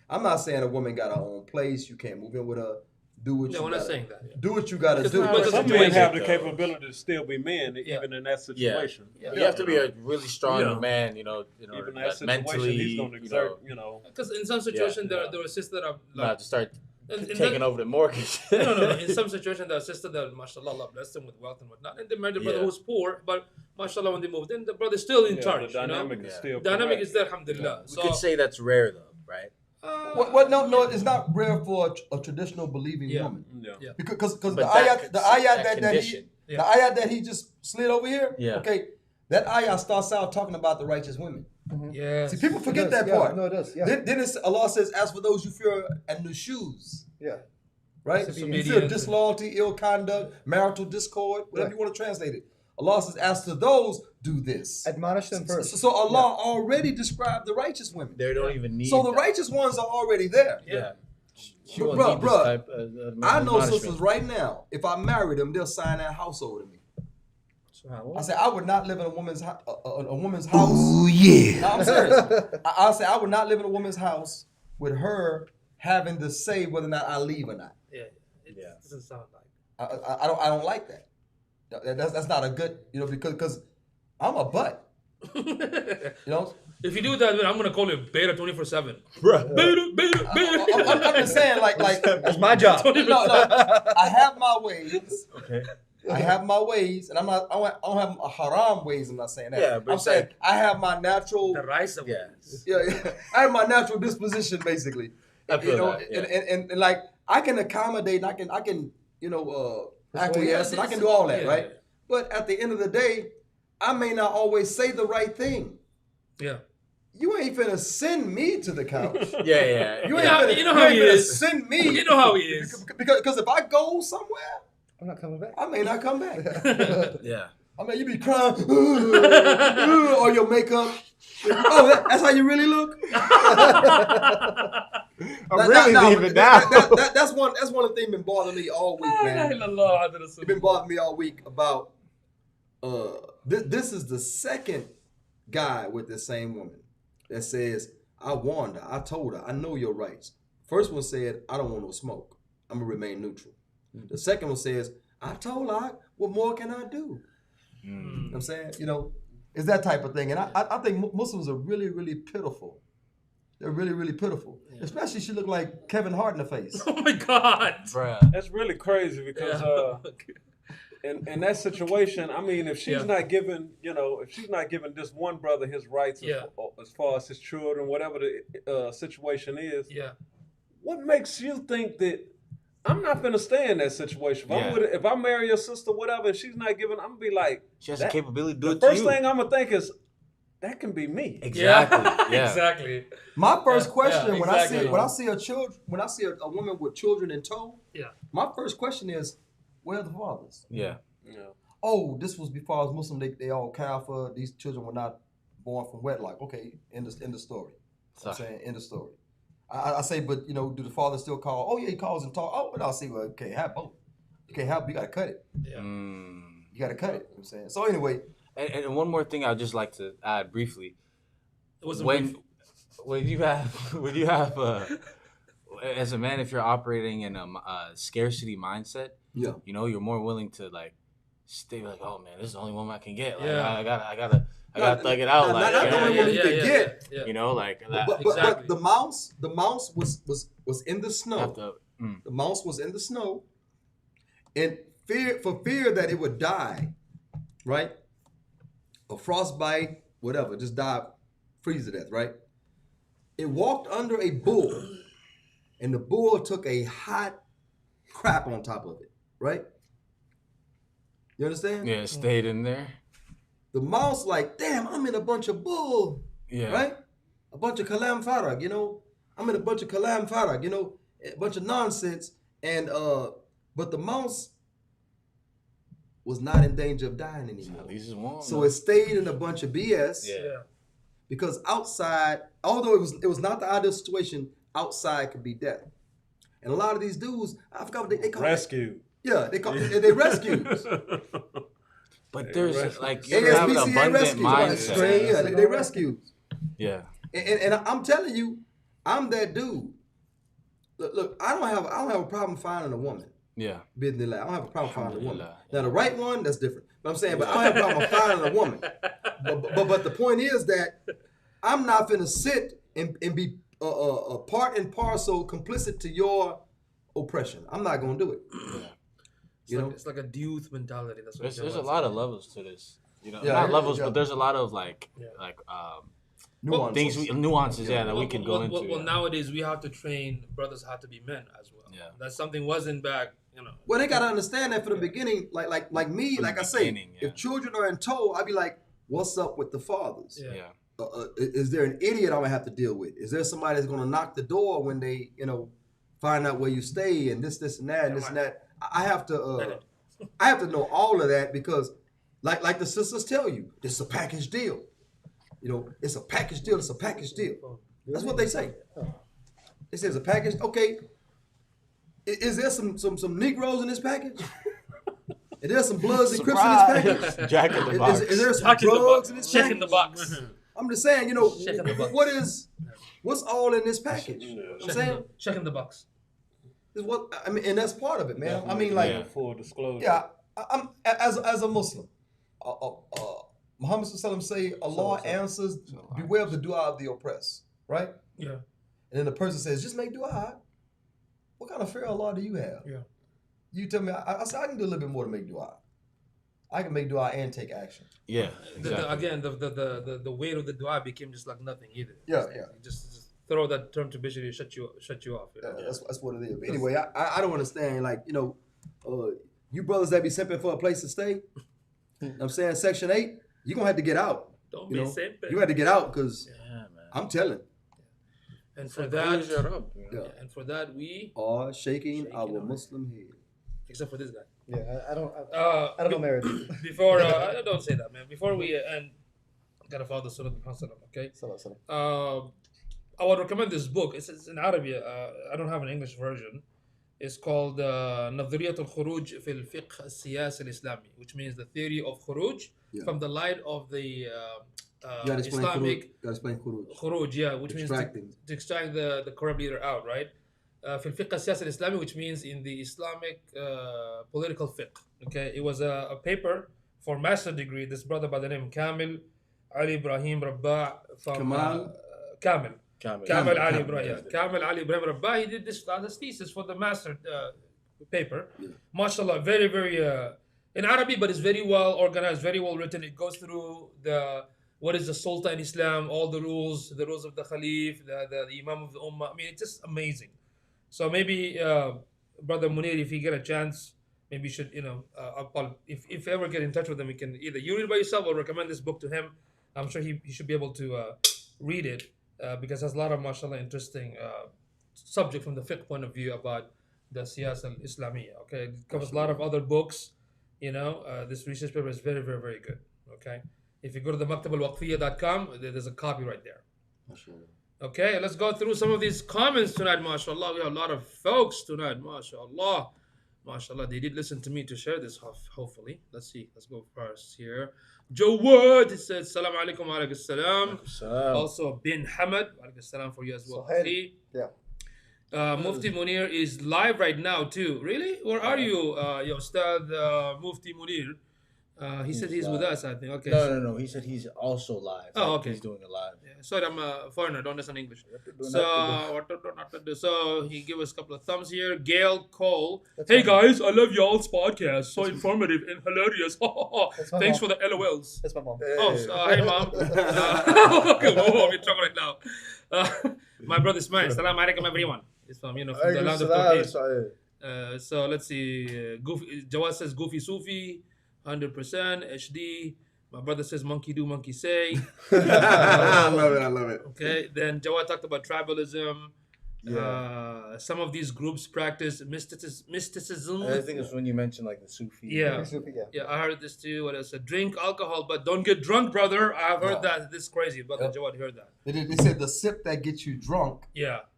I'm not saying a woman got her own place. You can't move in with her. Do what No, you we're gotta not saying that. Yeah. do. What you got to It's do. not- but Some the men have situation, the capability to still be men, Yeah. even in that situation. Yeah. You have to be a really strong Yeah. man, Even in that that situation, mentally, he's going to exert, Because in some situations, Yeah. there are sisters that are not to start in taking over the mortgage. No. In some situations, there are sisters that, mashallah, Allah bless them with wealth and whatnot, and they married a brother Yeah. who's poor, but mashallah, when they moved in, the brother's still in charge. The dynamic you know? is still Dynamic correct. is there, alhamdulillah. We So, could say that's rare, though, right? What? No, it's not rare for a traditional believing Yeah. woman. Yeah. Because the But that ayat that he condition. Yeah. the ayat that he just slid over here. Yeah. Okay, that ayat starts out talking about the righteous women. yes. See, people forget It does, that yeah, part. no, it does, yeah. Then Allah says, "As for those you fear and the shoes." Yeah. Right? Disobedience. You fear disloyalty, ill conduct, marital discord, whatever you want to translate it. Allah says, "As to those, do this." Admonish them first. So Allah already described the righteous women. They don't even need So the that. righteous ones are already there. Yeah. She Bruh, won't need this bruh, type of I know admonishment. sisters right now. If I marry them, they'll sign that house over to me. I said I would not live in a woman's house. Oh yeah. No, I'm serious. I say I would not live in a woman's house with her having to say whether or not I leave or not. Yeah. It doesn't sound like. I don't like that. That's not a good, because I'm a butt. If you do that, then I'm gonna call you beta 24/7. Bruh. Beta. I'm just saying, like That's my job. no. I have my ways. Okay. I have my ways, and I don't have a haram ways. I'm not saying that. Yeah, but I'm it's saying like- I have my natural. The rice of Yeah. Yeah. I have my natural disposition, basically. I feel that, yeah. And like I can accommodate, and I can acquiesce, and I can do all that, Yeah. right? But at the end of the day, I may not always say the right thing. Yeah. You ain't finna send me to the couch. Yeah. You ain't Yeah, finna, you know how he ain't finna is. send me. You know how he is. Because if I go somewhere, I'm not coming back. I may not come back. Yeah. I mean, you be crying, or your makeup. Oh, that's how you really look. I'm really leaving now. That's one of the things been bothering me all week, man. It's been bothering me all week about this is the second guy with the same woman that says, I warned her, I told her, I know your rights. First one said, I don't want no smoke. I'm gonna remain neutral. The second one says, I told her, what more can I do? You know what I'm saying? It's that type of thing. And I think Muslims are really, really pitiful. They're really, really pitiful. Yeah. Especially she looked like Kevin Hart in the face. Oh my God. Bruh. That's really crazy because in that situation, I mean, if she's not giving, if she's not giving this one brother his rights as far as his children, whatever the situation is, what makes you think that I'm not gonna stay in that situation. If I marry your sister, whatever, and she's not giving, I'm gonna be like, She has the capability to do the it to first you. thing I'm gonna think is, that can be me. Exactly. Yeah. Exactly. My first question when exactly. I see a woman with children in tow, Yeah. my first question is, where are the fathers? Yeah. Oh, this was before I was Muslim. They all kafir. These children were not born from wedlock. Okay, end the story. I'm saying end the story. I say, but do the fathers still call? Oh yeah, he calls and talk. Oh, but I'll see. Well, okay, have both. You can't have. You gotta cut it. Yeah. You gotta cut it. I'm saying. So anyway, And one more thing I'd just like to add briefly. It wasn't When you have as a man, if you're operating in a scarcity mindset, you're more willing to like stay like, oh man, this is the only woman I can get. Like, I gotta thug it out. Not the only woman you can get. You know, like that. But the mouse was in the snow. The mouse was in the snow, and for fear that it would die, right? A frostbite, whatever, just die, freeze to death, right? It walked under a bull, and the bull took a hot crap on top of it, right? You understand? Yeah, it stayed in there. The mouse like, damn, I'm in a bunch of bull, right? A bunch of kalam farag, I'm in a bunch of kalam farag, a bunch of nonsense, and but the mouse was not in danger of dying anymore. At least it's warm. So it stayed in a bunch of BS. Yeah. Because outside, although it was not the ideal situation, outside could be death. And a lot of these dudes, I forgot what they call rescue. Yeah, they rescues. But there's like you have an abundant mindset. Yeah, they rescue. Yeah. And I'm telling you, I'm that dude. Look, I don't have a problem finding a woman. Yeah. I don't have a problem finding a woman. Now the right one, that's different. But I'm saying, but I don't have a problem finding a woman. But the point is that I'm not finna sit and be a part and parcel complicit to your oppression. I'm not gonna do it. Yeah. It's like a youth mentality. That's what there's a lot of levels to this. Not levels, but there's a lot of nuances that we can go into. Well, nowadays we have to train brothers how to be men as well. Yeah. That something wasn't back, Well, they gotta understand that from the beginning. Like me, like I say, if children are in tow, I'd be like, what's up with the fathers? Yeah. Is there an idiot I'm gonna have to deal with? Is there somebody that's gonna knock the door when they, find out where you stay and this and that and this and that? I have to know all of that because, like the sisters tell you, this is a package deal. It's a package deal. It's a package deal. That's what they say. It says a package. Okay. Is there some Negroes in this package? Is there some Bloods and Crips in this package? Jack in the box. Is there some drugs in this package? Check in the box. I'm just saying, what's all in this package? I'm saying, check in the box. Is what I mean, and that's part of it, man. I mean, like full disclosure. Yeah, I'm as a Muslim. Muhammad Sallallahu say Allah answers, beware of the dua of the oppressed, right? Yeah. And then the person says, just make dua. What kind of fear of Allah do you have? Yeah. You tell me, I said I can do a little bit more to make dua. I can make dua and take action. Yeah. Exactly. The weight of the dua became just like nothing either. Yeah. Just throw that term to Bishop, shut you off. That's what it is. But anyway, I don't understand. Like, you brothers that be simping for a place to stay, I'm saying Section 8, you're going to have to get out. Don't be simping. You have to get out because I'm telling. And for that, we are shaking our Muslim head. Except for this guy. Yeah, I don't know marriage. Before, don't say that, man. Before we end, gotta follow the Sunnah of the Prophet, okay? I would recommend this book. It's in Arabic. I don't have an English version. It's called نظرية الخروج في الفقه السياسي الإسلامي, which means the theory of khuruj from the light of the Islamic khuruj, which means to extract the corrupt leader out, right? في الفقه السياسي الإسلامي, which means in the Islamic political fiqh. Okay, it was a paper for master degree. This brother by the name Kamil Ali Ibrahim Rabbah from Kamil Ali Ibrahim Rabbah. He did this thesis for the master paper. MashaAllah, very, very in Arabic, but it's very well organized, very well written. It goes through what is the Sultan in Islam, all the rules of the Khalif, the Imam of the Ummah. I mean, it's just amazing. So maybe brother Muneer, if you get a chance, maybe you should, if you ever get in touch with him, you can either you read by yourself or recommend this book to him. I'm sure he should be able to read it because it has a lot of, mashallah, interesting subject from the fiqh point of view about the siyasa al-Islamiyya. Okay, it covers a lot of other books. This research paper is very, very, very good. Okay, if you go to the maktabalwaqfiyya.com, there's a copy right there. Okay, let's go through some of these comments tonight, mashallah. We have a lot of folks tonight, mashallah. Mashallah, they did listen to me to share this, hopefully. Let's see. Let's go first here. Joe Wood, he said, Salam alaikum wa alaikum salam. Also, Bin Hamad, wa alaikum salam for you as well. Yeah. Mufti Muneer is live right now too. Really? Where are you, your Ustad Mufti Muneer? He said he's with us, I think. Okay. No. He said he's also live. Oh, okay. He's doing it live. Yeah. Sorry, I'm a foreigner. Don't understand English. So he gave us a couple of thumbs here. Gail Cole. Hey guys, I love y'all's podcast. So informative and hilarious. Thanks for the LOLs. That's my mom. Hey mom. Okay, we're talking right now. My brother Ismail. Salam alaikum everyone. It's from from the land of Taghoot. So let's see. Jawad says Goofy Sufi. 100% HD. My brother says monkey do, monkey say. I love it. Okay. Then Jawad talked about tribalism. Yeah. Some of these groups practice mysticism. I think it's when you mentioned like the Sufi. Yeah. I heard this too. What else? Drink alcohol, but don't get drunk, brother. I've heard that. This is crazy. Brother Jawad heard that. They said the sip that gets you drunk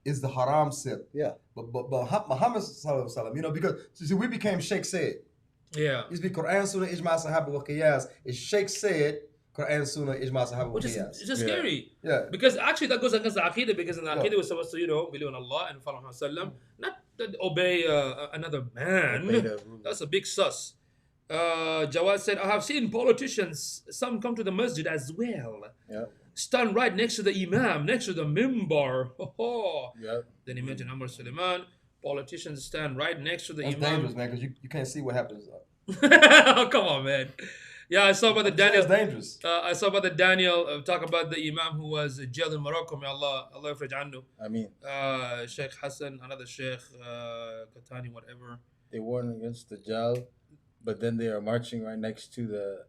is the haram sip. Yeah. But Muhammad sallallahu alaihi wasallam, because see, we became Sheikh said. Yeah. It's be Quran, Sunnah, Ijma, Sahaba, wa Qiyas. It's Sheikh said, Quran, Sunnah, Ijma, Sahaba, wa Which is Qiyas. just scary. Yeah. Because actually that goes against the Aqidah, because in the Aqidah we're supposed to, believe in Allah and follow Muhammad, not obey another man. That's a big sus. Jawad said, I have seen politicians, some come to the masjid as well. Yeah. Stand right next to the imam, next to the mimbar. Yeah. Then he mentioned Amr Suleiman. Politicians stand right next to the That's imam. dangerous, man, because you can't see what happens. Come on, man. Yeah, I saw about the Daniel. That's dangerous. I saw about the Daniel talk about the imam who was jailed in Morocco. May Allah yafrij anhu. I mean, Sheikh Hassan, another Sheikh Katani, whatever. they warned against the jail, but then they are marching right next to the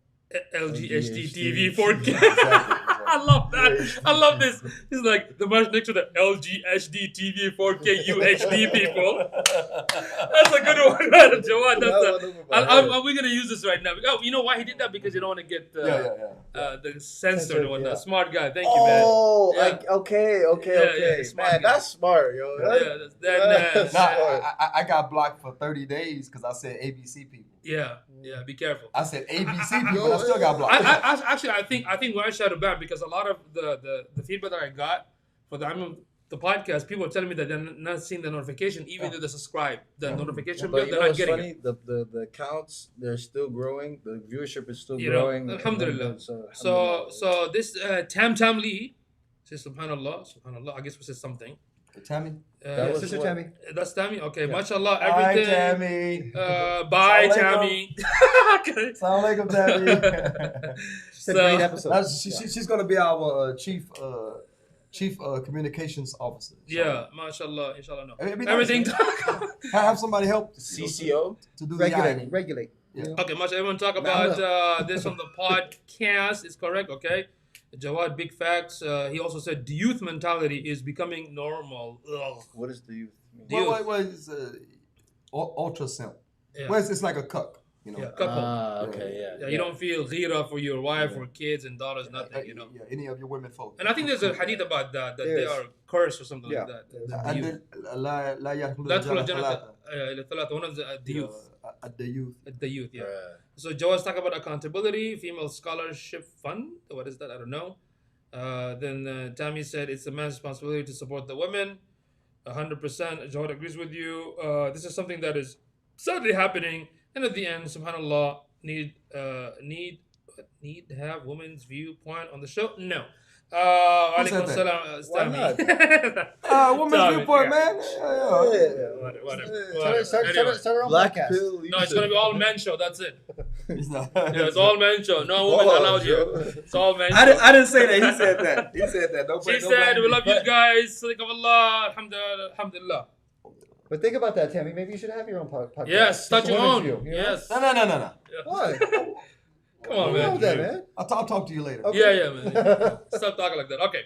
LG HD TV 4K. I love that. I love this. He's like the march next to the LG HD TV 4K UHD people. That's a good one, Jawad. We're gonna use this right now. Oh, you know why he did that? Because you don't want to get the censored or whatnot. Smart guy. Thank you, man. Oh, Yeah. okay. Smart Man, guy. that's smart, yo. I got blocked for 30 days because I said ABC people. Yeah, be careful. I said ABC people, I still got blocked. I think we're shadow banned because a lot of the feedback that I got for the podcast, people are telling me that they're not seeing the notification, even though they subscribe. The notification, But they're not getting funny? it. The counts, they're still growing. The viewership is still growing. Alhamdulillah. So this Tam Lee says subhanallah. I guess we said something. Tammy? Sister Tammy. That's Tammy? Okay, mashallah, Hi, everything. Tammy. Bye, Assalamu Tammy. Okay. Assalamu alaikum, Tammy. She said great episode. She's going to be our chief communications officer. Yeah, mashallah, inshallah, no. It'd be nice, Everything. have somebody help CCO? to do the ironing. Regulate. Yeah. Okay, mashallah, everyone talk about this on the podcast. Is correct, okay? Jawad, big facts. He also said the youth mentality is becoming normal. Ugh. What is the youth? What is ultra simp? Yeah. Well, it's like a cuck, Yeah, couple. Okay, Yeah, you don't feel ghira for your wife or kids and daughters, nothing, Yeah, any of your women folk. And I think there's a hadith about that they are cursed or something like that. The youth. لا يدخل لا تدخل الجنة الجنة ثلاثة. إلى ثلاثة. One of the youth. The youth, yeah. So Jawaz talk about accountability, female scholarship fund. What is that? I don't know. Then Tammy said it's a man's responsibility to support the women. 100%. Jawad agrees with you. This is something that is sadly happening. And at the end, subhanAllah, need to have women's viewpoint on the show? No. Alaikum that? salam. Why not? Women's Tommy, viewpoint, yeah. man. Whatever. Start Anyway. her own Black podcast. pill. No, it's gonna be all men show. That's it. It's not- Yeah, it's all men show. No women allowed here. It's all men. I show. didn't say that. He said that. He said that. She said, "We love you guys. Sadiq of Allah. Alhamdulillah. Alhamdulillah." But think about that, Tammy. Maybe you should have your own podcast. Yes, start Just a your women's own. view, you know? Yes. No. What? Come on, What's wrong with man. that, man? I'll talk to you later. Okay. Yeah, man. Stop talking like that. Okay.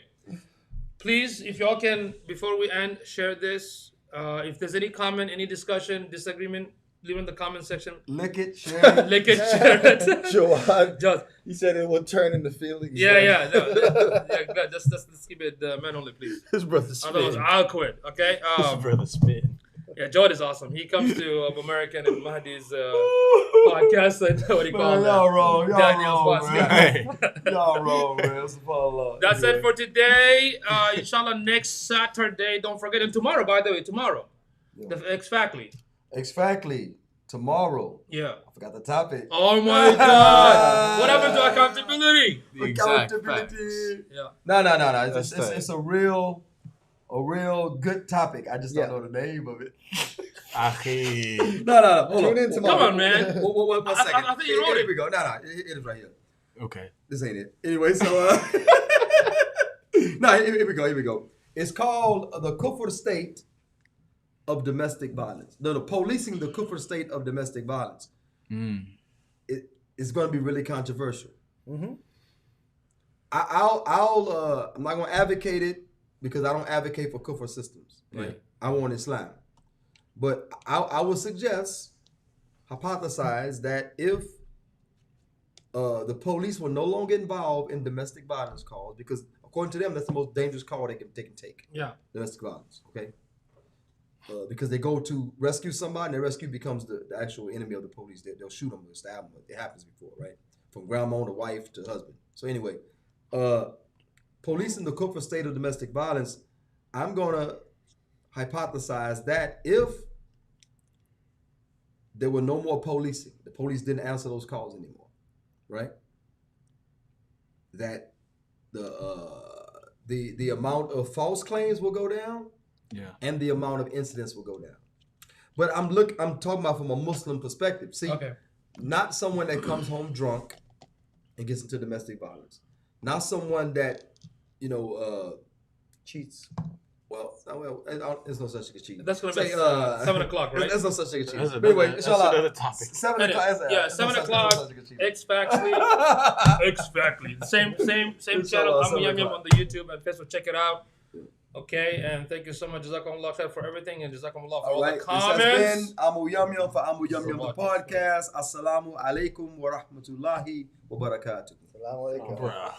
Please, if y'all can, before we end, share this. If there's any comment, any discussion, disagreement, leave it in the comment section. Lick it, share it. Lick it, share it. Jawad, Just, he said it would turn into feelings. yeah. Good. Let's keep it men only, please. His brother Otherwise, spin. I'll quit. Okay. His brother spin. Yeah, Jawad is awesome. He comes to American and Mahdi's podcast and what do you call Man, that? y'all wrong. Y'all Daniel's wrong, podcast. man. Y'all wrong, man. Subhanallah. That's it for today. Inshallah, next Saturday. Don't forget. And tomorrow, by the way, tomorrow. The Exactly. Exactly. Tomorrow. Yeah. I forgot the topic. Oh my God. What happened to accountability? The exact Accountability. Yeah. No. It's That's it's a real good topic. I just don't Yeah. know the name of it. Achi. No. Hold Tune on. in tomorrow. Come on, man. One I second. thought you wrote Here it. we go. No. It is right here. Okay. This ain't it. Anyway, so no. Here we go. It's called the Kufr state of domestic violence. No, the policing the Kufr state of domestic violence. It's going to be really controversial. Mm-hmm. I'm not going to advocate it because I don't advocate for Kufr systems. Right? Yeah. I want Islam, but I would hypothesize that if the police were no longer involved in domestic violence calls, because according to them, that's the most dangerous call they can take. Yeah. Domestic violence, okay? Because they go to rescue somebody, and their rescue becomes the actual enemy of the police. They'll shoot them or stab them. It happens before, right? From grandma to wife to husband. So anyway, policing the Kufr state of domestic violence, I'm going to hypothesize that if there were no more policing, the police didn't answer those calls anymore, right? That the amount of false claims will go down. Yeah. And the amount of incidents will go down. But I'm talking about from a Muslim perspective. See, Okay. not someone that comes home drunk and gets into domestic violence. Not someone that, Cheats. there's no such thing as cheating. That's going to be Say, 7 o'clock, right? There's no such thing as cheating. That's But anyway, that's inshallah, another topic. 7 Anyway, o'clock. yeah, there's no 7 such- o'clock. there's no such thing as cheating. Exactly. Same channel. Inshallah, I'm 7 Yum Yum o'clock. on the YouTube and Facebook. Check it out. Okay, and thank you so much, Jazakumullah khair, for everything, and Jazakumullah for all All right, the this comments. has been Amu Yum Yum for Amu Yum Yum the podcast. Assalamu alaikum wa rahmatullahi wa barakatuh. Assalamu alaikum. Bruh.